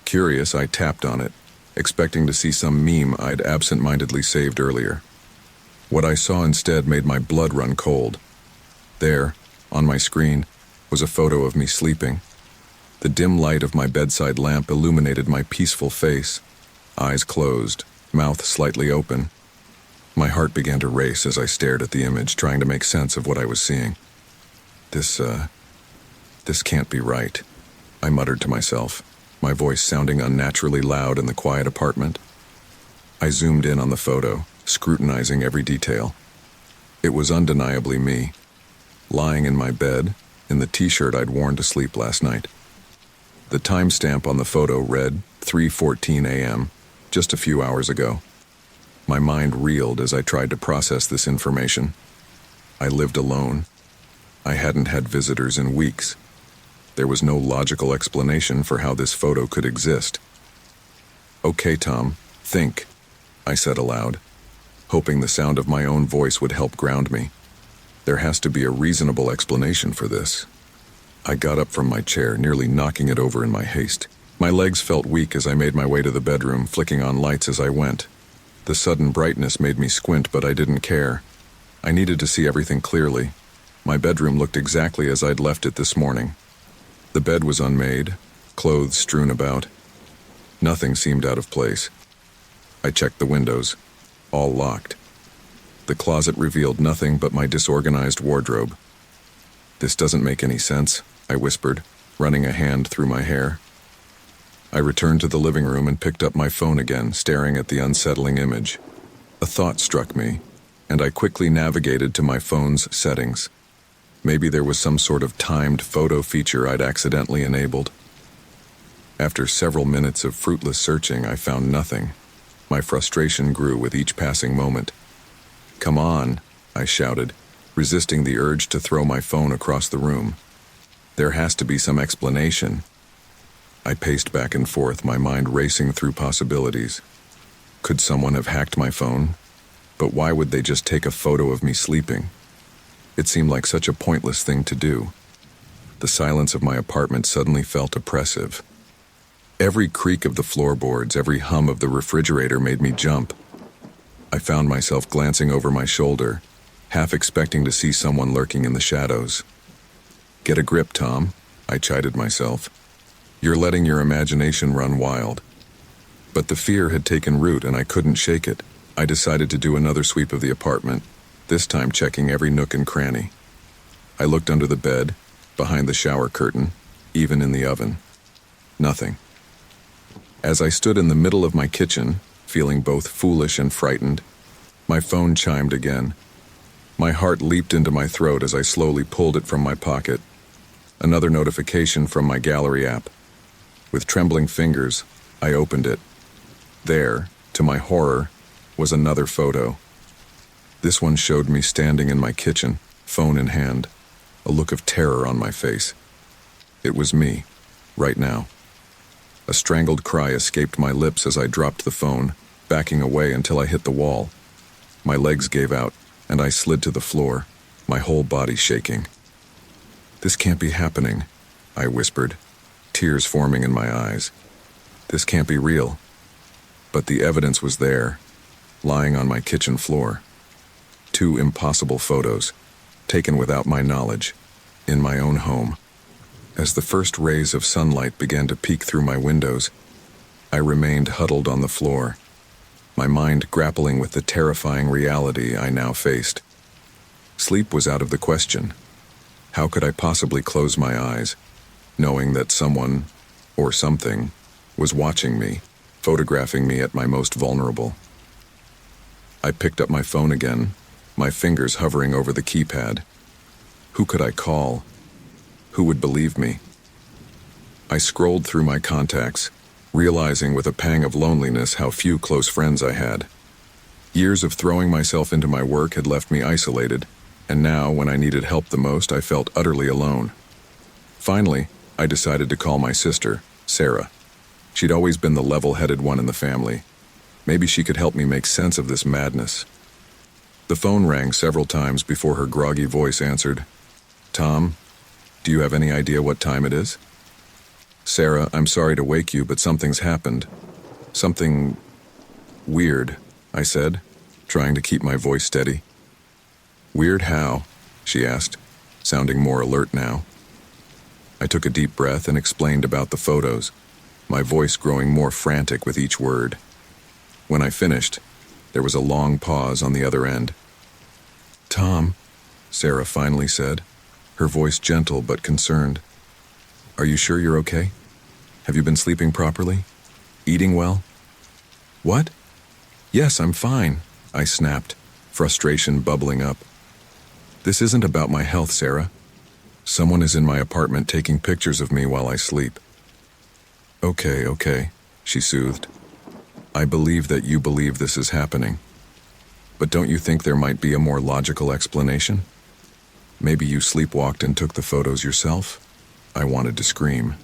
Curious, I tapped on it, expecting to see some meme I'd absent-mindedly saved earlier. What I saw instead made my blood run cold. There, on my screen, was a photo of me sleeping. The dim light of my bedside lamp illuminated my peaceful face, eyes closed, mouth slightly open. My heart began to race as I stared at the image, trying to make sense of what I was seeing. This can't be right," I muttered to myself, my voice sounding unnaturally loud in the quiet apartment. I zoomed in on the photo, scrutinizing every detail. It was undeniably me, lying in my bed, in the t-shirt I'd worn to sleep last night. The timestamp on the photo read 3:14 a.m., just a few hours ago. My mind reeled as I tried to process this information. I lived alone. I hadn't had visitors in weeks. There was no logical explanation for how this photo could exist. "Okay, Tom, think," I said aloud, hoping the sound of my own voice would help ground me. There has to be a reasonable explanation for this. I got up from my chair, nearly knocking it over in my haste. My legs felt weak as I made my way to the bedroom, flicking on lights as I went. The sudden brightness made me squint, but I didn't care. I needed to see everything clearly. My bedroom looked exactly as I'd left it this morning. The bed was unmade, clothes strewn about. Nothing seemed out of place. I checked the windows, all locked. The closet revealed nothing but my disorganized wardrobe. "This doesn't make any sense," I whispered, running a hand through my hair. I returned to the living room and picked up my phone again, staring at the unsettling image. A thought struck me, and I quickly navigated to my phone's settings. Maybe there was some sort of timed photo feature I'd accidentally enabled. After several minutes of fruitless searching, I found nothing. My frustration grew with each passing moment. "Come on," I shouted, resisting the urge to throw my phone across the room. "There has to be some explanation." I paced back and forth, my mind racing through possibilities. Could someone have hacked my phone? But why would they just take a photo of me sleeping? It seemed like such a pointless thing to do. The silence of my apartment suddenly felt oppressive. Every creak of the floorboards, every hum of the refrigerator made me jump. I found myself glancing over my shoulder, half expecting to see someone lurking in the shadows. "Get a grip, Tom," I chided myself. "You're letting your imagination run wild." But the fear had taken root and I couldn't shake it. I decided to do another sweep of the apartment, this time checking every nook and cranny. I looked under the bed, behind the shower curtain, even in the oven. Nothing. As I stood in the middle of my kitchen, feeling both foolish and frightened, my phone chimed again. My heart leaped into my throat as I slowly pulled it from my pocket. Another notification from my gallery app. With trembling fingers, I opened it. There, to my horror, was another photo. This one showed me standing in my kitchen, phone in hand, a look of terror on my face. It was me, right now. A strangled cry escaped my lips as I dropped the phone, backing away until I hit the wall. My legs gave out, and I slid to the floor, my whole body shaking. "This can't be happening," I whispered, tears forming in my eyes. "This can't be real." But the evidence was there, lying on my kitchen floor. 2 impossible photos, taken without my knowledge, in my own home. As the first rays of sunlight began to peek through my windows, I remained huddled on the floor, my mind grappling with the terrifying reality I now faced. Sleep was out of the question. How could I possibly close my eyes, knowing that someone, or something, was watching me, photographing me at my most vulnerable? I picked up my phone again, my fingers hovering over the keypad. Who could I call? Who would believe me? I scrolled through my contacts, realizing with a pang of loneliness how few close friends I had. Years of throwing myself into my work had left me isolated, and now, when I needed help the most, I felt utterly alone. Finally, I decided to call my sister, Sarah. She'd always been the level-headed one in the family. Maybe she could help me make sense of this madness. The phone rang several times before her groggy voice answered. "Tom, do you have any idea what time it is?" "Sarah, I'm sorry to wake you, but something's happened. Something weird," I said, trying to keep my voice steady. "Weird how?" she asked, sounding more alert now. I took a deep breath and explained about the photos, my voice growing more frantic with each word. When I finished, there was a long pause on the other end. "Tom," Sarah finally said, her voice gentle but concerned. "Are you sure you're okay? Have you been sleeping properly? Eating well?" "What? Yes, I'm fine," I snapped, frustration bubbling up. "This isn't about my health, Sarah. Someone is in my apartment taking pictures of me while I sleep." Okay, she soothed. "I believe that you believe this is happening. But don't you think there might be a more logical explanation? Maybe you sleepwalked and took the photos yourself?" I wanted to scream.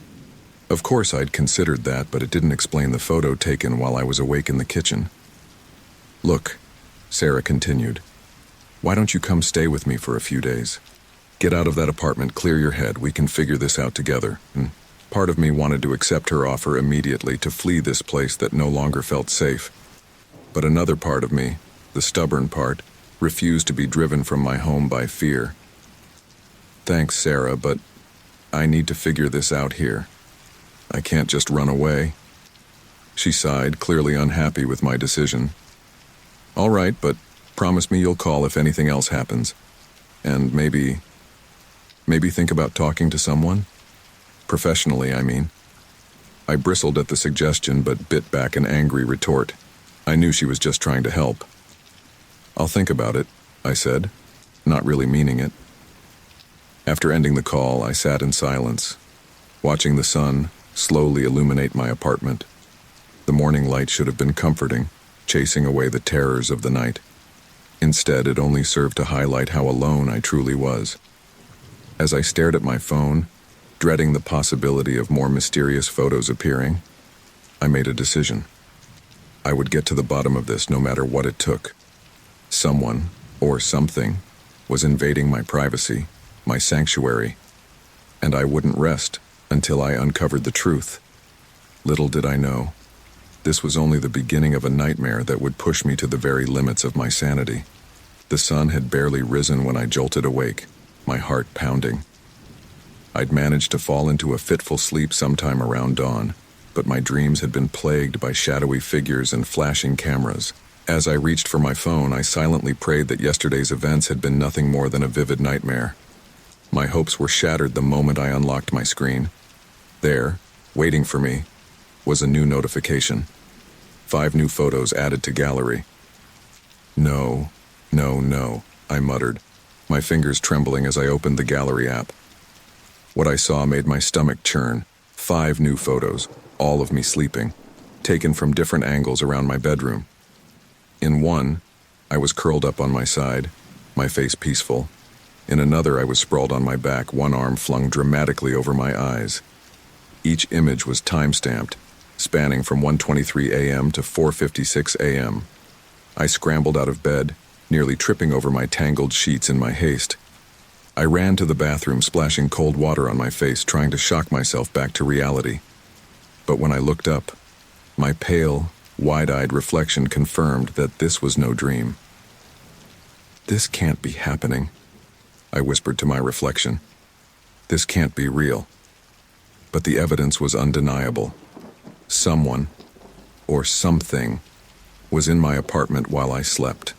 Of course I'd considered that, but it didn't explain the photo taken while I was awake in the kitchen. "Look," Sarah continued, "why don't you come stay with me for a few days? Get out of that apartment, clear your head, we can figure this out together." Part of me wanted to accept her offer immediately, to flee this place that no longer felt safe. But another part of me, the stubborn part, refused to be driven from my home by fear. "Thanks, Sarah, but I need to figure this out here." I can't just run away. She sighed, clearly unhappy with my decision. All right, but promise me you'll call if anything else happens. And maybe think about talking to someone? Professionally, I mean. I bristled at the suggestion but bit back an angry retort. I knew she was just trying to help. I'll think about it, I said, not really meaning it. After ending the call, I sat in silence, watching the sun slowly illuminate my apartment. The morning light should have been comforting, chasing away the terrors of the night. Instead, it only served to highlight how alone I truly was. As I stared at my phone, dreading the possibility of more mysterious photos appearing, I made a decision. I would get to the bottom of this no matter what it took. Someone, or something, was invading my privacy, my sanctuary, and I wouldn't rest until I uncovered the truth. Little did I know, this was only the beginning of a nightmare that would push me to the very limits of my sanity. The sun had barely risen when I jolted awake, my heart pounding. I'd managed to fall into a fitful sleep sometime around dawn, but my dreams had been plagued by shadowy figures and flashing cameras. As I reached for my phone, I silently prayed that yesterday's events had been nothing more than a vivid nightmare. My hopes were shattered the moment I unlocked my screen. There, waiting for me, was a new notification. 5 new photos added to gallery. No, I muttered, my fingers trembling as I opened the gallery app. What I saw made my stomach churn. 5 new photos, all of me sleeping, taken from different angles around my bedroom. In one, I was curled up on my side, my face peaceful. In another, I was sprawled on my back, one arm flung dramatically over my eyes. Each image was time-stamped, spanning from 1:23 a.m. to 4:56 a.m. I scrambled out of bed, nearly tripping over my tangled sheets in my haste. I ran to the bathroom, splashing cold water on my face, trying to shock myself back to reality. But when I looked up, my pale, wide-eyed reflection confirmed that this was no dream. This can't be happening, I whispered to my reflection. This can't be real. But the evidence was undeniable. Someone, or something, was in my apartment while I slept,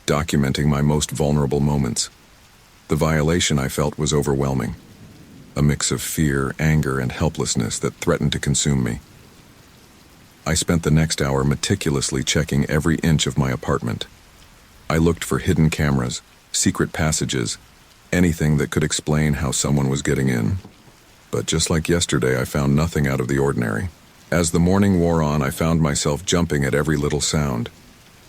documenting my most vulnerable moments. The violation I felt was overwhelming, a mix of fear, anger, and helplessness that threatened to consume me. I spent the next hour meticulously checking every inch of my apartment. I looked for hidden cameras, secret passages, anything that could explain how someone was getting in. But just like yesterday, I found nothing out of the ordinary. As the morning wore on, I found myself jumping at every little sound.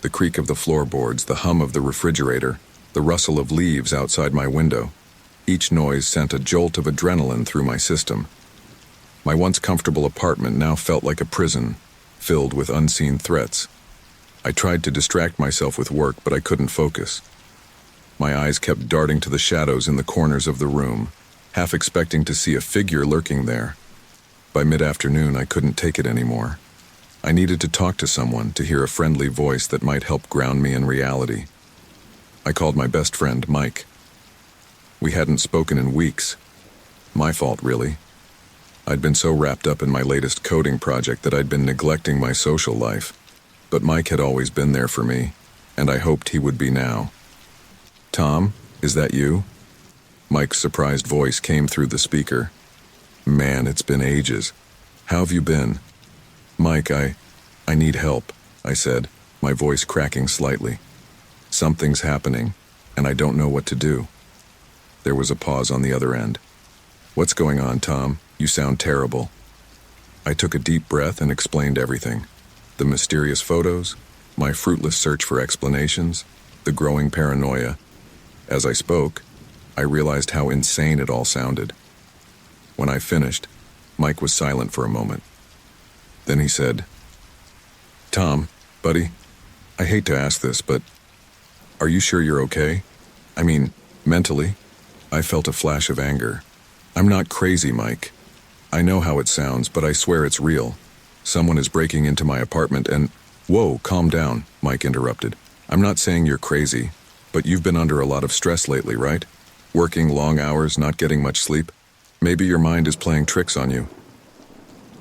The creak of the floorboards, the hum of the refrigerator, the rustle of leaves outside my window. Each noise sent a jolt of adrenaline through my system. My once comfortable apartment now felt like a prison, filled with unseen threats. I tried to distract myself with work, but I couldn't focus. My eyes kept darting to the shadows in the corners of the room, half expecting to see a figure lurking there. By mid-afternoon, I couldn't take it anymore. I needed to talk to someone, to hear a friendly voice that might help ground me in reality. I called my best friend, Mike. We hadn't spoken in weeks. My fault, really. I'd been so wrapped up in my latest coding project that I'd been neglecting my social life. But Mike had always been there for me, and I hoped he would be now. Tom, is that you? Mike's surprised voice came through the speaker. Man, it's been ages. How have you been? Mike, I need help, I said, my voice cracking slightly. Something's happening, and I don't know what to do. There was a pause on the other end. What's going on, Tom? You sound terrible. I took a deep breath and explained everything. The mysterious photos, my fruitless search for explanations, the growing paranoia. As I spoke, I realized how insane it all sounded. When I finished, Mike was silent for a moment. Then he said, Tom, buddy, I hate to ask this, but are you sure you're okay? I mean, mentally? I felt a flash of anger. I'm not crazy, Mike. I know how it sounds, but I swear it's real. Someone is breaking into my apartment and... Whoa, calm down, Mike interrupted. I'm not saying you're crazy, but you've been under a lot of stress lately, right? Working long hours, not getting much sleep. Maybe your mind is playing tricks on you.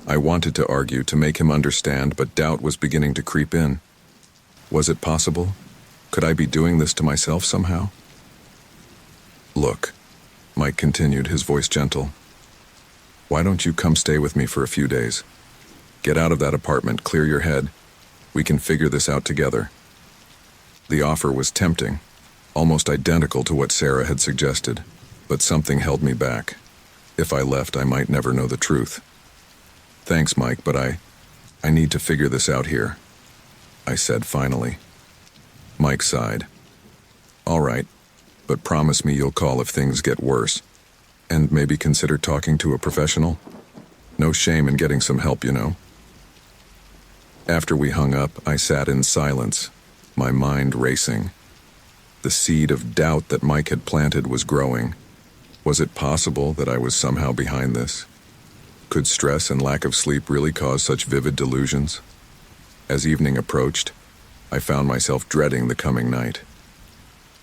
I wanted to argue to make him understand, but doubt was beginning to creep in. Was it possible? Could I be doing this to myself somehow? Look, Mike continued, his voice gentle. Why don't you come stay with me for a few days? Get out of that apartment, clear your head. We can figure this out together. The offer was tempting, almost identical to what Sarah had suggested, but something held me back. If I left, I might never know the truth. Thanks, Mike, but I need to figure this out here, I said finally. Mike sighed. All right, but promise me you'll call if things get worse. And maybe consider talking to a professional? No shame in getting some help, you know. After we hung up, I sat in silence, my mind racing. The seed of doubt that Mike had planted was growing. Was it possible that I was somehow behind this? Could stress and lack of sleep really cause such vivid delusions? As evening approached, I found myself dreading the coming night.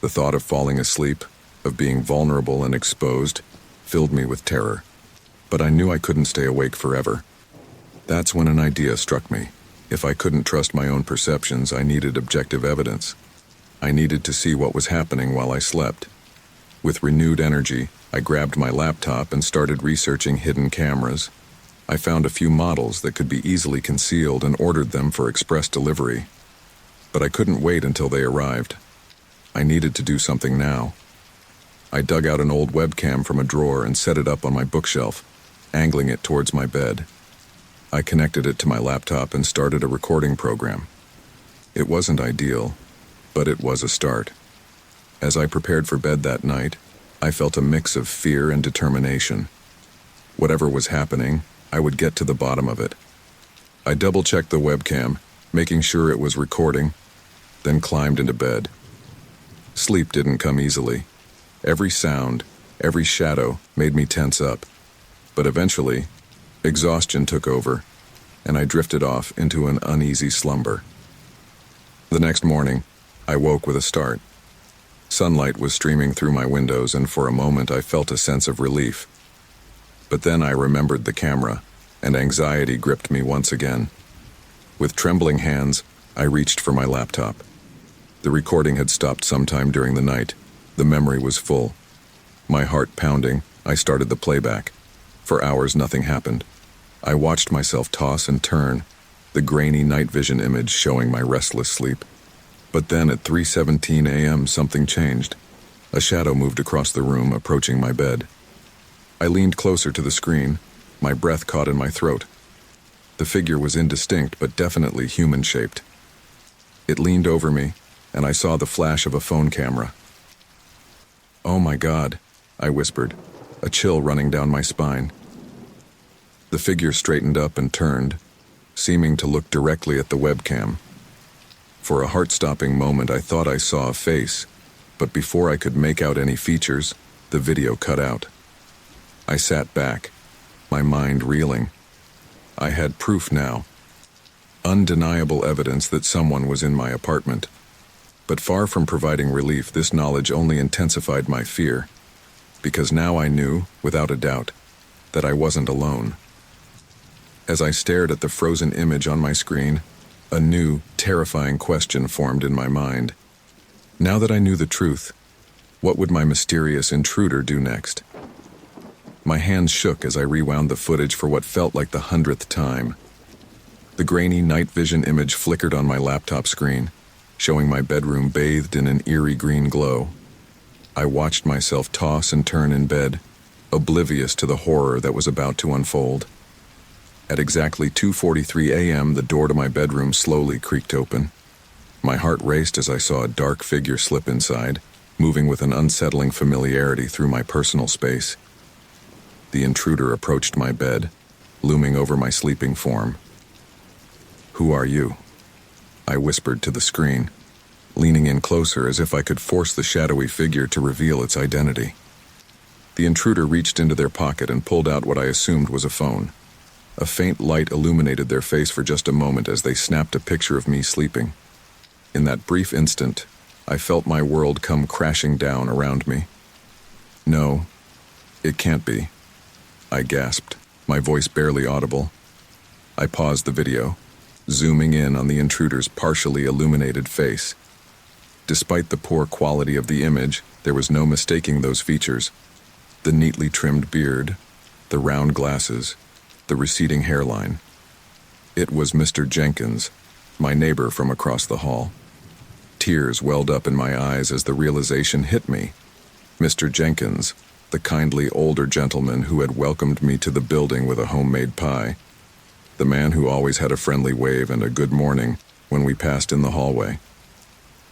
The thought of falling asleep, of being vulnerable and exposed, filled me with terror. But I knew I couldn't stay awake forever. That's when an idea struck me. If I couldn't trust my own perceptions, I needed objective evidence. I needed to see what was happening while I slept. With renewed energy, I grabbed my laptop and started researching hidden cameras. I found a few models that could be easily concealed and ordered them for express delivery. But I couldn't wait until they arrived. I needed to do something now. I dug out an old webcam from a drawer and set it up on my bookshelf, angling it towards my bed. I connected it to my laptop and started a recording program. It wasn't ideal, but it was a start. As I prepared for bed that night, I felt a mix of fear and determination. Whatever was happening, I would get to the bottom of it. I double-checked the webcam, making sure it was recording, then climbed into bed. Sleep didn't come easily. Every sound, every shadow made me tense up. But eventually, exhaustion took over, and I drifted off into an uneasy slumber. The next morning, I woke with a start. Sunlight was streaming through my windows, and for a moment I felt a sense of relief. But then I remembered the camera, and anxiety gripped me once again. With trembling hands, I reached for my laptop. The recording had stopped sometime during the night. The memory was full. My heart pounding, I started the playback. For hours, nothing happened. I watched myself toss and turn, the grainy night vision image showing my restless sleep. But then at 3:17 a.m., something changed. A shadow moved across the room, approaching my bed. I leaned closer to the screen, my breath caught in my throat. The figure was indistinct, but definitely human-shaped. It leaned over me, and I saw the flash of a phone camera. "Oh my God," I whispered, a chill running down my spine. The figure straightened up and turned, seeming to look directly at the webcam. For a heart-stopping moment, I thought I saw a face, but before I could make out any features, the video cut out. I sat back, my mind reeling. I had proof now. Undeniable evidence that someone was in my apartment. But far from providing relief, this knowledge only intensified my fear, because now I knew, without a doubt, that I wasn't alone. As I stared at the frozen image on my screen, a new, terrifying question formed in my mind. Now that I knew the truth, what would my mysterious intruder do next? My hands shook as I rewound the footage for what felt like the 100th time. The grainy night vision image flickered on my laptop screen, showing my bedroom bathed in an eerie green glow. I watched myself toss and turn in bed, oblivious to the horror that was about to unfold. At exactly 2:43 a.m., the door to my bedroom slowly creaked open. My heart raced as I saw a dark figure slip inside, moving with an unsettling familiarity through my personal space. The intruder approached my bed, looming over my sleeping form. "Who are you?" I whispered to the screen, leaning in closer as if I could force the shadowy figure to reveal its identity. The intruder reached into their pocket and pulled out what I assumed was a phone. A faint light illuminated their face for just a moment as they snapped a picture of me sleeping. In that brief instant, I felt my world come crashing down around me. "No, it can't be," I gasped, my voice barely audible. I paused the video, zooming in on the intruder's partially illuminated face. Despite the poor quality of the image, there was no mistaking those features. The neatly trimmed beard, the round glasses, the receding hairline. It was Mr. Jenkins, my neighbor from across the hall. Tears welled up in my eyes as the realization hit me. Mr. Jenkins, the kindly older gentleman who had welcomed me to the building with a homemade pie. The man who always had a friendly wave and a good morning when we passed in the hallway.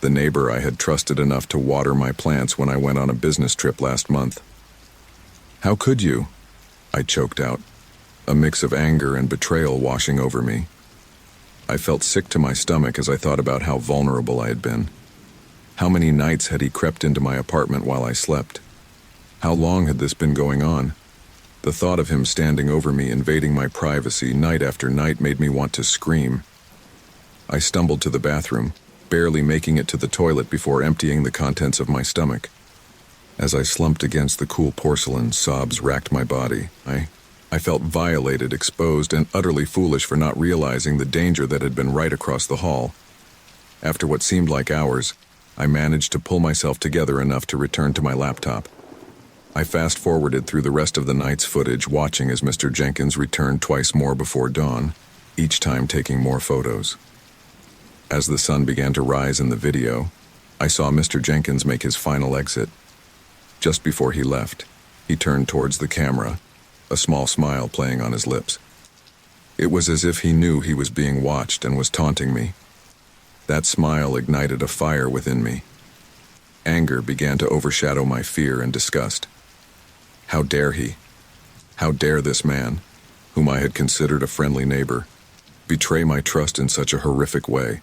The neighbor I had trusted enough to water my plants when I went on a business trip last month. "How could you?" I choked out, a mix of anger and betrayal washing over me. I felt sick to my stomach as I thought about how vulnerable I had been. How many nights had he crept into my apartment while I slept? How long had this been going on? The thought of him standing over me, invading my privacy night after night, made me want to scream. I stumbled to the bathroom, barely making it to the toilet before emptying the contents of my stomach. As I slumped against the cool porcelain, sobs racked my body. I felt violated, exposed, and utterly foolish for not realizing the danger that had been right across the hall. After what seemed like hours, I managed to pull myself together enough to return to my laptop. I fast-forwarded through the rest of the night's footage, watching as Mr. Jenkins returned twice more before dawn, each time taking more photos. As the sun began to rise in the video, I saw Mr. Jenkins make his final exit. Just before he left, he turned towards the camera, a small smile playing on his lips. It was as if he knew he was being watched and was taunting me. That smile ignited a fire within me. Anger began to overshadow my fear and disgust. How dare he? How dare this man, whom I had considered a friendly neighbor, betray my trust in such a horrific way?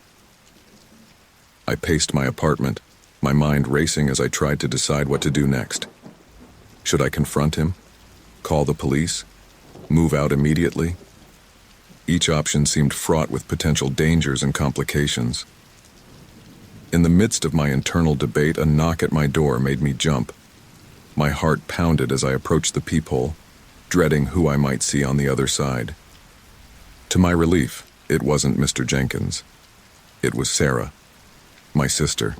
I paced my apartment, my mind racing as I tried to decide what to do next. Should I confront him? Call the police? Move out immediately? Each option seemed fraught with potential dangers and complications. In the midst of my internal debate, a knock at my door made me jump. My heart pounded as I approached the peephole, dreading who I might see on the other side. To my relief, it wasn't Mr. Jenkins. It was Sarah, my sister.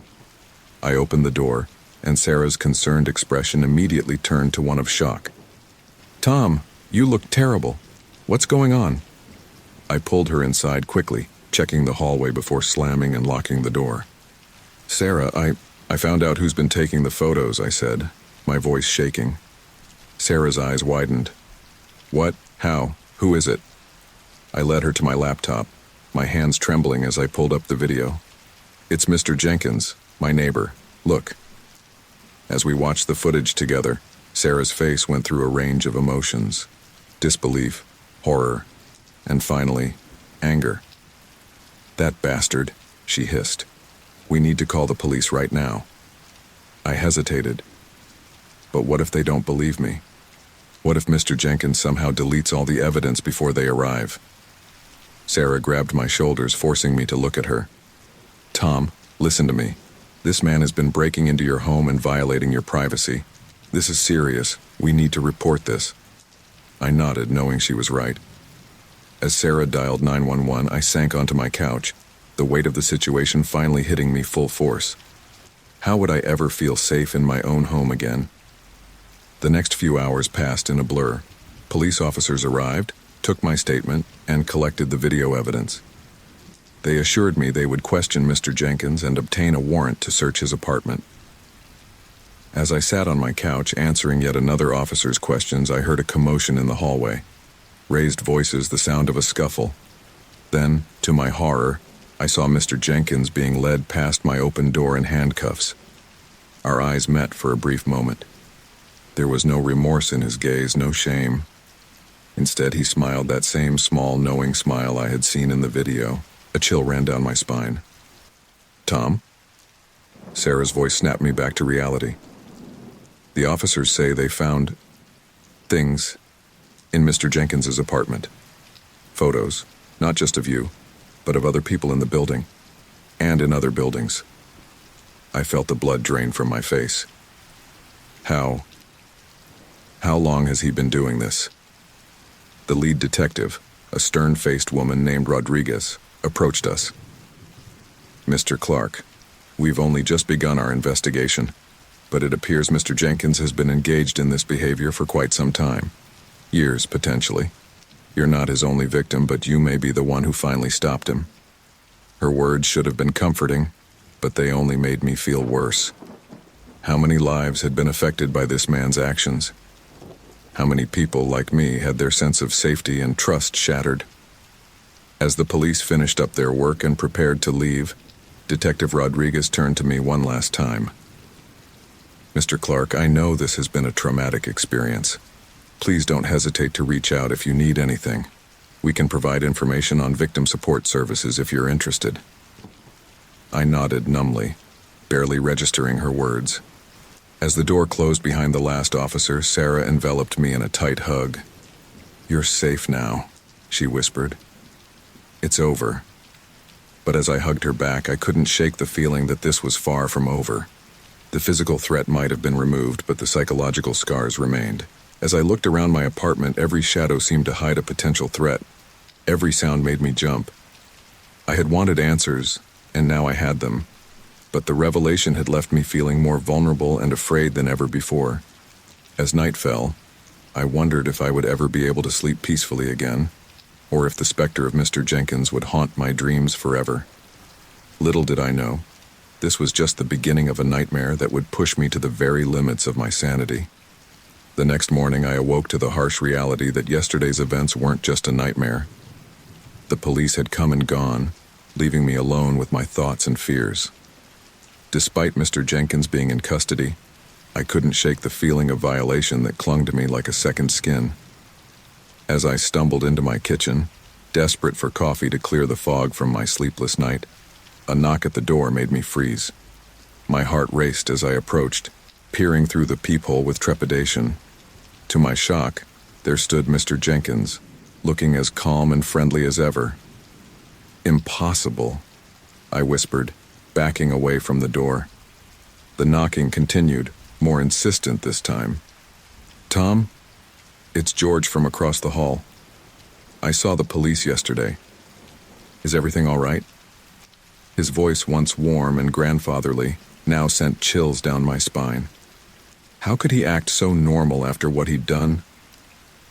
I opened the door, and Sarah's concerned expression immediately turned to one of shock. "Tom, you look terrible. What's going on?" I pulled her inside quickly, checking the hallway before slamming and locking the door. "Sarah, I found out who's been taking the photos," I said, my voice shaking. Sarah's eyes widened. "What? How? Who is it?" I led her to my laptop, my hands trembling as I pulled up the video. "It's Mr. Jenkins, my neighbor. Look." As we watched the footage together, Sarah's face went through a range of emotions: disbelief, horror, and finally, anger. "That bastard," she hissed. "We need to call the police right now." I hesitated. But what if they don't believe me? What if Mr. Jenkins somehow deletes all the evidence before they arrive? Sarah grabbed my shoulders, forcing me to look at her. "Tom, listen to me. This man has been breaking into your home and violating your privacy. This is serious. We need to report this." I nodded, knowing she was right. As Sarah dialed 911, I sank onto my couch, the weight of the situation finally hitting me full force. How would I ever feel safe in my own home again? The next few hours passed in a blur. Police officers arrived, took my statement, and collected the video evidence. They assured me they would question Mr. Jenkins and obtain a warrant to search his apartment. As I sat on my couch answering yet another officer's questions, I heard a commotion in the hallway. Raised voices, the sound of a scuffle. Then, to my horror, I saw Mr. Jenkins being led past my open door in handcuffs. Our eyes met for a brief moment. There was no remorse in his gaze, no shame. Instead, he smiled, that same small, knowing smile I had seen in the video. A chill ran down my spine. "Tom?" Sarah's voice snapped me back to reality. "The officers say they found things in Mr. Jenkins's apartment. Photos, not just of you, but of other people in the building, and in other buildings." I felt the blood drain from my face. How long has he been doing this?" The lead detective, a stern-faced woman named Rodriguez, approached us. "Mr. Clark, we've only just begun our investigation, but it appears Mr. Jenkins has been engaged in this behavior for quite some time. Years, potentially. You're not his only victim, but you may be the one who finally stopped him." Her words should have been comforting, but they only made me feel worse. How many lives had been affected by this man's actions? How many people, like me, had their sense of safety and trust shattered? As the police finished up their work and prepared to leave, Detective Rodriguez turned to me one last time. "Mr. Clark, I know this has been a traumatic experience. Please don't hesitate to reach out if you need anything. We can provide information on victim support services if you're interested." I nodded numbly, barely registering her words. As the door closed behind the last officer, Sarah enveloped me in a tight hug. "You're safe now," she whispered. "It's over." But as I hugged her back, I couldn't shake the feeling that this was far from over. The physical threat might have been removed, but the psychological scars remained. As I looked around my apartment, every shadow seemed to hide a potential threat. Every sound made me jump. I had wanted answers, and now I had them. But the revelation had left me feeling more vulnerable and afraid than ever before. As night fell, I wondered if I would ever be able to sleep peacefully again, or if the specter of Mr. Jenkins would haunt my dreams forever. Little did I know, this was just the beginning of a nightmare that would push me to the very limits of my sanity. The next morning, I awoke to the harsh reality that yesterday's events weren't just a nightmare. The police had come and gone, leaving me alone with my thoughts and fears. Despite Mr. Jenkins being in custody, I couldn't shake the feeling of violation that clung to me like a second skin. As I stumbled into my kitchen, desperate for coffee to clear the fog from my sleepless night, a knock at the door made me freeze. My heart raced as I approached, peering through the peephole with trepidation. To my shock, there stood Mr. Jenkins, looking as calm and friendly as ever. "Impossible," I whispered, backing away from the door. The knocking continued, more insistent this time. "Tom? It's George from across the hall. I saw the police yesterday. Is everything all right?" His voice, once warm and grandfatherly, now sent chills down my spine. How could he act so normal after what he'd done?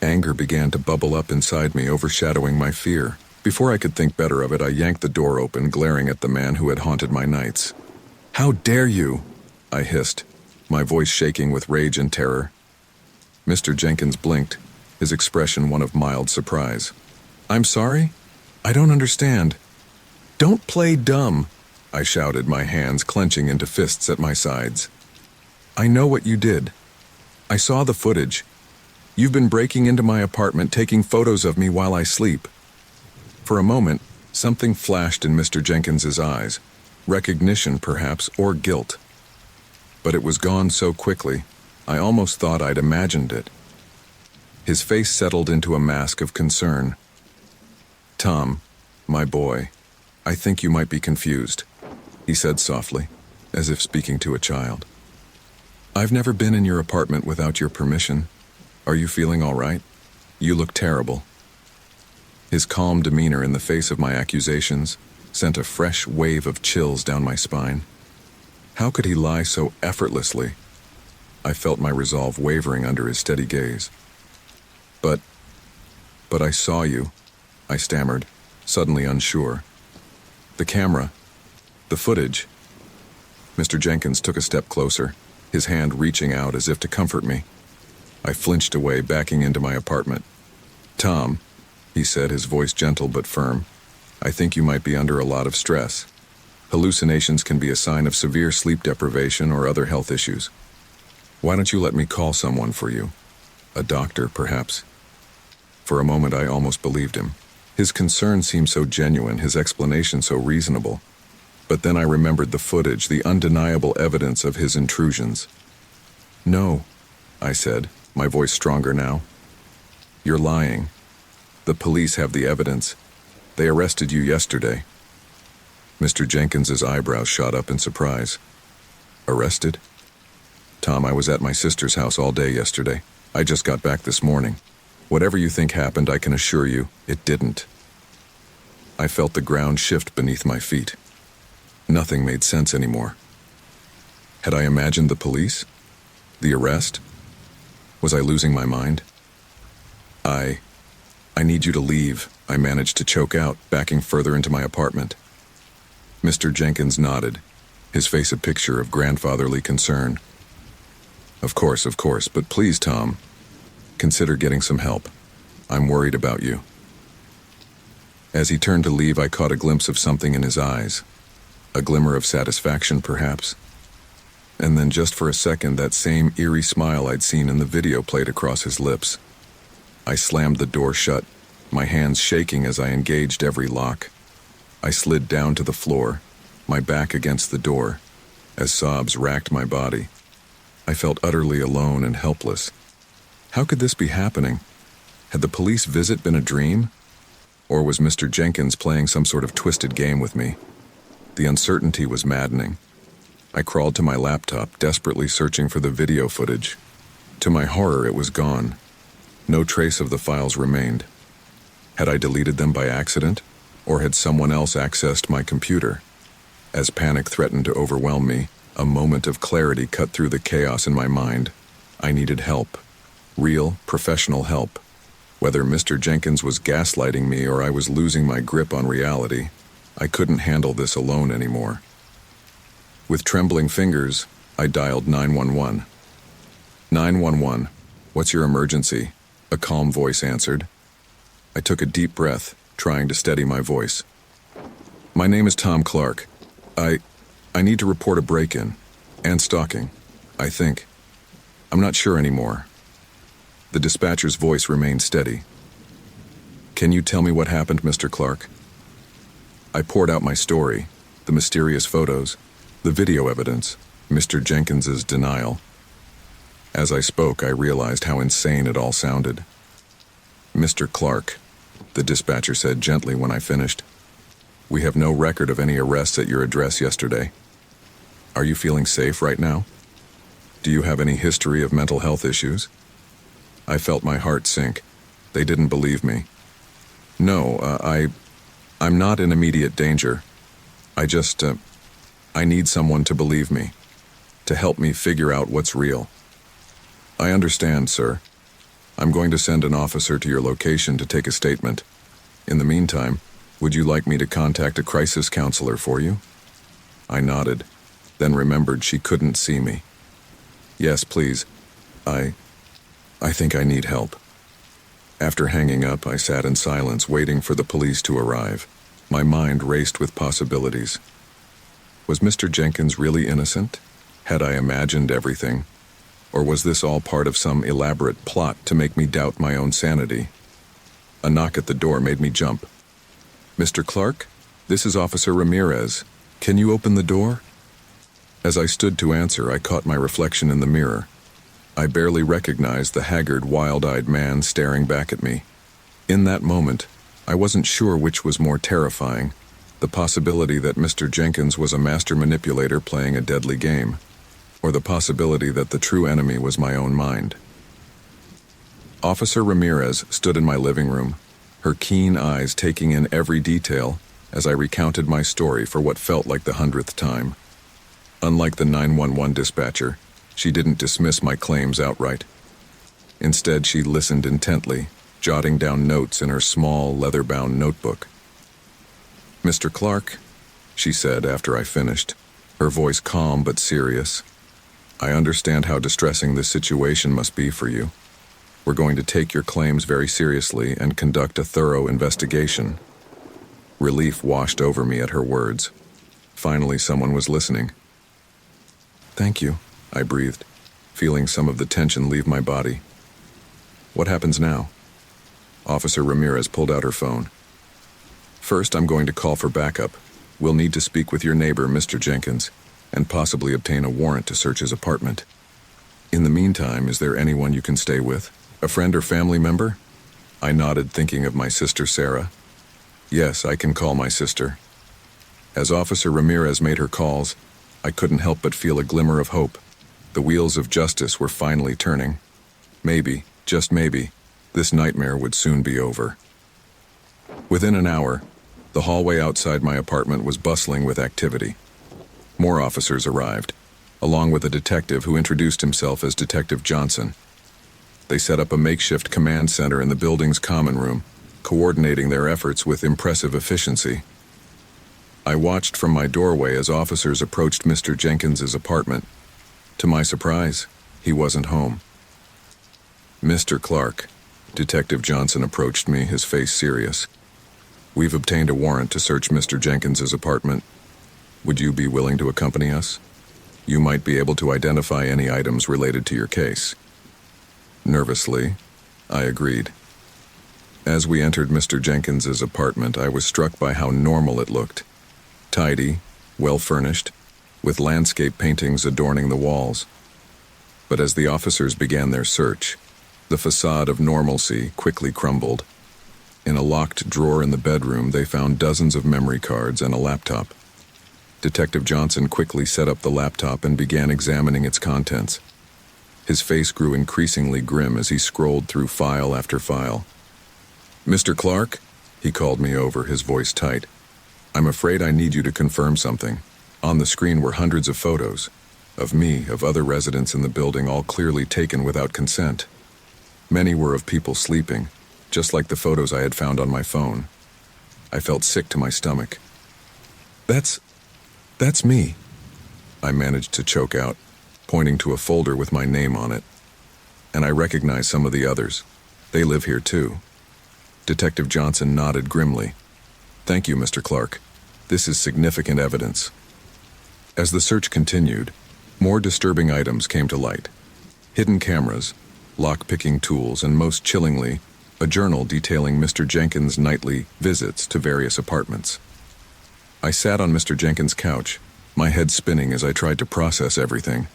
Anger began to bubble up inside me, overshadowing my fear. Before I could think better of it, I yanked the door open, glaring at the man who had haunted my nights. "How dare you?" I hissed, my voice shaking with rage and terror. Mr. Jenkins blinked, his expression one of mild surprise. "I'm sorry? I don't understand." "Don't play dumb," I shouted, my hands clenching into fists at my sides. "I know what you did. I saw the footage. You've been breaking into my apartment, taking photos of me while I sleep." For a moment, something flashed in Mr. Jenkins's eyes, recognition perhaps, or guilt. But it was gone so quickly, I almost thought I'd imagined it. His face settled into a mask of concern. "Tom, my boy, I think you might be confused," he said softly, as if speaking to a child. "I've never been in your apartment without your permission. Are you feeling all right? You look terrible." His calm demeanor in the face of my accusations sent a fresh wave of chills down my spine. How could he lie so effortlessly? I felt my resolve wavering under his steady gaze. But I saw you," I stammered, suddenly unsure. "The camera, the footage." Mr. Jenkins took a step closer, his hand reaching out as if to comfort me. I flinched away, backing into my apartment. "Tom," he said, his voice gentle but firm, "I think you might be under a lot of stress. Hallucinations can be a sign of severe sleep deprivation or other health issues. Why don't you let me call someone for you? A doctor, perhaps?" For a moment, I almost believed him. His concern seemed so genuine, his explanation so reasonable. But then I remembered the footage, the undeniable evidence of his intrusions. "No," I said, my voice stronger now. "You're lying. The police have the evidence. They arrested you yesterday." Mr. Jenkins's eyebrows shot up in surprise. "Arrested?" "Tom, I was at my sister's house all day yesterday. I just got back this morning." Whatever you think happened, I can assure you, it didn't. I felt the ground shift beneath my feet. Nothing made sense anymore. Had I imagined the police? The arrest? Was I losing my mind? I need you to leave, I managed to choke out, backing further into my apartment. Mr. Jenkins nodded, his face a picture of grandfatherly concern. Of course, but please, Tom, consider getting some help. I'm worried about you. As he turned to leave, I caught a glimpse of something in his eyes. A glimmer of satisfaction, perhaps. And then just for a second, that same eerie smile I'd seen in the video played across his lips. I slammed the door shut, my hands shaking as I engaged every lock. I slid down to the floor, my back against the door, as sobs racked my body. I felt utterly alone and helpless. How could this be happening? Had the police visit been a dream? Or was Mr. Jenkins playing some sort of twisted game with me? The uncertainty was maddening. I crawled to my laptop, desperately searching for the video footage. To my horror, it was gone. No trace of the files remained. Had I deleted them by accident? Or had someone else accessed my computer? As panic threatened to overwhelm me, a moment of clarity cut through the chaos in my mind. I needed help. Real, professional help. Whether Mr. Jenkins was gaslighting me or I was losing my grip on reality, I couldn't handle this alone anymore. With trembling fingers, I dialed 911. 911, what's your emergency? A calm voice answered. I took a deep breath, trying to steady my voice. My name is Tom Clark. I need to report a break-in and stalking, I think. I'm not sure anymore. The dispatcher's voice remained steady. Can you tell me what happened, Mr. Clark? I poured out my story, the mysterious photos, the video evidence, Mr. Jenkins's denial. As I spoke, I realized how insane it all sounded. Mr. Clark, the dispatcher said gently when I finished, we have no record of any arrests at your address yesterday. Are you feeling safe right now? Do you have any history of mental health issues? I felt my heart sink. They didn't believe me. No, I'm not in immediate danger. I need someone to believe me, to help me figure out what's real. I understand, sir. I'm going to send an officer to your location to take a statement. In the meantime, would you like me to contact a crisis counselor for you? I nodded, then remembered she couldn't see me. Yes, please. I think I need help. After hanging up, I sat in silence, waiting for the police to arrive. My mind raced with possibilities. Was Mr. Jenkins really innocent? Had I imagined everything? Or was this all part of some elaborate plot to make me doubt my own sanity? A knock at the door made me jump. Mr. Clark, this is Officer Ramirez. Can you open the door? As I stood to answer, I caught my reflection in the mirror. I barely recognized the haggard, wild-eyed man staring back at me. In that moment, I wasn't sure which was more terrifying, the possibility that Mr. Jenkins was a master manipulator playing a deadly game, or the possibility that the true enemy was my own mind. Officer Ramirez stood in my living room, her keen eyes taking in every detail as I recounted my story for what felt like the 100th time. Unlike the 911 dispatcher, she didn't dismiss my claims outright. Instead, she listened intently, jotting down notes in her small, leather-bound notebook. Mr. Clark, she said after I finished, her voice calm but serious. I understand how distressing this situation must be for you. We're going to take your claims very seriously and conduct a thorough investigation. Relief washed over me at her words. Finally, someone was listening. Thank you, I breathed, feeling some of the tension leave my body. What happens now? Officer Ramirez pulled out her phone. First, I'm going to call for backup. We'll need to speak with your neighbor, Mr. Jenkins, and possibly obtain a warrant to search his apartment. In the meantime, is there anyone you can stay with? A friend or family member? I nodded, thinking of my sister Sarah. Yes, I can call my sister. As Officer Ramirez made her calls, I couldn't help but feel a glimmer of hope. The wheels of justice were finally turning. Maybe, just maybe, This nightmare would soon be over. Within an hour, the hallway outside my apartment was bustling with activity. More officers arrived, along with a detective who introduced himself as Detective Johnson. They set up a makeshift command center in the building's common room, coordinating their efforts with impressive efficiency. I watched from my doorway as officers approached Mr. Jenkins's apartment. To my surprise, he wasn't home. "Mr. Clark," Detective Johnson approached me, his face serious. "We've obtained a warrant to search Mr. Jenkins's apartment. Would you be willing to accompany us? You might be able to identify any items related to your case." Nervously, I agreed. As we entered Mr. Jenkins's apartment, I was struck by how normal it looked. Tidy, well-furnished, with landscape paintings adorning the walls. But as the officers began their search, the facade of normalcy quickly crumbled. In a locked drawer in the bedroom, they found dozens of memory cards and a laptop. Detective Johnson quickly set up the laptop and began examining its contents. His face grew increasingly grim as he scrolled through file after file. "Mr. Clark?" He called me over, his voice tight. "I'm afraid I need you to confirm something. On the screen were hundreds of photos. Of me, of other residents in the building, all clearly taken without consent. Many were of people sleeping, just like the photos I had found on my phone. I felt sick to my stomach. That's me," I managed to choke out, pointing to a folder with my name on it. "And I recognize some of the others. They live here too." Detective Johnson nodded grimly. "Thank you, Mr. Clark. This is significant evidence." As the search continued, more disturbing items came to light. Hidden cameras, lock-picking tools, and most chillingly, a journal detailing Mr. Jenkins' nightly visits to various apartments. I sat on Mr. Jenkins' couch, my head spinning as I tried to process everything.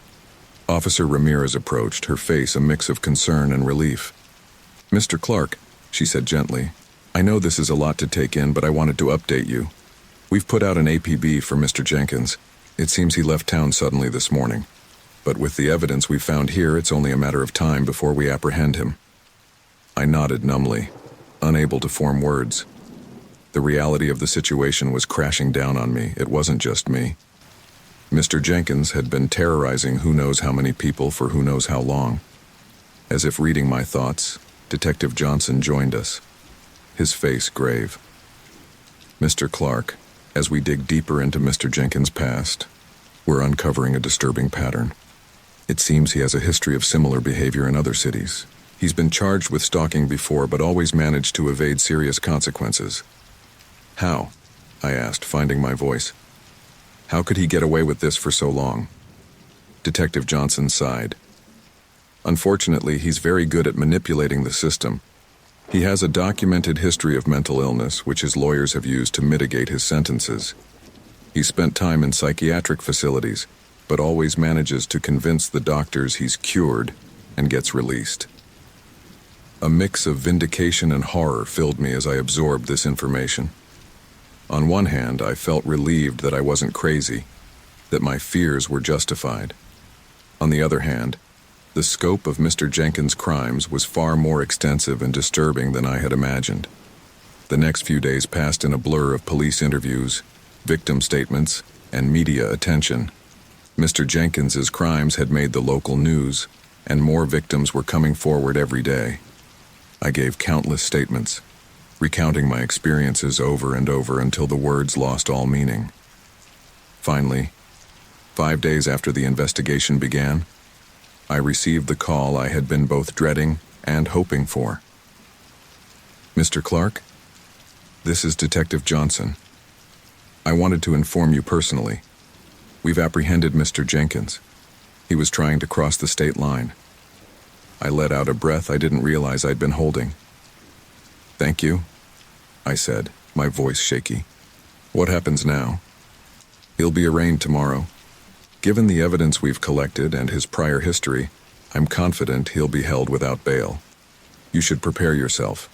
Officer Ramirez approached, her face a mix of concern and relief. "Mr. Clark," she said gently, "I know this is a lot to take in, but I wanted to update you. We've put out an APB for Mr. Jenkins. It seems he left town suddenly this morning. But with the evidence we found here, it's only a matter of time before we apprehend him." I nodded numbly, unable to form words. The reality of the situation was crashing down on me. It wasn't just me. Mr. Jenkins had been terrorizing who knows how many people for who knows how long. As if reading my thoughts, Detective Johnson joined us, his face grave. "Mr. Clark, as we dig deeper into Mr. Jenkins' past, we're uncovering a disturbing pattern. It seems he has a history of similar behavior in other cities. He's been charged with stalking before, but always managed to evade serious consequences." "How?" I asked, finding my voice. "How could he get away with this for so long?" Detective Johnson sighed. "Unfortunately, he's very good at manipulating the system. He has a documented history of mental illness, which his lawyers have used to mitigate his sentences. He spent time in psychiatric facilities, but always manages to convince the doctors he's cured and gets released." A mix of vindication and horror filled me as I absorbed this information. On one hand, I felt relieved that I wasn't crazy, that my fears were justified. On the other hand, the scope of Mr. Jenkins' crimes was far more extensive and disturbing than I had imagined. The next few days passed in a blur of police interviews, victim statements, and media attention. Mr. Jenkins's crimes had made the local news, and more victims were coming forward every day. I gave countless statements, recounting my experiences over and over until the words lost all meaning. Finally, 5 days after the investigation began, I received the call I had been both dreading and hoping for. "Mr. Clark, this is Detective Johnson. I wanted to inform you personally. We've apprehended Mr. Jenkins. He was trying to cross the state line." I let out a breath I didn't realize I'd been holding. "Thank you," I said, my voice shaky. "What happens now?" "He'll be arraigned tomorrow. Given the evidence we've collected and his prior history, I'm confident he'll be held without bail. You should prepare yourself.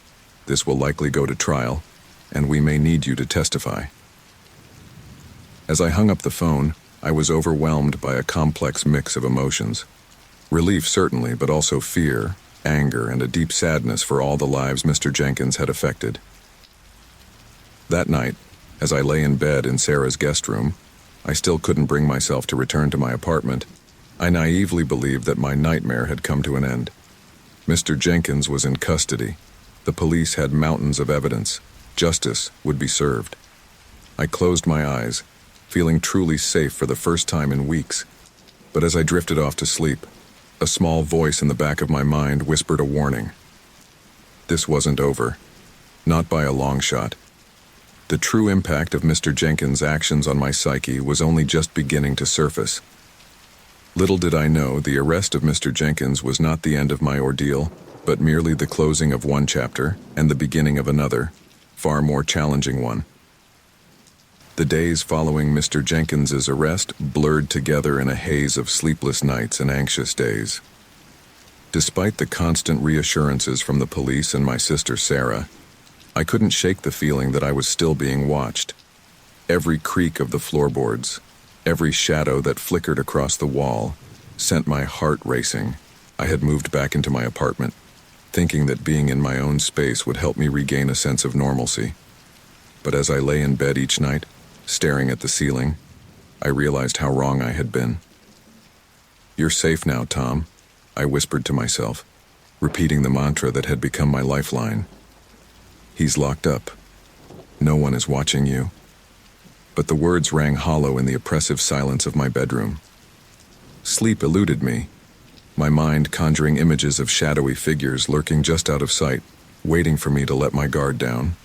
This will likely go to trial, and we may need you to testify." As I hung up the phone, I was overwhelmed by a complex mix of emotions. Relief, certainly, but also fear, anger, and a deep sadness for all the lives Mr. Jenkins had affected. That night, as I lay in bed in Sarah's guest room, I still couldn't bring myself to return to my apartment. I naively believed that my nightmare had come to an end. Mr. Jenkins was in custody. The police had mountains of evidence. Justice would be served. I closed my eyes, feeling truly safe for the first time in weeks. But as I drifted off to sleep, a small voice in the back of my mind whispered a warning. This wasn't over. Not by a long shot. The true impact of Mr. Jenkins' actions on my psyche was only just beginning to surface. Little did I know the arrest of Mr. Jenkins was not the end of my ordeal, but merely the closing of one chapter and the beginning of another, far more challenging one. The days following Mr. Jenkins's arrest blurred together in a haze of sleepless nights and anxious days. Despite the constant reassurances from the police and my sister Sarah, I couldn't shake the feeling that I was still being watched. Every creak of the floorboards, every shadow that flickered across the wall, sent my heart racing. I had moved back into my apartment, thinking that being in my own space would help me regain a sense of normalcy. But as I lay in bed each night, staring at the ceiling, I realized how wrong I had been. "You're safe now, Tom," I whispered to myself, repeating the mantra that had become my lifeline. "He's locked up. No one is watching you." But the words rang hollow in the oppressive silence of my bedroom. Sleep eluded me, my mind conjuring images of shadowy figures lurking just out of sight, waiting for me to let my guard down.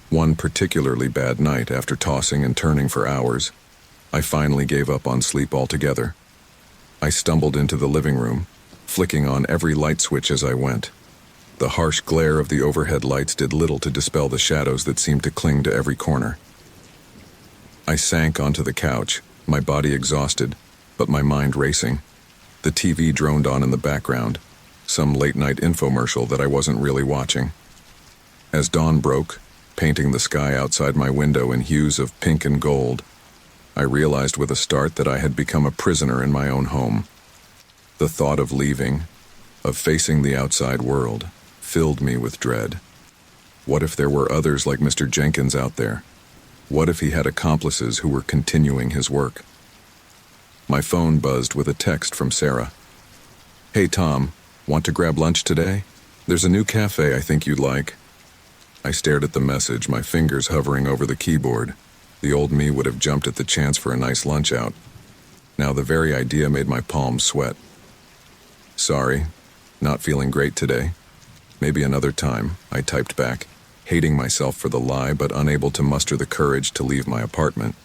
One particularly bad night, after tossing and turning for hours, I finally gave up on sleep altogether. I stumbled into the living room, flicking on every light switch as I went. The harsh glare of the overhead lights did little to dispel the shadows that seemed to cling to every corner. I sank onto the couch, my body exhausted, but my mind racing. The TV droned on in the background, some late-night infomercial that I wasn't really watching. As dawn broke, painting the sky outside my window in hues of pink and gold, I realized with a start that I had become a prisoner in my own home. The thought of leaving, of facing the outside world, filled me with dread. What if there were others like Mr. Jenkins out there? What if he had accomplices who were continuing his work? My phone buzzed with a text from Sarah. "Hey Tom, want to grab lunch today? There's a new cafe I think you'd like." I stared at the message, my fingers hovering over the keyboard. The old me would have jumped at the chance for a nice lunch out. Now the very idea made my palms sweat. "Sorry, not feeling great today. Maybe another time," I typed back, hating myself for the lie but unable to muster the courage to leave my apartment.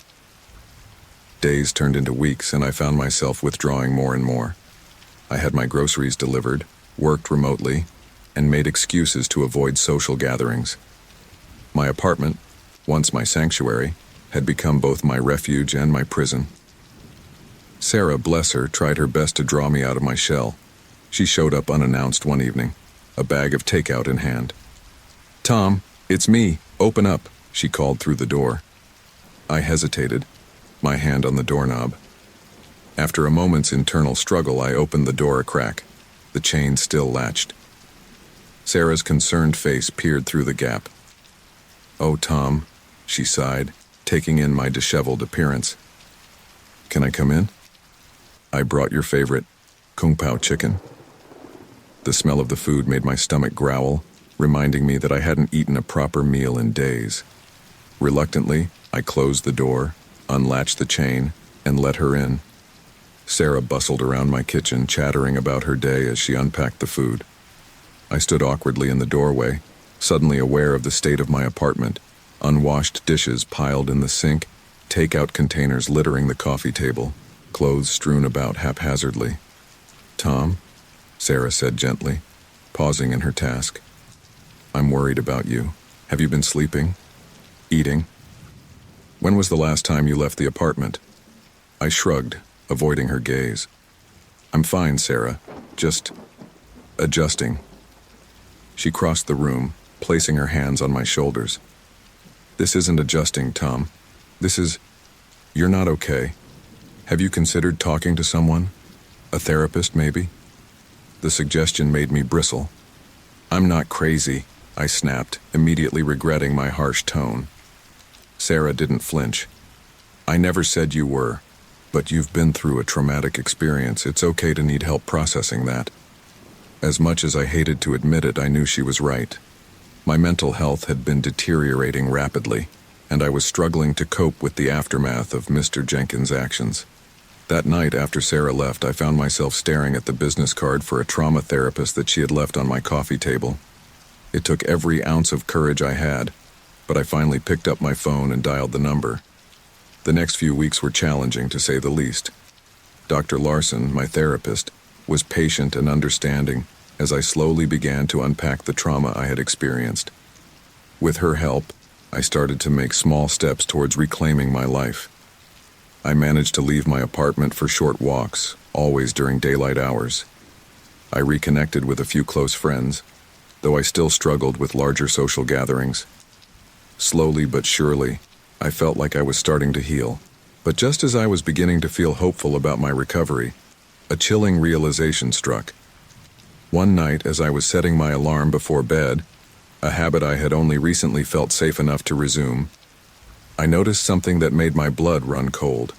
Days turned into weeks and I found myself withdrawing more and more. I had my groceries delivered, worked remotely, and made excuses to avoid social gatherings. My apartment, once my sanctuary, had become both my refuge and my prison. Sarah, bless her, tried her best to draw me out of my shell. She showed up unannounced one evening, a bag of takeout in hand. "Tom, it's me. Open up," she called through the door. I hesitated, my hand on the doorknob. After a moment's internal struggle, I opened the door a crack, the chain still latched. Sarah's concerned face peered through the gap. "Oh, Tom," she sighed, taking in my disheveled appearance. "Can I come in? I brought your favorite Kung Pao chicken." The smell of the food made my stomach growl, reminding me that I hadn't eaten a proper meal in days. Reluctantly, I closed the door, unlatched the chain, and let her in. Sarah bustled around my kitchen, chattering about her day as she unpacked the food. I stood awkwardly in the doorway, suddenly aware of the state of my apartment, unwashed dishes piled in the sink, takeout containers littering the coffee table, clothes strewn about haphazardly. "Tom," Sarah said gently, pausing in her task. "I'm worried about you. Have you been sleeping? Eating? When was the last time you left the apartment?" I shrugged, avoiding her gaze. "I'm fine, Sarah. Just adjusting." She crossed the room, placing her hands on my shoulders. "This isn't adjusting, Tom. You're not okay. Have you considered talking to someone? A therapist, maybe?" The suggestion made me bristle. "I'm not crazy," I snapped, immediately regretting my harsh tone. Sarah didn't flinch. "I never said you were, but you've been through a traumatic experience. It's okay to need help processing that." As much as I hated to admit it, I knew she was right. My mental health had been deteriorating rapidly, and I was struggling to cope with the aftermath of Mr. Jenkins' actions. That night after Sarah left, I found myself staring at the business card for a trauma therapist that she had left on my coffee table. It took every ounce of courage I had, but I finally picked up my phone and dialed the number. The next few weeks were challenging, to say the least. Dr. Larson, my therapist, was patient and understanding as I slowly began to unpack the trauma I had experienced. With her help, I started to make small steps towards reclaiming my life. I managed to leave my apartment for short walks, always during daylight hours. I reconnected with a few close friends, though I still struggled with larger social gatherings. Slowly but surely, I felt like I was starting to heal. But just as I was beginning to feel hopeful about my recovery, a chilling realization struck. One night, as I was setting my alarm before bed, a habit I had only recently felt safe enough to resume, I noticed something that made my blood run cold.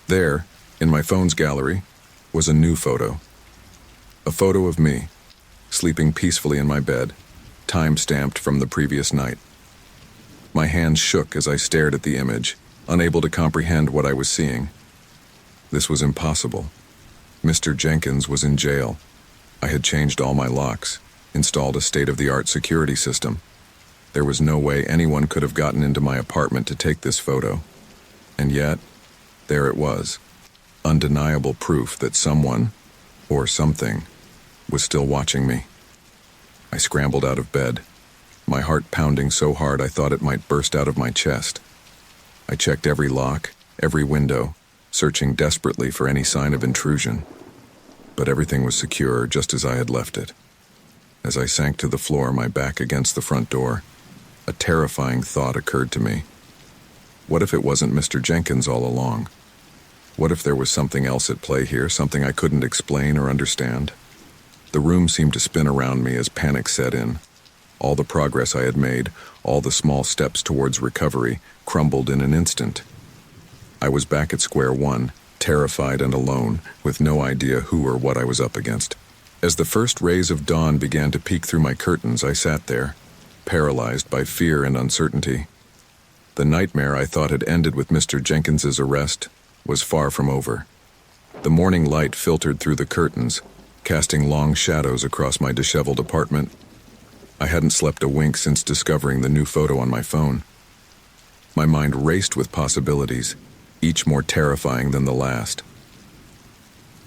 There, in my phone's gallery, was a new photo. A photo of me, sleeping peacefully in my bed, time-stamped from the previous night. My hands shook as I stared at the image, unable to comprehend what I was seeing. This was impossible. Mr. Jenkins was in jail. I had changed all my locks, installed a state-of-the-art security system. There was no way anyone could have gotten into my apartment to take this photo. And yet, there it was. Undeniable proof that someone, or something, was still watching me. I scrambled out of bed, my heart pounding so hard I thought it might burst out of my chest. I checked every lock, every window, searching desperately for any sign of intrusion. But everything was secure, just as I had left it. As I sank to the floor, my back against the front door, a terrifying thought occurred to me. What if it wasn't Mr. Jenkins all along? What if there was something else at play here, something I couldn't explain or understand? The room seemed to spin around me as panic set in. All the progress I had made, all the small steps towards recovery, crumbled in an instant. I was back at square one, terrified and alone, with no idea who or what I was up against. As the first rays of dawn began to peek through my curtains, I sat there, paralyzed by fear and uncertainty. The nightmare I thought had ended with Mr. Jenkins's arrest was far from over. The morning light filtered through the curtains, casting long shadows across my disheveled apartment. I hadn't slept a wink since discovering the new photo on my phone. My mind raced with possibilities, each more terrifying than the last.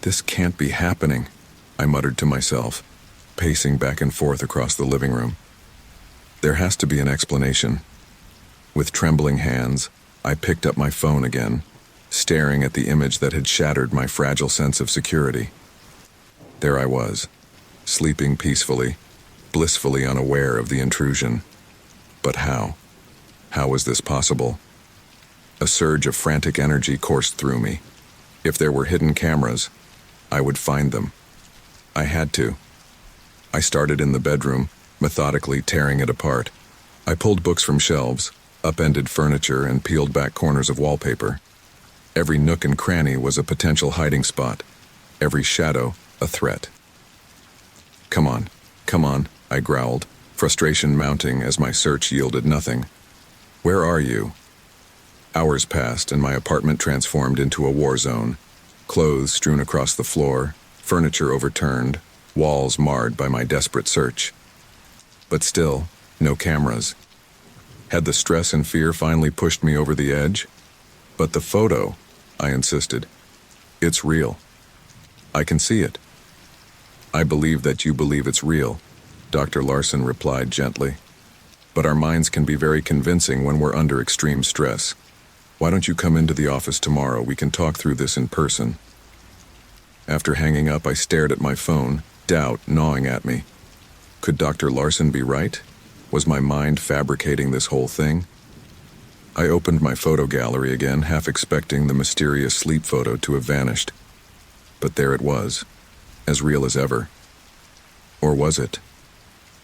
"This can't be happening," I muttered to myself, pacing back and forth across the living room. There has to be an explanation. With trembling hands, I picked up my phone again, staring at the image that had shattered my fragile sense of security. There I was, sleeping peacefully, blissfully unaware of the intrusion. But how? How was this possible? A surge of frantic energy coursed through me. If there were hidden cameras, I would find them. I had to. I started in the bedroom, methodically tearing it apart. I pulled books from shelves, upended furniture, and peeled back corners of wallpaper. Every nook and cranny was a potential hiding spot, every shadow a threat. Come on, I growled, frustration mounting as my search yielded nothing. "Where are you?" Hours passed and my apartment transformed into a war zone. Clothes strewn across the floor, furniture overturned, walls marred by my desperate search. But still, no cameras. Had the stress and fear finally pushed me over the edge? "But the photo," I insisted. "It's real. I can see it." "I believe that you believe it's real," Dr. Larson replied gently. "But our minds can be very convincing when we're under extreme stress. Why don't you come into the office tomorrow? We can talk through this in person." After hanging up, I stared at my phone, doubt gnawing at me. Could Dr. Larson be right? Was my mind fabricating this whole thing? I opened my photo gallery again, half expecting the mysterious sleep photo to have vanished. But there it was, as real as ever. Or was it?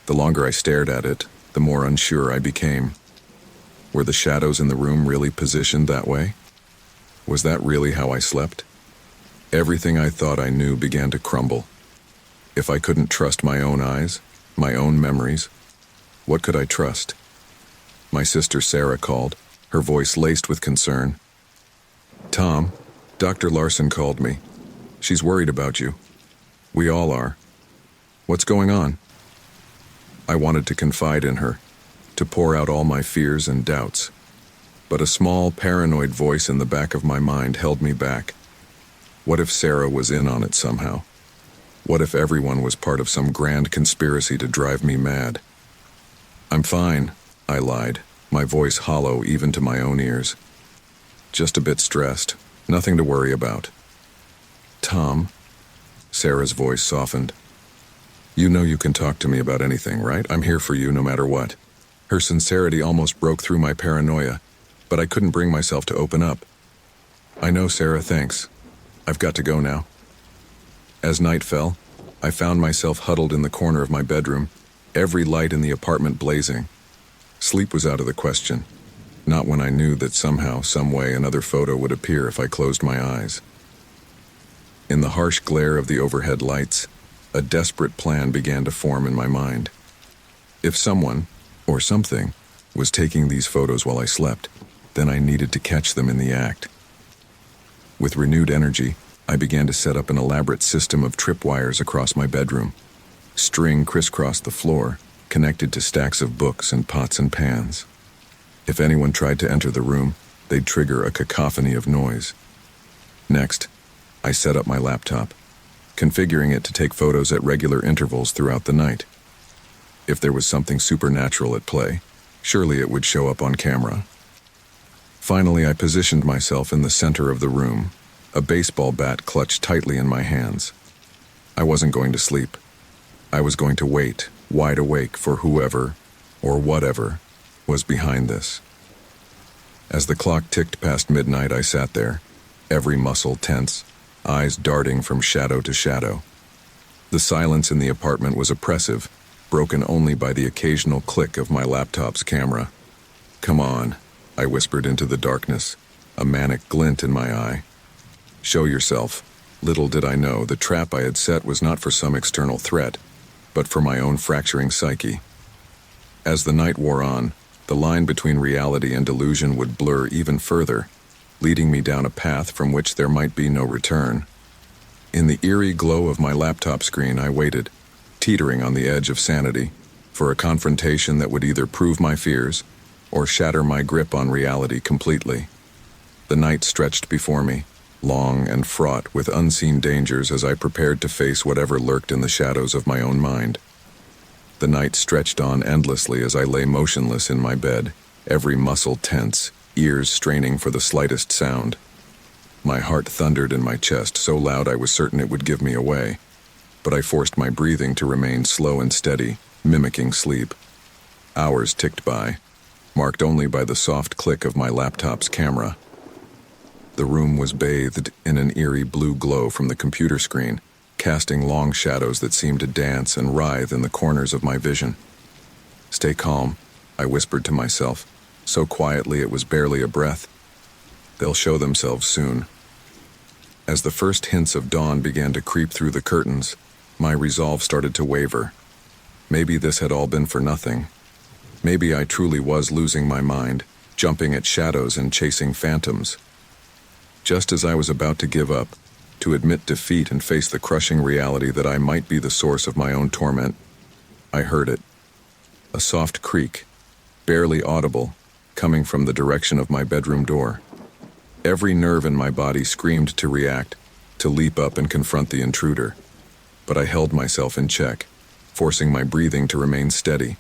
The longer I stared at it, the more unsure I became. Were the shadows in the room really positioned that way? Was that really how I slept? Everything I thought I knew began to crumble. If I couldn't trust my own eyes, my own memories, what could I trust? My sister Sarah called, her voice laced with concern. "Tom, Dr. Larson called me. She's worried about you. We all are. What's going on?" I wanted to confide in her, to pour out all my fears and doubts. But a small, paranoid voice in the back of my mind held me back. What if Sarah was in on it somehow? What if everyone was part of some grand conspiracy to drive me mad? "I'm fine," I lied, my voice hollow even to my own ears. "Just a bit stressed. Nothing to worry about." "Tom," Sarah's voice softened. "You know you can talk to me about anything, right? I'm here for you no matter what." Her sincerity almost broke through my paranoia, but I couldn't bring myself to open up. "I know, Sarah, thanks. I've got to go now." As night fell, I found myself huddled in the corner of my bedroom, every light in the apartment blazing. Sleep was out of the question, not when I knew that somehow, some way, another photo would appear if I closed my eyes. In the harsh glare of the overhead lights, a desperate plan began to form in my mind. If someone, or something, was taking these photos while I slept, then I needed to catch them in the act. With renewed energy, I began to set up an elaborate system of tripwires across my bedroom. String crisscrossed the floor, connected to stacks of books and pots and pans. If anyone tried to enter the room, they'd trigger a cacophony of noise. Next, I set up my laptop, configuring it to take photos at regular intervals throughout the night. If there was something supernatural at play, surely it would show up on camera. Finally, I positioned myself in the center of the room, a baseball bat clutched tightly in my hands. I wasn't going to sleep. I was going to wait, wide awake, for whoever, or whatever, was behind this. As the clock ticked past midnight, I sat there, every muscle tense, eyes darting from shadow to shadow. The silence in the apartment was oppressive, broken only by the occasional click of my laptop's camera. "Come on," I whispered into the darkness, a manic glint in my eye. "Show yourself." Little did I know the trap I had set was not for some external threat, but for my own fracturing psyche. As the night wore on, the line between reality and delusion would blur even further, leading me down a path from which there might be no return. In the eerie glow of my laptop screen, I waited, teetering on the edge of sanity, for a confrontation that would either prove my fears or shatter my grip on reality completely. The night stretched before me, long and fraught with unseen dangers as I prepared to face whatever lurked in the shadows of my own mind. The night stretched on endlessly as I lay motionless in my bed, every muscle tense, ears straining for the slightest sound. My heart thundered in my chest so loud I was certain it would give me away, but I forced my breathing to remain slow and steady, mimicking sleep. Hours ticked by, marked only by the soft click of my laptop's camera. The room was bathed in an eerie blue glow from the computer screen, casting long shadows that seemed to dance and writhe in the corners of my vision. "Stay calm," I whispered to myself, so quietly it was barely a breath. "They'll show themselves soon." As the first hints of dawn began to creep through the curtains, my resolve started to waver. Maybe this had all been for nothing. Maybe I truly was losing my mind, jumping at shadows and chasing phantoms. Just as I was about to give up, to admit defeat and face the crushing reality that I might be the source of my own torment, I heard it. A soft creak, barely audible, coming from the direction of my bedroom door. Every nerve in my body screamed to react, to leap up and confront the intruder. But I held myself in check, forcing my breathing to remain steady,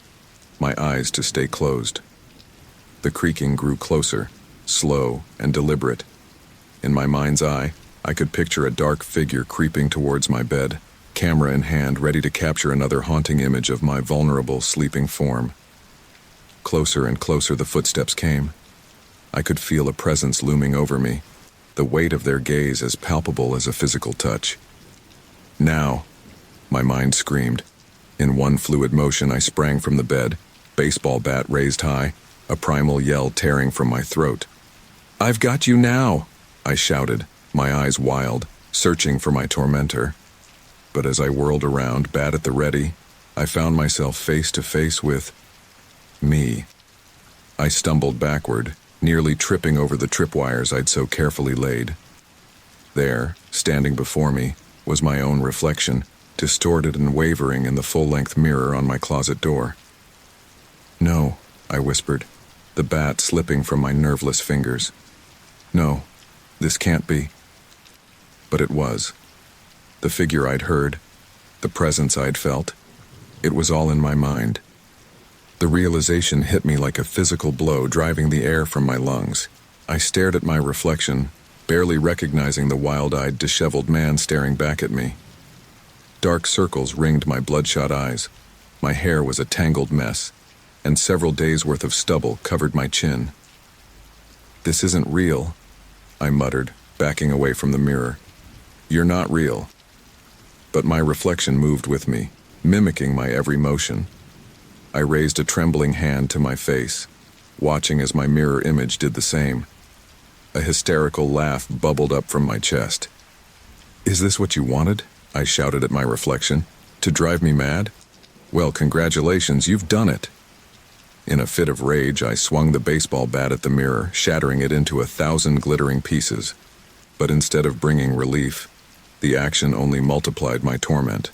my eyes to stay closed. The creaking grew closer, slow and deliberate. In my mind's eye, I could picture a dark figure creeping towards my bed, camera in hand, ready to capture another haunting image of my vulnerable, sleeping form. Closer and closer the footsteps came. I could feel a presence looming over me, the weight of their gaze as palpable as a physical touch. "Now," my mind screamed. In one fluid motion, I sprang from the bed, baseball bat raised high, a primal yell tearing from my throat. "I've got you now!" I shouted, my eyes wild, searching for my tormentor. But as I whirled around, bat at the ready, I found myself face to face with me. I stumbled backward, nearly tripping over the tripwires I'd so carefully laid. There, standing before me, was my own reflection, distorted and wavering in the full-length mirror on my closet door. "No," I whispered, the bat slipping from my nerveless fingers. "No, this can't be." But it was. The figure I'd heard, the presence I'd felt, it was all in my mind. The realization hit me like a physical blow, driving the air from my lungs. I stared at my reflection, barely recognizing the wild-eyed, disheveled man staring back at me. Dark circles ringed my bloodshot eyes. My hair was a tangled mess, and several days' worth of stubble covered my chin. "This isn't real," I muttered, backing away from the mirror. "You're not real." But my reflection moved with me, mimicking my every motion. I raised a trembling hand to my face, watching as my mirror image did the same. A hysterical laugh bubbled up from my chest. "Is this what you wanted?" I shouted at my reflection. "To drive me mad? Well, congratulations, you've done it." In a fit of rage, I swung the baseball bat at the mirror, shattering it into 1,000 glittering pieces. But instead of bringing relief, the action only multiplied my torment.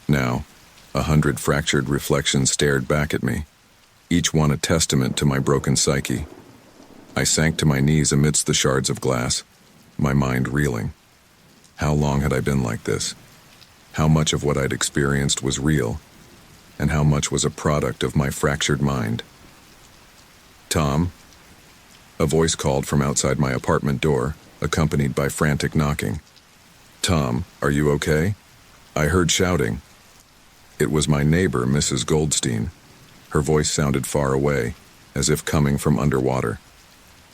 Now, 100 fractured reflections stared back at me, each one a testament to my broken psyche. I sank to my knees amidst the shards of glass, my mind reeling. How long had I been like this? How much of what I'd experienced was real, and how much was a product of my fractured mind? "Tom?" A voice called from outside my apartment door, accompanied by frantic knocking. "Tom, are you okay?" I heard shouting. It was my neighbor, Mrs. Goldstein. Her voice sounded far away, as if coming from underwater.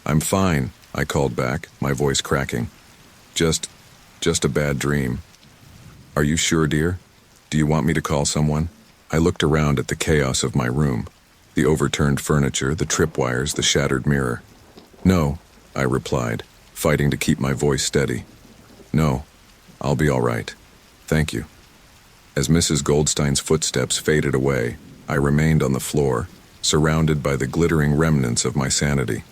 "I'm fine," I called back, my voice cracking. Just a bad dream." "Are you sure, dear? Do you want me to call someone?" I looked around at the chaos of my room, the overturned furniture, the tripwires, the shattered mirror. "No," I replied, fighting to keep my voice steady. "No, I'll be all right. Thank you." As Mrs. Goldstein's footsteps faded away, I remained on the floor, surrounded by the glittering remnants of my sanity.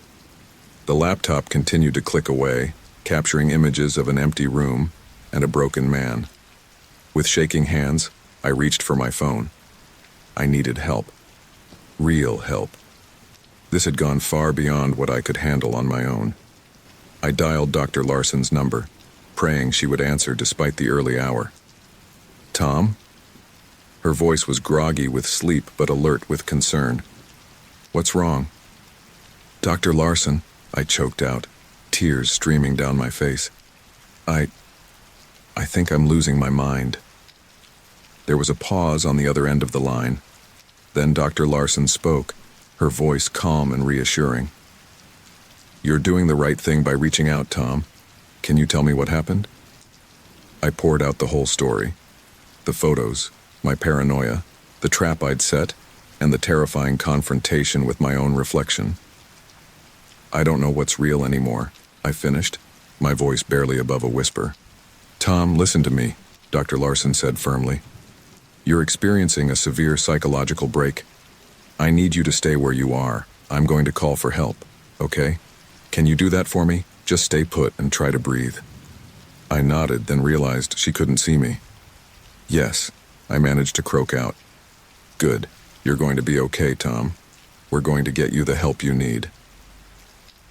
The laptop continued to click away, capturing images of an empty room and a broken man. With shaking hands, I reached for my phone. I needed help. Real help. This had gone far beyond what I could handle on my own. I dialed Dr. Larson's number, praying she would answer despite the early hour. "Tom?" Her voice was groggy with sleep but alert with concern. "What's wrong?" "Dr. Larson," I choked out, tears streaming down my face. I think I'm losing my mind." There was a pause on the other end of the line. Then Dr. Larson spoke, her voice calm and reassuring. "You're doing the right thing by reaching out, Tom. Can you tell me what happened?" I poured out the whole story. The photos, my paranoia, the trap I'd set, and the terrifying confrontation with my own reflection. "I don't know what's real anymore," I finished, my voice barely above a whisper. "Tom, listen to me," Dr. Larson said firmly. "You're experiencing a severe psychological break. I need you to stay where you are. I'm going to call for help, okay? Can you do that for me? Just stay put and try to breathe." I nodded, then realized she couldn't see me. "Yes," I managed to croak out. "Good. You're going to be okay, Tom. We're going to get you the help you need."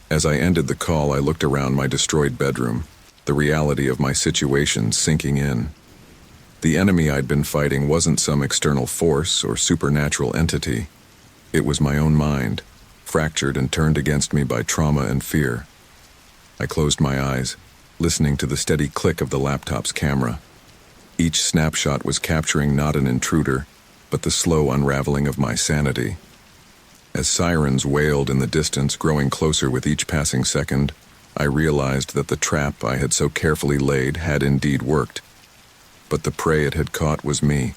As I ended the call, I looked around my destroyed bedroom, the reality of my situation sinking in. The enemy I'd been fighting wasn't some external force or supernatural entity. It was my own mind, fractured and turned against me by trauma and fear. I closed my eyes, listening to the steady click of the laptop's camera. Each snapshot was capturing not an intruder, but the slow unraveling of my sanity. As sirens wailed in the distance, growing closer with each passing second, I realized that the trap I had so carefully laid had indeed worked. But the prey it had caught was me.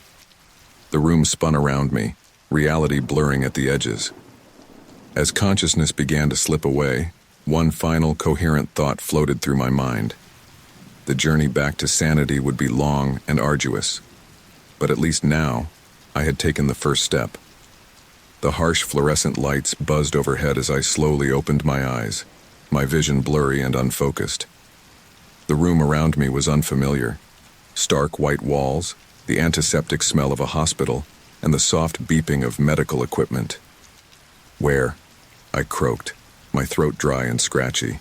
The room spun around me, reality blurring at the edges. As consciousness began to slip away, one final coherent thought floated through my mind. The journey back to sanity would be long and arduous, but at least now, I had taken the first step. The harsh fluorescent lights buzzed overhead as I slowly opened my eyes, my vision blurry and unfocused. The room around me was unfamiliar. Stark white walls, the antiseptic smell of a hospital, and the soft beeping of medical equipment. "Where?" I croaked, my throat dry and scratchy.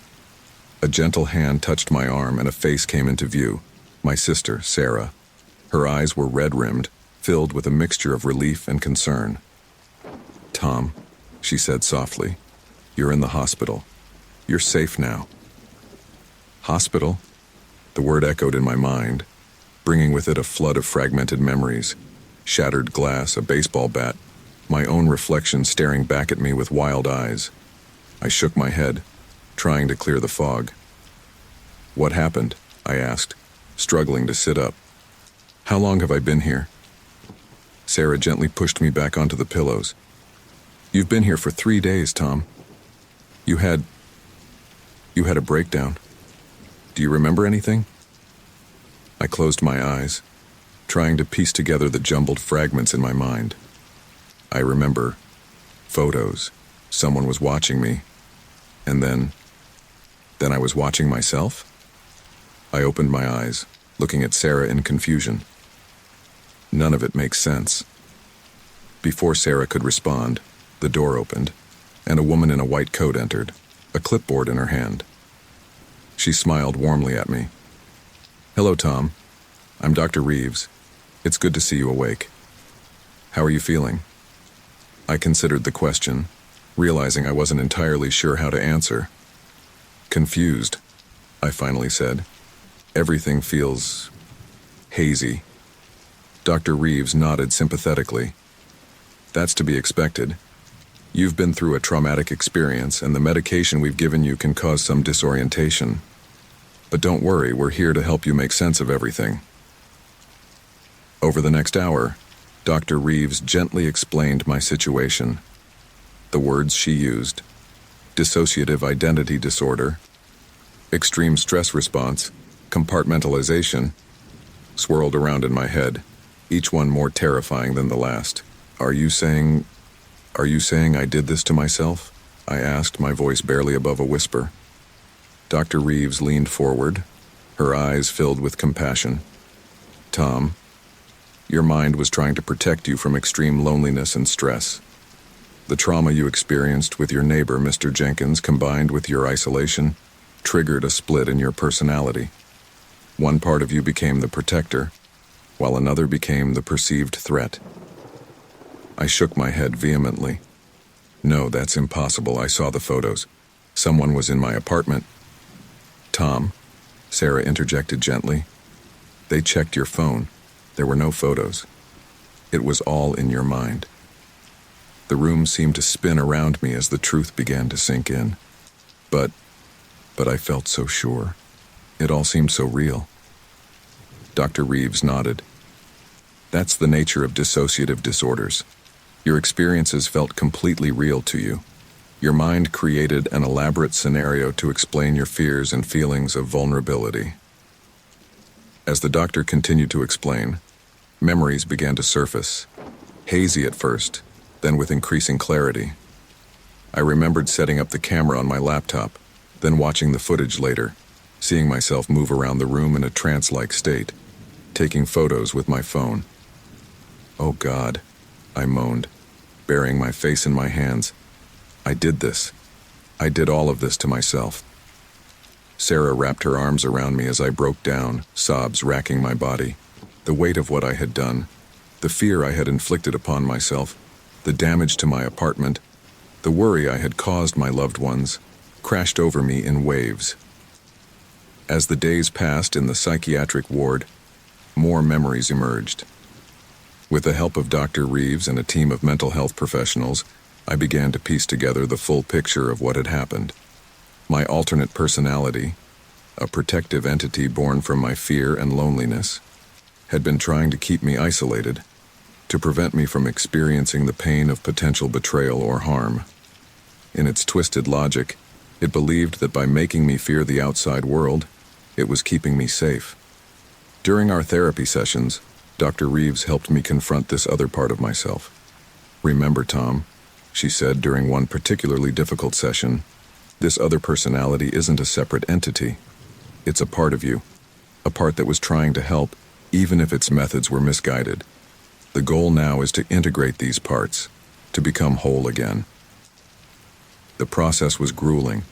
A gentle hand touched my arm and a face came into view, my sister, Sarah. Her eyes were red-rimmed, filled with a mixture of relief and concern. "Tom," she said softly, "you're in the hospital. You're safe now." Hospital? The word echoed in my mind, bringing with it a flood of fragmented memories. Shattered glass, a baseball bat, my own reflection staring back at me with wild eyes. I shook my head, trying to clear the fog. "What happened?" I asked, struggling to sit up. "How long have I been here?" Sarah gently pushed me back onto the pillows. "You've been here for 3 days, Tom. You had a breakdown. Do you remember anything?" I closed my eyes, trying to piece together the jumbled fragments in my mind. I remember photos. Someone was watching me. And then I was watching myself? I opened my eyes, looking at Sarah in confusion. None of it makes sense. Before Sarah could respond, the door opened, and a woman in a white coat entered, a clipboard in her hand. She smiled warmly at me. "Hello, Tom. I'm Dr. Reeves. It's good to see you awake. How are you feeling?" I considered the question, realizing I wasn't entirely sure how to answer. "Confused," I finally said. "Everything feels hazy." Dr. Reeves nodded sympathetically. "That's to be expected. You've been through a traumatic experience, and the medication we've given you can cause some disorientation. But don't worry, we're here to help you make sense of everything." Over the next hour, Dr. Reeves gently explained my situation. The words she used, dissociative identity disorder, extreme stress response, compartmentalization, swirled around in my head, each one more terrifying than the last. Are you saying I did this to myself?" I asked, my voice barely above a whisper. Dr. Reeves leaned forward, her eyes filled with compassion. "Tom, your mind was trying to protect you from extreme loneliness and stress. The trauma you experienced with your neighbor, Mr. Jenkins, combined with your isolation, triggered a split in your personality. One part of you became the protector, while another became the perceived threat." I shook my head vehemently. "No, that's impossible. I saw the photos. Someone was in my apartment." "Tom," Sarah interjected gently, "they checked your phone. There were no photos. It was all in your mind." The room seemed to spin around me as the truth began to sink in. But I felt so sure. It all seemed so real. Dr. Reeves nodded. "That's the nature of dissociative disorders. Your experiences felt completely real to you. Your mind created an elaborate scenario to explain your fears and feelings of vulnerability." As the doctor continued to explain, memories began to surface, hazy at first, then with increasing clarity. I remembered setting up the camera on my laptop, then watching the footage later, seeing myself move around the room in a trance-like state, taking photos with my phone. "Oh God," I moaned, burying my face in my hands. "I did this. I did all of this to myself." Sarah wrapped her arms around me as I broke down, sobs racking my body. The weight of what I had done, the fear I had inflicted upon myself, the damage to my apartment, the worry I had caused my loved ones, crashed over me in waves. As the days passed in the psychiatric ward, more memories emerged. With the help of Dr. Reeves and a team of mental health professionals, I began to piece together the full picture of what had happened. My alternate personality, a protective entity born from my fear and loneliness, had been trying to keep me isolated. to prevent me from experiencing the pain of potential betrayal or harm. In its twisted logic, it believed that by making me fear the outside world, it was keeping me safe. During our therapy sessions, Dr. Reeves helped me confront this other part of myself. "Remember, Tom," she said during one particularly difficult session, "this other personality isn't a separate entity. It's a part of you, a part that was trying to help, even if its methods were misguided. The goal now is to integrate these parts, to become whole again." The process was grueling.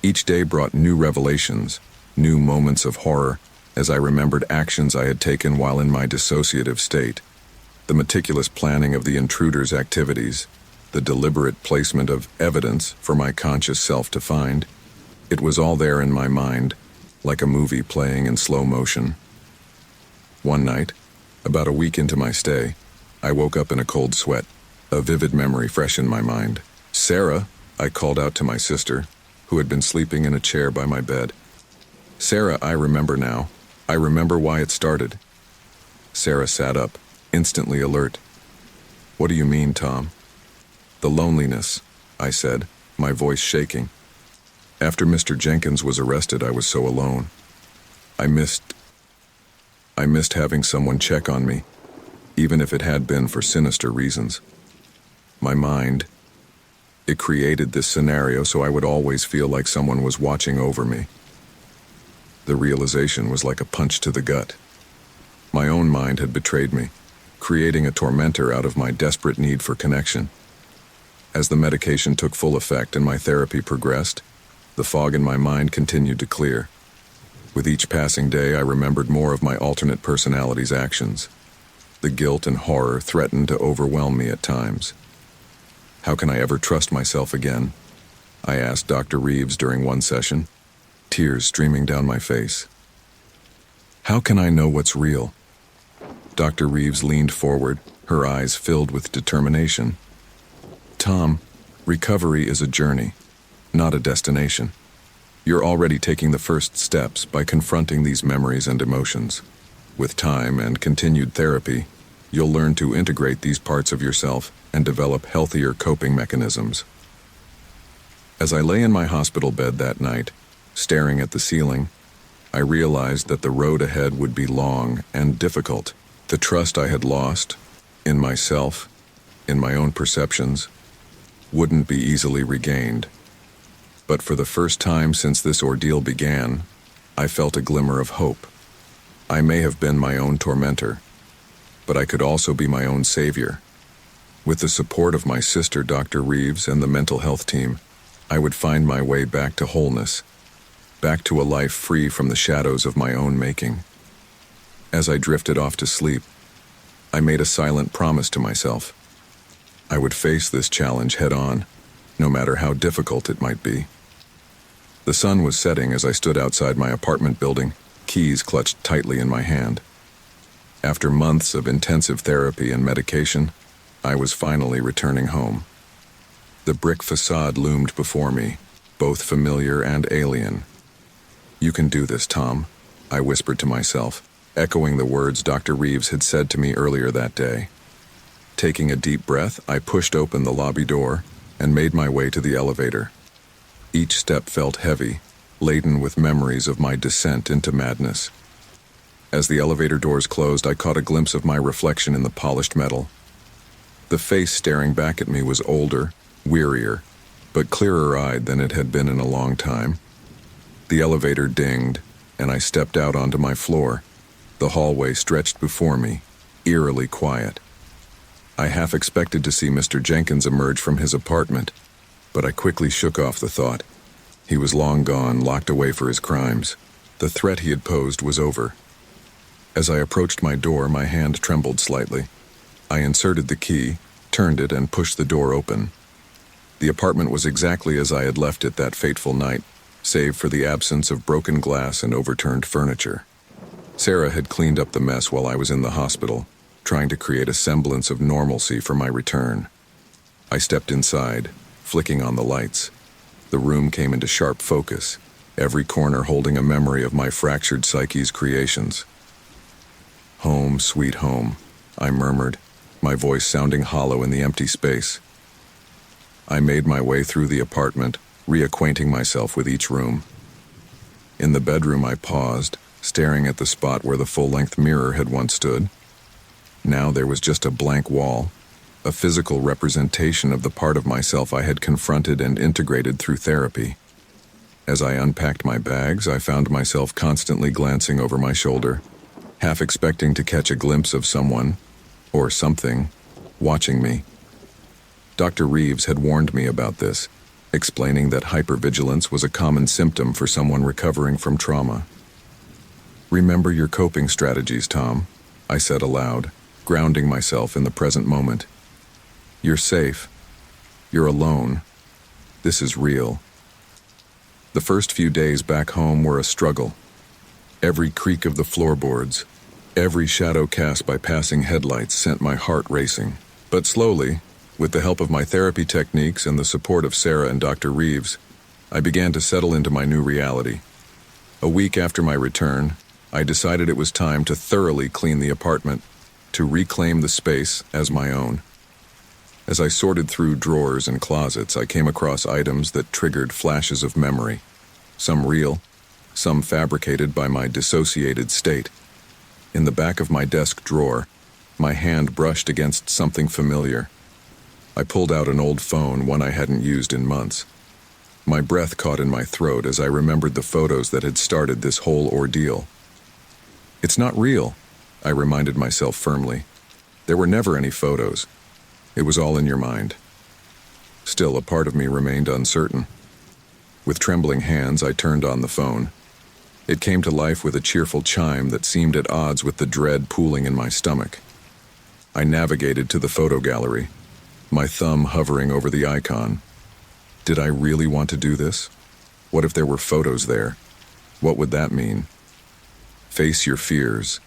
Each day brought new revelations, new moments of horror, as I remembered actions I had taken while in my dissociative state. The meticulous planning of the intruder's activities, the deliberate placement of evidence for my conscious self to find. It was all there in my mind, like a movie playing in slow motion. One night, about a week into my stay, I woke up in a cold sweat, a vivid memory fresh in my mind. "Sarah," I called out to my sister, who had been sleeping in a chair by my bed. "Sarah, I remember now. I remember why it started." Sarah sat up, instantly alert. "What do you mean, Tom?" "The loneliness," I said, my voice shaking. "After Mr. Jenkins was arrested, I was so alone. I missed having someone check on me, even if it had been for sinister reasons. My mind, it created this scenario so I would always feel like someone was watching over me." The realization was like a punch to the gut. My own mind had betrayed me, creating a tormentor out of my desperate need for connection. As the medication took full effect and my therapy progressed, the fog in my mind continued to clear. With each passing day, I remembered more of my alternate personality's actions. The guilt and horror threatened to overwhelm me at times. "How can I ever trust myself again?" I asked Dr. Reeves during one session, tears streaming down my face. "How can I know what's real?" Dr. Reeves leaned forward, her eyes filled with determination. "Tom, recovery is a journey, not a destination. You're already taking the first steps by confronting these memories and emotions. With time and continued therapy, you'll learn to integrate these parts of yourself and develop healthier coping mechanisms." As I lay in my hospital bed that night, staring at the ceiling, I realized that the road ahead would be long and difficult. The trust I had lost, in myself, in my own perceptions, wouldn't be easily regained. But for the first time since this ordeal began, I felt a glimmer of hope. I may have been my own tormentor, but I could also be my own savior. With the support of my sister, Dr. Reeves, and the mental health team, I would find my way back to wholeness, back to a life free from the shadows of my own making. As I drifted off to sleep, I made a silent promise to myself. I would face this challenge head-on, no matter how difficult it might be. The sun was setting as I stood outside my apartment building, keys clutched tightly in my hand. After months of intensive therapy and medication, I was finally returning home. The brick facade loomed before me, both familiar and alien. "You can do this, Tom," I whispered to myself, echoing the words Dr. Reeves had said to me earlier that day. Taking a deep breath, I pushed open the lobby door and made my way to the elevator. Each step felt heavy, laden with memories of my descent into madness. As the elevator doors closed, I caught a glimpse of my reflection in the polished metal. The face staring back at me was older, wearier, but clearer-eyed than it had been in a long time. The elevator dinged, and I stepped out onto my floor. The hallway stretched before me, eerily quiet. I half expected to see Mr. Jenkins emerge from his apartment, but I quickly shook off the thought. He was long gone, locked away for his crimes. The threat he had posed was over. As I approached my door, my hand trembled slightly. I inserted the key, turned it, and pushed the door open. The apartment was exactly as I had left it that fateful night, save for the absence of broken glass and overturned furniture. Sarah had cleaned up the mess while I was in the hospital, trying to create a semblance of normalcy for my return. I stepped inside, flicking on the lights. The room came into sharp focus, every corner holding a memory of my fractured psyche's creations. "Home, sweet home," I murmured, my voice sounding hollow in the empty space. I made my way through the apartment, reacquainting myself with each room. In the bedroom, I paused, staring at the spot where the full-length mirror had once stood. Now there was just a blank wall, a physical representation of the part of myself I had confronted and integrated through therapy. As I unpacked my bags, I found myself constantly glancing over my shoulder, half expecting to catch a glimpse of someone, or something, watching me. Dr. Reeves had warned me about this, explaining that hypervigilance was a common symptom for someone recovering from trauma. "Remember your coping strategies, Tom," I said aloud, grounding myself in the present moment. "You're safe. You're alone. This is real." The first few days back home were a struggle. Every creak of the floorboards, every shadow cast by passing headlights sent my heart racing. But slowly, with the help of my therapy techniques and the support of Sarah and Dr. Reeves, I began to settle into my new reality. A week after my return, I decided it was time to thoroughly clean the apartment, to reclaim the space as my own. As I sorted through drawers and closets, I came across items that triggered flashes of memory, some real, some fabricated by my dissociated state. In the back of my desk drawer, my hand brushed against something familiar. I pulled out an old phone, one I hadn't used in months. My breath caught in my throat as I remembered the photos that had started this whole ordeal. "It's not real," I reminded myself firmly. "There were never any photos. It was all in your mind." Still, a part of me remained uncertain. With trembling hands, I turned on the phone. It came to life with a cheerful chime that seemed at odds with the dread pooling in my stomach. I navigated to the photo gallery, my thumb hovering over the icon. Did I really want to do this? What if there were photos there? What would that mean? "Face your fears,"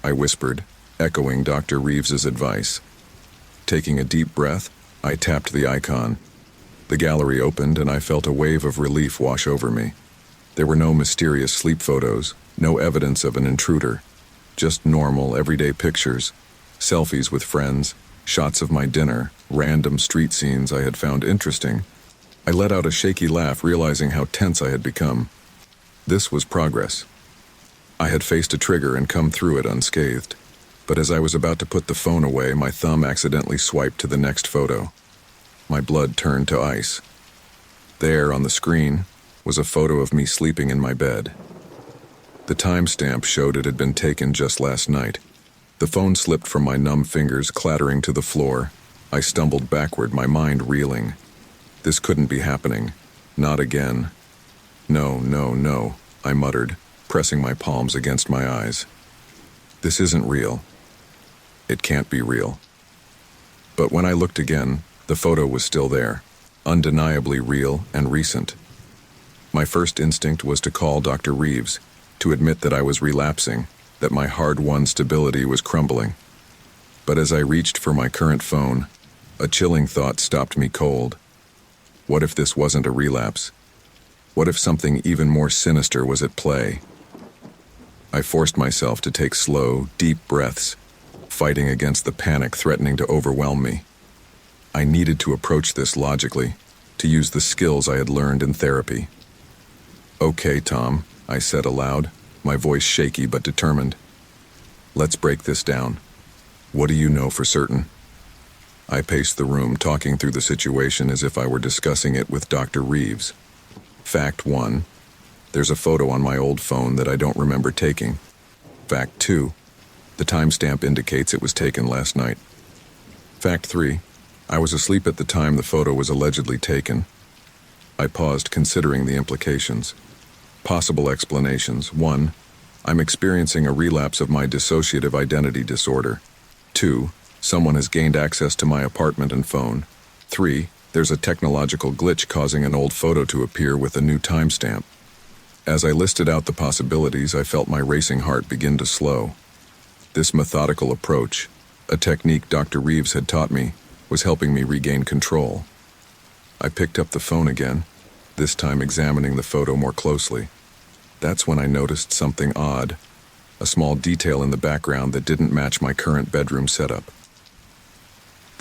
I whispered, echoing Dr. Reeves's advice. Taking a deep breath, I tapped the icon. The gallery opened and I felt a wave of relief wash over me. There were no mysterious sleep photos, no evidence of an intruder, just normal, everyday pictures, selfies with friends, shots of my dinner, random street scenes I had found interesting. I let out a shaky laugh, realizing how tense I had become. This was progress. I had faced a trigger and come through it unscathed. But as I was about to put the phone away, my thumb accidentally swiped to the next photo. My blood turned to ice. There, on the screen, was a photo of me sleeping in my bed. The timestamp showed it had been taken just last night. The phone slipped from my numb fingers, clattering to the floor. I stumbled backward, my mind reeling. This couldn't be happening. Not again. "No, no, no," I muttered, pressing my palms against my eyes. "This isn't real. It can't be real." But when I looked again, the photo was still there, undeniably real and recent. My first instinct was to call Dr. Reeves, to admit that I was relapsing, that my hard-won stability was crumbling. But as I reached for my current phone, a chilling thought stopped me cold. What if this wasn't a relapse? What if something even more sinister was at play? I forced myself to take slow, deep breaths, fighting against the panic threatening to overwhelm me. I needed to approach this logically, to use the skills I had learned in therapy. "Okay, Tom," I said aloud, my voice shaky but determined. "Let's break this down. What do you know for certain?" I paced the room, talking through the situation as if I were discussing it with Dr. Reeves. Fact 1. There's a photo on my old phone that I don't remember taking. Fact 2. The timestamp indicates it was taken last night. Fact 3. I was asleep at the time the photo was allegedly taken. I paused, considering the implications. Possible explanations. 1. I'm experiencing a relapse of my dissociative identity disorder. 2. Someone has gained access to my apartment and phone. 3. There's a technological glitch causing an old photo to appear with a new timestamp. As I listed out the possibilities, I felt my racing heart begin to slow. This methodical approach, a technique Dr. Reeves had taught me, was helping me regain control. I picked up the phone again, this time examining the photo more closely. That's when I noticed something odd, a small detail in the background that didn't match my current bedroom setup.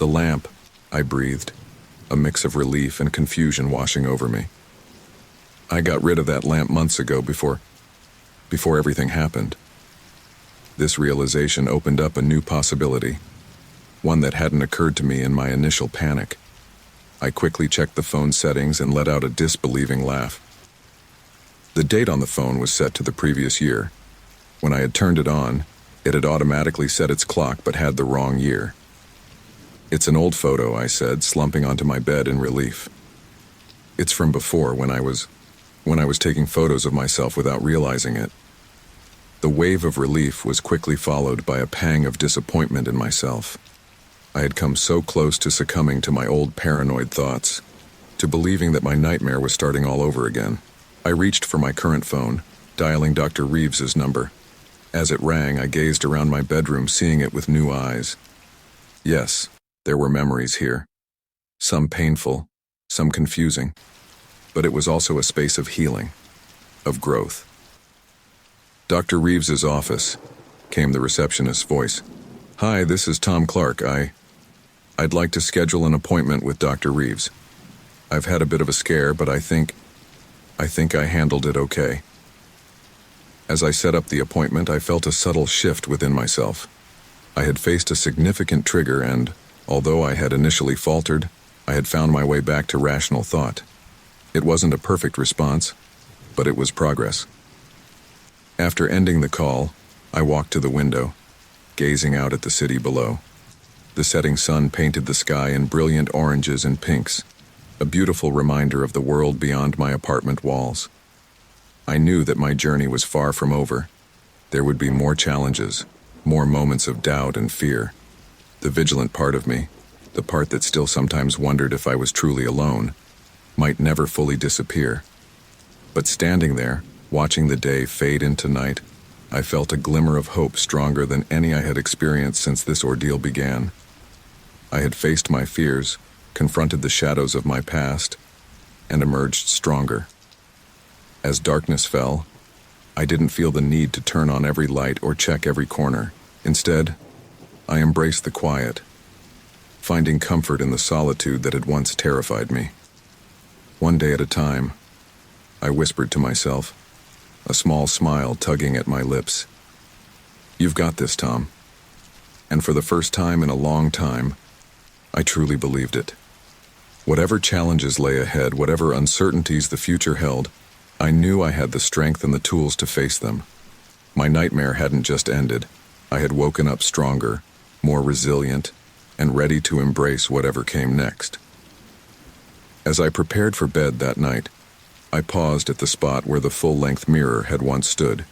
The lamp, I breathed, a mix of relief and confusion washing over me. I got rid of that lamp months ago before everything happened. This realization opened up a new possibility, one that hadn't occurred to me in my initial panic. I quickly checked the phone settings and let out a disbelieving laugh. The date on the phone was set to the previous year. When I had turned it on, it had automatically set its clock but had the wrong year. "It's an old photo," I said, slumping onto my bed in relief. "It's from before, when I was taking photos of myself without realizing it." The wave of relief was quickly followed by a pang of disappointment in myself. I had come so close to succumbing to my old paranoid thoughts, to believing that my nightmare was starting all over again. I reached for my current phone, dialing Dr. Reeves's number. As it rang, I gazed around my bedroom, seeing it with new eyes. Yes, there were memories here. Some painful, some confusing. But it was also a space of healing, of growth. "Dr. Reeves's office," came the receptionist's voice. "Hi, this is Tom Clark. I'd like to schedule an appointment with Dr. Reeves. I've had a bit of a scare, but I think I handled it okay." As I set up the appointment, I felt a subtle shift within myself. I had faced a significant trigger and, although I had initially faltered, I had found my way back to rational thought. It wasn't a perfect response, but it was progress. After ending the call, I walked to the window, gazing out at the city below. The setting sun painted the sky in brilliant oranges and pinks, a beautiful reminder of the world beyond my apartment walls. I knew that my journey was far from over. There would be more challenges, more moments of doubt and fear. The vigilant part of me, the part that still sometimes wondered if I was truly alone, might never fully disappear. But standing there, watching the day fade into night, I felt a glimmer of hope stronger than any I had experienced since this ordeal began. I had faced my fears, confronted the shadows of my past, and emerged stronger. As darkness fell, I didn't feel the need to turn on every light or check every corner. Instead, I embraced the quiet, finding comfort in the solitude that had once terrified me. One day at a time, I whispered to myself, a small smile tugging at my lips. "You've got this, Tom." And for the first time in a long time, I truly believed it. Whatever challenges lay ahead, whatever uncertainties the future held, I knew I had the strength and the tools to face them. My nightmare hadn't just ended. I had woken up stronger, more resilient, and ready to embrace whatever came next. As I prepared for bed that night, I paused at the spot where the full-length mirror had once stood.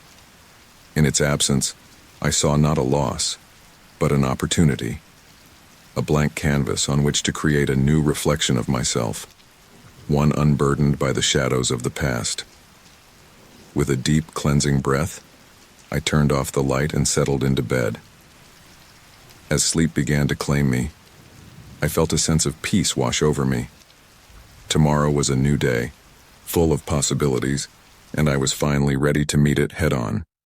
In its absence, I saw not a loss, but an opportunity. A blank canvas on which to create a new reflection of myself, one unburdened by the shadows of the past. With a deep, cleansing breath, I turned off the light and settled into bed. As sleep began to claim me, I felt a sense of peace wash over me. Tomorrow was a new day, full of possibilities, and I was finally ready to meet it head-on.